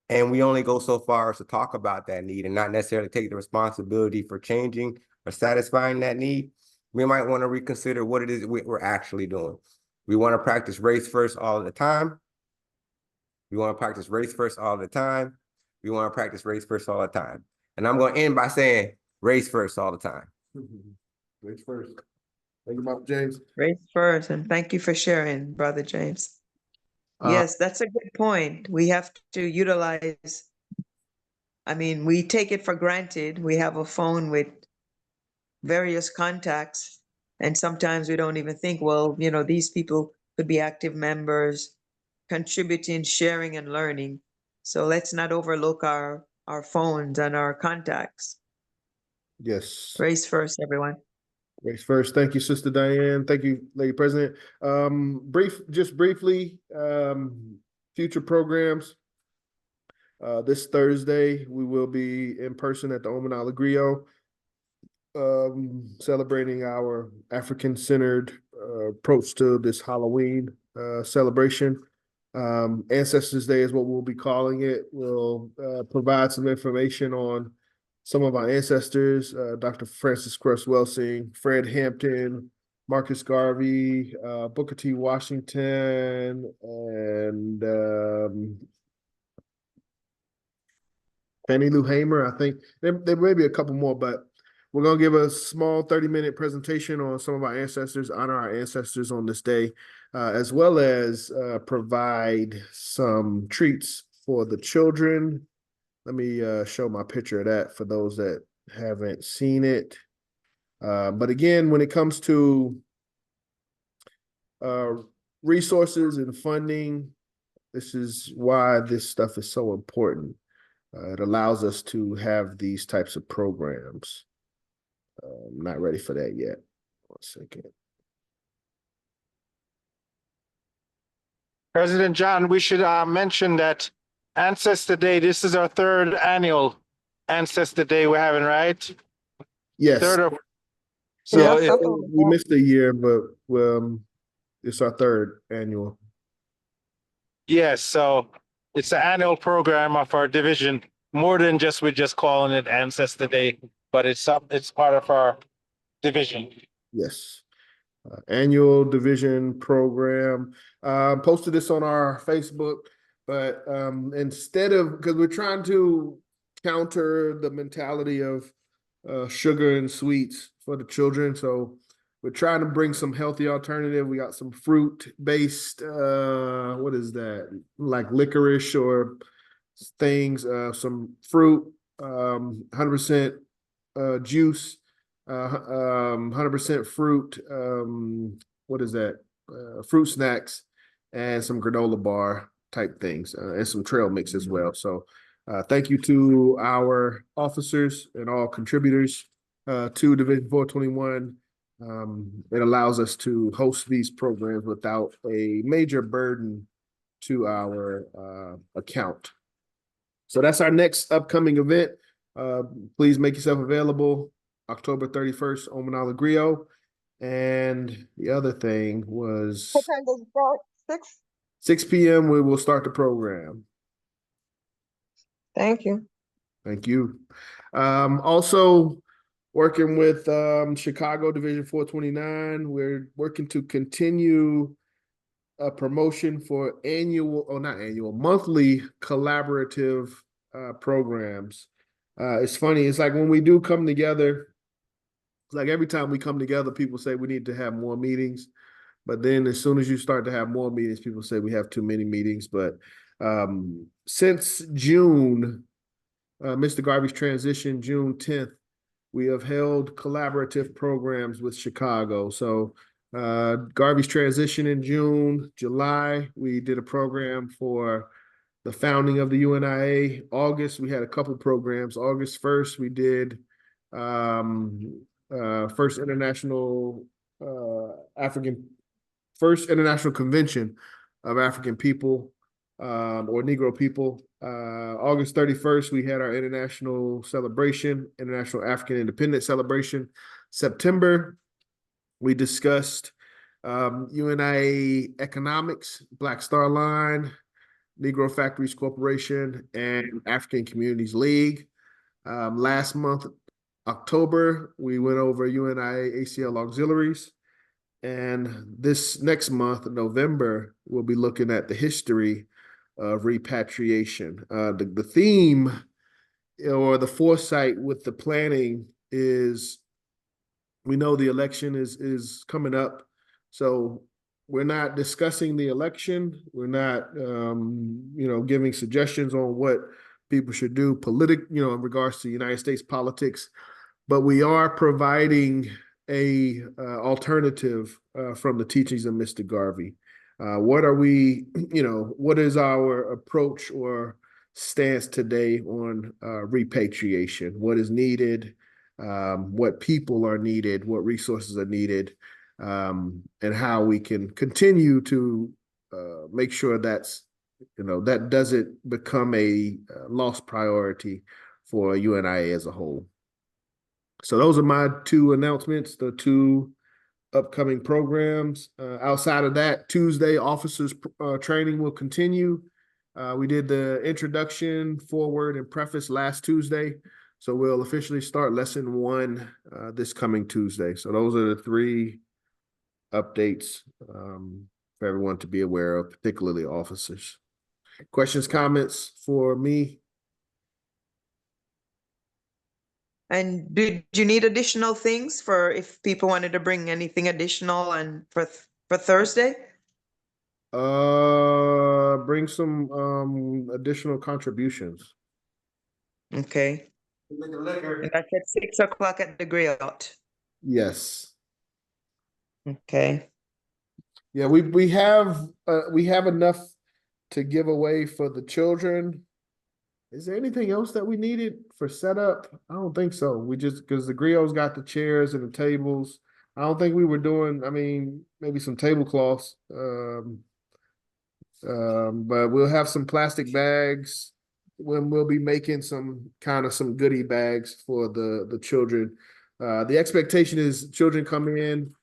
and we only go so far as to talk about that need and not necessarily take the responsibility for changing or satisfying that need, we might want to reconsider what it is we're actually doing. We want to practice race first all the time. We want to practice race first all the time. We want to practice race first all the time. And I'm going to end by saying race first all the time. Race first. Thank you, Bob James. Race first, and thank you for sharing, Brother James. Yes, that's a good point. We have to utilize, I mean, we take it for granted. We have a phone with various contacts, and sometimes we don't even think, well, these people could be active members, contributing, sharing, and learning. So let's not overlook our phones and our contacts. Yes. Race first, everyone. Race first. Thank you, Sister Diane. Thank you, Lady President. Just briefly, future programs. This Thursday, we will be in person at the Omanala Griot. celebrating our African-centered approach to this Halloween celebration. Ancestors Day is what we'll be calling it. We'll provide some information on some of our ancestors, Dr. Francis Cress Welsing, Fred Hampton, Marcus Garvey, Booker T. Washington, and Fannie Lou Hamer. I think there may be a couple more, but we're going to give a small 30-minute presentation on some of our ancestors, honor our ancestors on this day, as well as provide some treats for the children. Let me show my picture of that for those that haven't seen it. But again, when it comes to resources and funding, this is why this stuff is so important. It allows us to have these types of programs. I'm not ready for that yet. 1 second. President John, we should mention that Ancestor Day, this is our 3rd annual Ancestor Day we're having, right? Yes. So Yes, we missed a year, but it's our 3rd annual. yes, so it's an annual program of our division, more than just we're just calling it Ancestor Day, but it's part of our division. Yes. Annual division program. Posted this on our Facebook, but instead of, because we're trying to counter the mentality of sugar and sweets for the children, so we're trying to bring some healthy alternative. We got some fruit-based, what is that? Like licorice or things, some fruit, 100% juice, 100% fruit, what is that? Fruit snacks and some granola bar type things, and some trail mix as well. So thank you to our officers and all contributors to Division 421. It allows us to host these programs without a major burden to our account. So that's our next upcoming event. Please make yourself available. October 31st, Omanala Griot. And the other thing was What time does it start? 6 p.m. We will start the program. Thank you. Thank you. Also working with Chicago Division 429. We're working to continue a promotion for monthly collaborative programs. It's funny. It's like when we do come together, it's like every time we come together, people say we need to have more meetings. But then as soon as you start to have more meetings, people say we have too many meetings. But since June, Mr. Garvey's transition, June 10th, we have held collaborative programs with Chicago. So Garvey's transition in June, July, we did a program for the founding of the U.N.I.A. August, we had a couple programs. August 1st, we did First International Convention of African People or Negro people. August 31st, we had our international celebration, International African Independence Celebration. September, we discussed UNIA economics, Black Star Line, Negro Factories Corporation, and African Communities League. Last month, October, we went over UNIA-ACL Auxiliaries. And this next month, November, we'll be looking at the history of repatriation. The theme or the foresight with the planning is, we know the election is coming up. So we're not discussing the election. We're not, giving suggestions on what people should do in regards to United States politics, but we are providing a alternative from the teachings of Mr. Garvey. What is our approach or stance today on repatriation? What is needed? What people are needed? What resources are needed? And how we can continue to make sure that doesn't become a lost priority for UNIA as a whole. So those are my two announcements, the two upcoming programs. Outside of that, Tuesday officers training will continue. We did the introduction, foreword, and preface last Tuesday. So we'll officially start lesson 1 this coming Tuesday. So those are the 3 updates for everyone to be aware of, particularly officers. Questions, comments for me? And did you need additional things for if people wanted to bring anything additional and for Thursday? Bring some additional contributions. Okay. And that's at 6 o'clock at the Griot. Yes. Okay. Yeah, we have enough to give away for the children. Is there anything else that we needed for setup? I don't think so. We just, because the griots got the chairs and the tables. I don't think we were doing, I mean, maybe some tablecloths. But we'll have some plastic bags when we'll be making some goodie bags for the children. The expectation is children come in,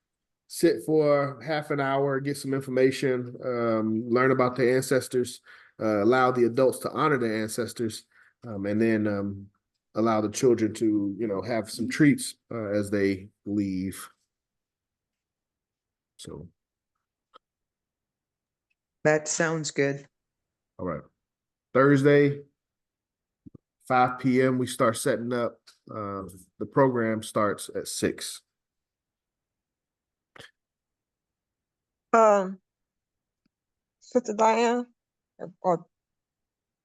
sit for half an hour, get some information, learn about their ancestors, allow the adults to honor their ancestors, and then allow the children to, have some treats as they leave. So. That sounds good. All right. Thursday, 5 p.m. we start setting up. The program starts at 6. Sister Diane or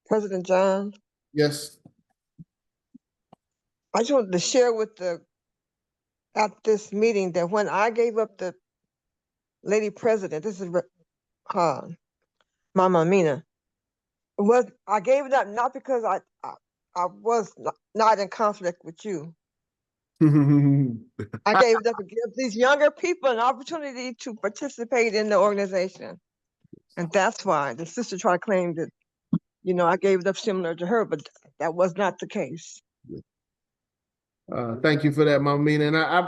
President John. Yes. I just wanted to share at this meeting that when I gave up the Lady President, this is Mama Amina, I gave it up not because I was not in conflict with you. I gave it up to give these younger people an opportunity to participate in the organization. And that's why the sister tried to claim that, I gave it up similar to her, but that was not the case. Thank you for that, Mama Mina.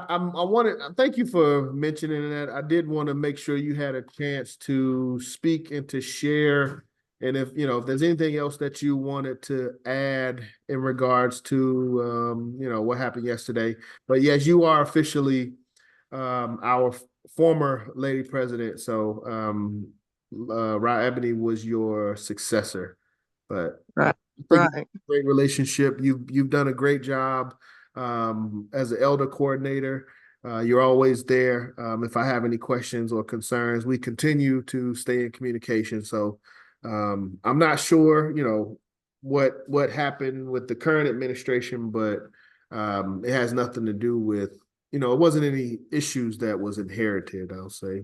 And thank you for mentioning that. I did want to make sure you had a chance to speak and to share. And if there's anything else that you wanted to add in regards to, what happened yesterday. But yes, you are officially our former Lady President. So Ra Ebony was your successor. But right. Great relationship. You've done a great job as an elder coordinator. You're always there. If I have any questions or concerns, we continue to stay in communication. So I'm not sure, what happened with the current administration, but it has nothing to do with, it wasn't any issues that was inherited, I'll say.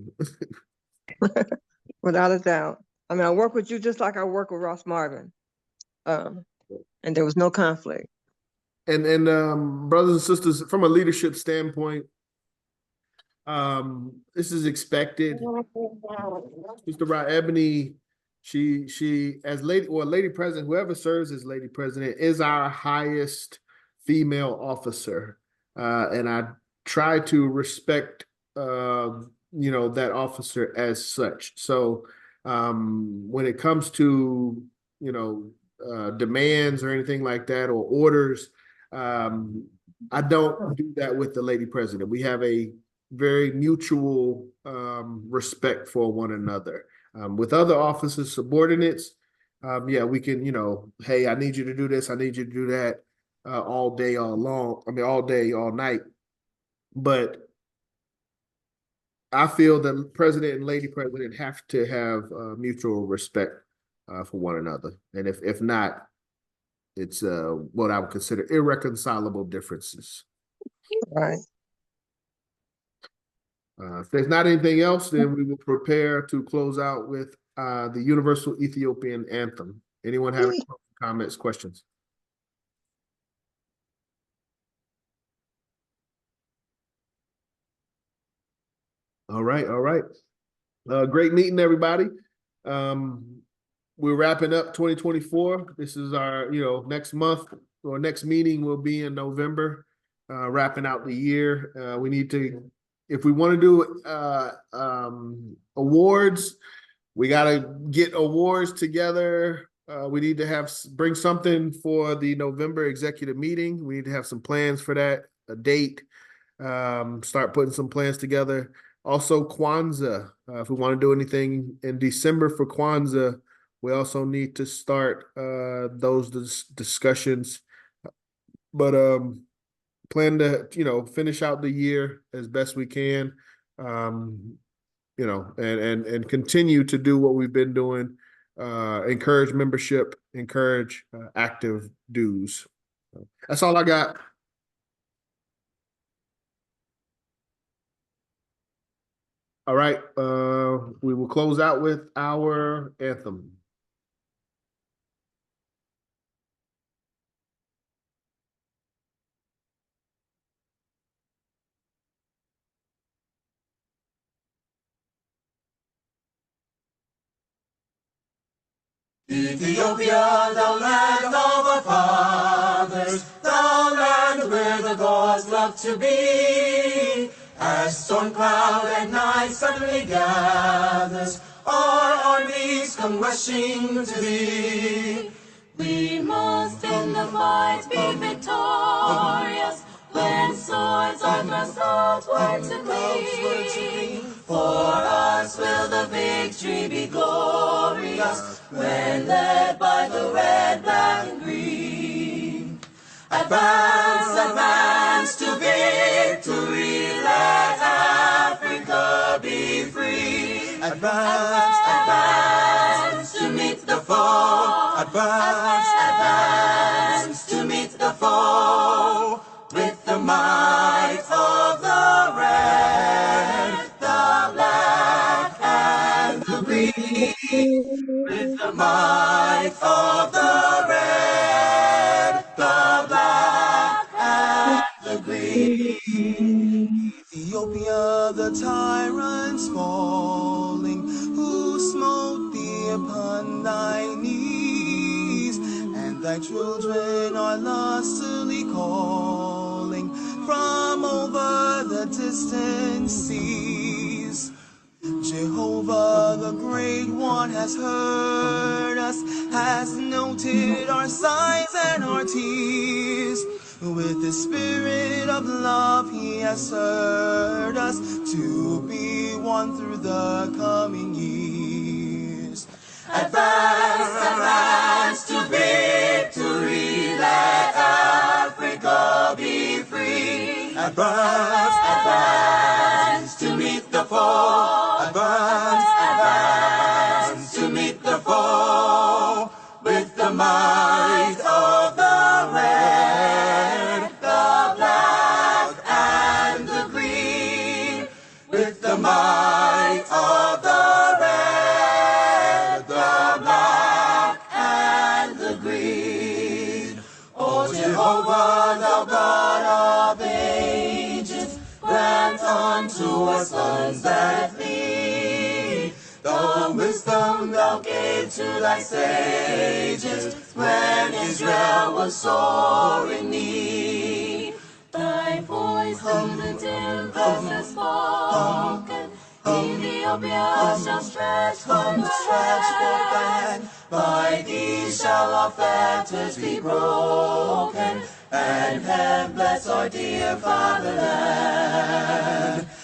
Without a doubt. I mean, I work with you just like I work with Ras Marvin. And there was no conflict. And brothers and sisters, from a leadership standpoint, this is expected. Sister Ra Ebony, she as Lady President, whoever serves as Lady President is our highest female officer. And I try to respect that officer as such. So when it comes to demands or anything like that or orders, I don't do that with the Lady President. We have a very mutual respect for one another. With other officers, subordinates, we can, hey, I need you to do this, I need you to do that all day, all day, all night. But I feel that President and Lady President have to have mutual respect for one another. And if not, it's what I would consider irreconcilable differences. Right. If there's not anything else, then we will prepare to close out with the Universal Ethiopian Anthem. Anyone have any comments, questions? All right. Great meeting, everybody. We're wrapping up 2024. This is our, next month or next meeting will be in November. wrapping out the year. We need to, if we want to do awards, we got to get awards together. We need to bring something for the November executive meeting. We need to have some plans for that, a date, start putting some plans together. Also, Kwanzaa. If we want to do anything in December for Kwanzaa, we also need to start those discussions. But plan to, finish out the year as best we can, and continue to do what we've been doing. Encourage membership, encourage active dues. That's all I got. All right, we will close out with our anthem. Ethiopia, the land of our fathers, the land where the gods love to be. As storm cloud at night suddenly gathers, our armies come rushing to thee. We must in the fight be victorious, when swords are thrust outward to gleam. For us will the victory be glorious, when led by the red, black, and green. Advance, advance to victory, let Africa be free. Advance, advance to meet the foe. Advance, advance to meet the foe. With the might of the red, the black, and the green. With the might of the red, the black, and the green. Ethiopia, the tyrant's falling, who smote thee upon thy knees, and thy children are lustily calling from over the distant seas. Jehovah, the Great One, has heard us, has noted our sighs and our tears. With the spirit of love, he has stirred us to be one through the coming years. Advance, advance to victory, let Africa be free. Advance, advance to meet the foe. Advance, advance to meet the foe. With the might of the red, the black, and the green. With the might of the red, the black, and the green. O Jehovah, thou God of ages, grant unto us sons that thee. The wisdom thou gave to thy sages, when Israel was sore in need. Thy voice from the dim has spoken, Ethiopia shall stretch forth the hand. By thee shall our fetters be broken, and heaven bless our dear fatherland.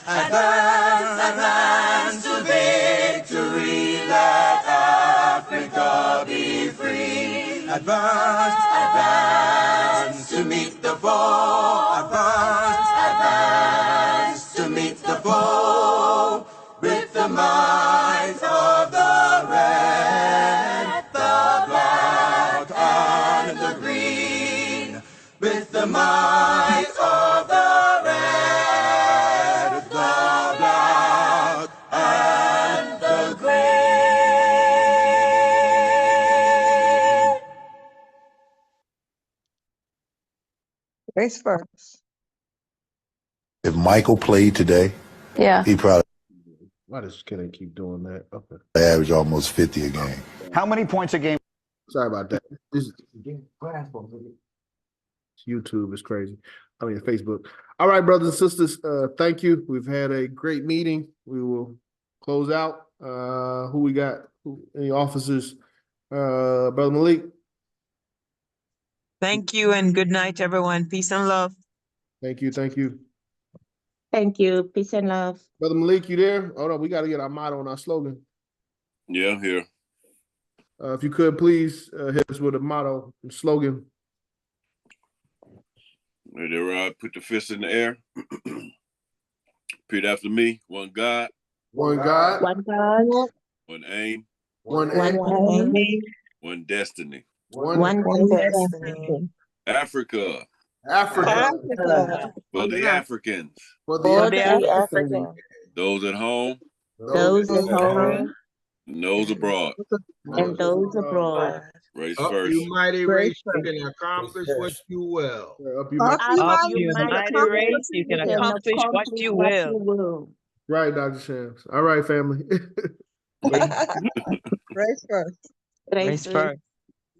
Advance, advance to victory, let Africa be free. Advance, advance to meet the foe. Advance, advance to meet the foe. With the might of the red, the black, and the green. With the might of the red, the black, and the green. Grace first. If Michael played today, Yeah. he probably Why does Kenny keep doing that? Okay. average almost 50 a game. How many points a game? Sorry about that. This YouTube is crazy. Facebook. All right, brothers and sisters, thank you. We've had a great meeting. We will close out. Who we got? Any officers? Brother Malik. Thank you and good night, everyone. Peace and love. Thank you. Thank you. Thank you. Peace and love. Brother Malik, you there? Hold on, we got to get our motto and our slogan. Yeah, I'm here. If you could please hit us with a motto and slogan. Ready, Rod? Put the fist in the air. Repeat after me. One God. One God. One God. One aim. One aim. One destiny. One destiny. Africa. Africa. For the Africans. For For the the African. Those at home. Those at home. And those abroad. And those abroad. Race Up first. you mighty race, you can accomplish what you will. Up you Up mighty you mighty race, you can accomplish what you will. Right, Dr. Shams. All right, family. Race first. Race first.